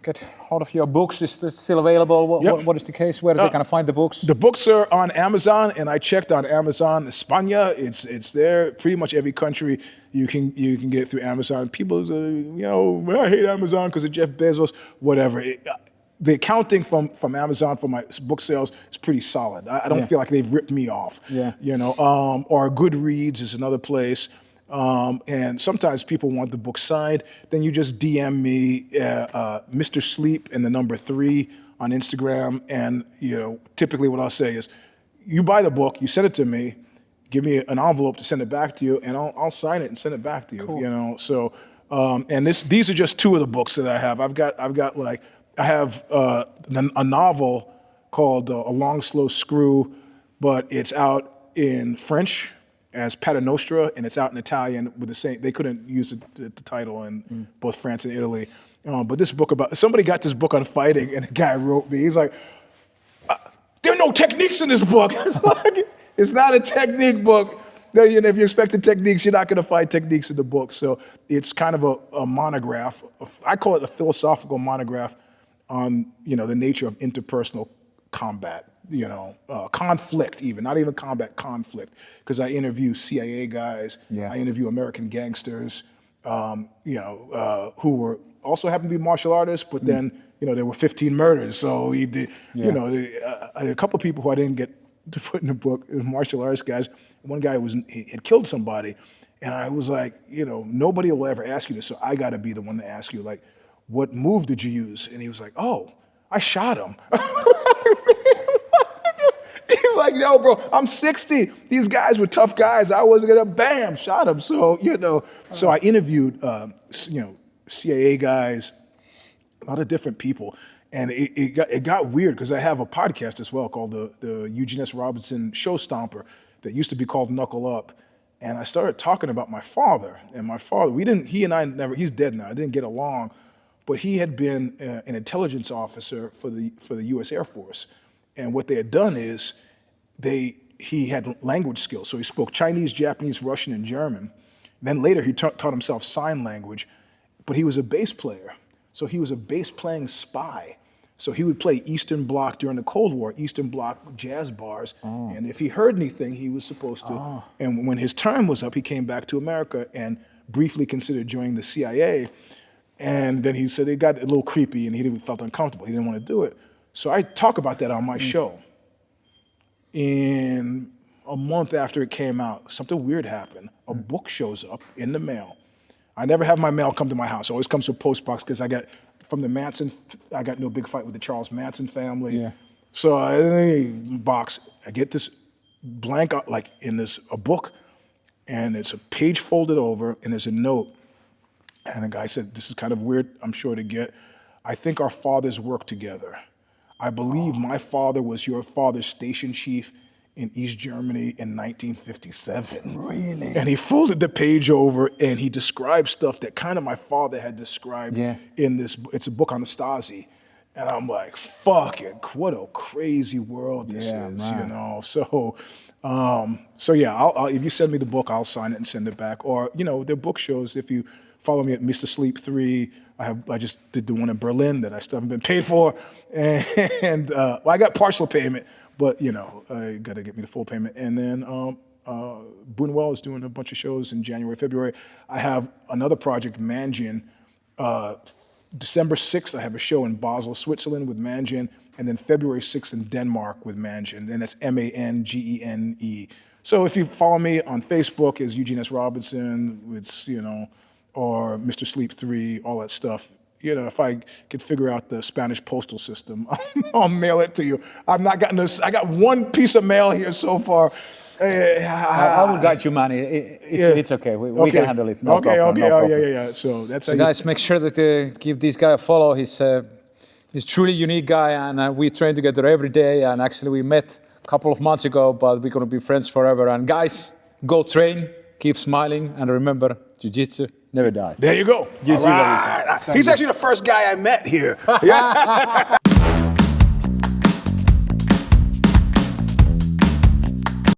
get hold of your books. Is it still available? What is the case? Where are they going to find the books? The books are on Amazon, and I checked on Amazon España. It's there. Pretty much every country you can get it through Amazon. People say, I hate Amazon because of Jeff Bezos. Whatever. The accounting from Amazon for my book sales is pretty solid. I don't feel like they've ripped me off. Or Goodreads is another place. And sometimes people want the book signed. Then you just DM me, Mr. Sleep and the number 3 on Instagram. And typically what I'll say is, you buy the book, you send it to me, give me an envelope to send it back to you, and I'll sign it and send it back to you. Cool. So and these are just 2 of the books that I have. I have a novel called A Long Slow Screw, but it's out in French as Paternostra, and it's out in Italian with the same. They couldn't use the title in both France and Italy. But this book somebody got this book on fighting, and the guy wrote me. He's like, there are no techniques in this book. It's like, it's not a technique book. If you're expecting techniques, you're not going to find techniques in the book. So it's kind of a monograph. I call it a philosophical monograph on the nature of interpersonal combat. Conflict, even not even combat, conflict. Because I interview CIA guys, I interview American gangsters, who were also happened to be martial artists, but then there were 15 murders. So he did, a couple of people who I didn't get to put in the book, martial arts guys. One guy he had killed somebody, and I was like, nobody will ever ask you this, so I got to be the one to ask you, like, what move did you use? And he was like, oh, I shot him. He's like, yo, bro, I'm 60. These guys were tough guys. I wasn't gonna, bam, shot him. So so I interviewed, CIA guys, a lot of different people. And it got weird because I have a podcast as well called the Eugene Robinson Show Stomper that used to be called Knuckle Up. And I started talking about my father. And my father, he's dead now, I didn't get along, but he had been an intelligence officer for the US Air Force. And what they had done is he had language skills. So he spoke Chinese, Japanese, Russian, and German. Then later he taught himself sign language, but he was a bass player. So he was a bass playing spy. So he would play Eastern Bloc during the Cold War, Eastern Bloc jazz bars. And if he heard anything, he was supposed to. And when his time was up, he came back to America and briefly considered joining the CIA. And then he said it got a little creepy and he felt uncomfortable. He didn't want to do it. So I talk about that on my show. In a month after it came out, something weird happened. A book shows up in the mail. I never have my mail come to my house. It always comes to a post box because I got from the Manson. I got no big fight with the Charles Manson family. Yeah. So I get this blank, like in a book, and it's a page folded over, and there's a note. And the guy said, "This is kind of weird, I'm sure to get. I think our fathers worked together. I believe my father was your father's station chief in East Germany in 1957. Really? And he folded the page over and he described stuff that kind of my father had described in this. It's a book on the Stasi. And I'm like, fuck it, what a crazy world this is, man. So yeah, if you send me the book, I'll sign it and send it back. Or, there are book shows. If you follow me at Mr. Sleep 3, I just did the one in Berlin that I still haven't been paid for. And I got partial payment, but I got to get me the full payment. And then Boonwell is doing a bunch of shows in January, February. I have another project, Manjin. December 6th, I have a show in Basel, Switzerland with Manjin, and then February 6th in Denmark with Manjin, and that's Mangene. So if you follow me on Facebook as Eugene S. Robinson, it's, or Mr. Sleep 3, all that stuff, if I could figure out the Spanish postal system, I'll mail it to you. I've not gotten this. I got one piece of mail here so far. I will got you money. It's okay. We can handle it. No problem. Yeah. So that's so guys, make sure that give this guy a follow. He's truly unique guy, and we train together every day. And actually, we met a couple of months ago, but we're gonna be friends forever. And guys, go train, keep smiling, and remember, Jiu-Jitsu never dies. There you go. Right. He's actually the first guy I met here. Yeah.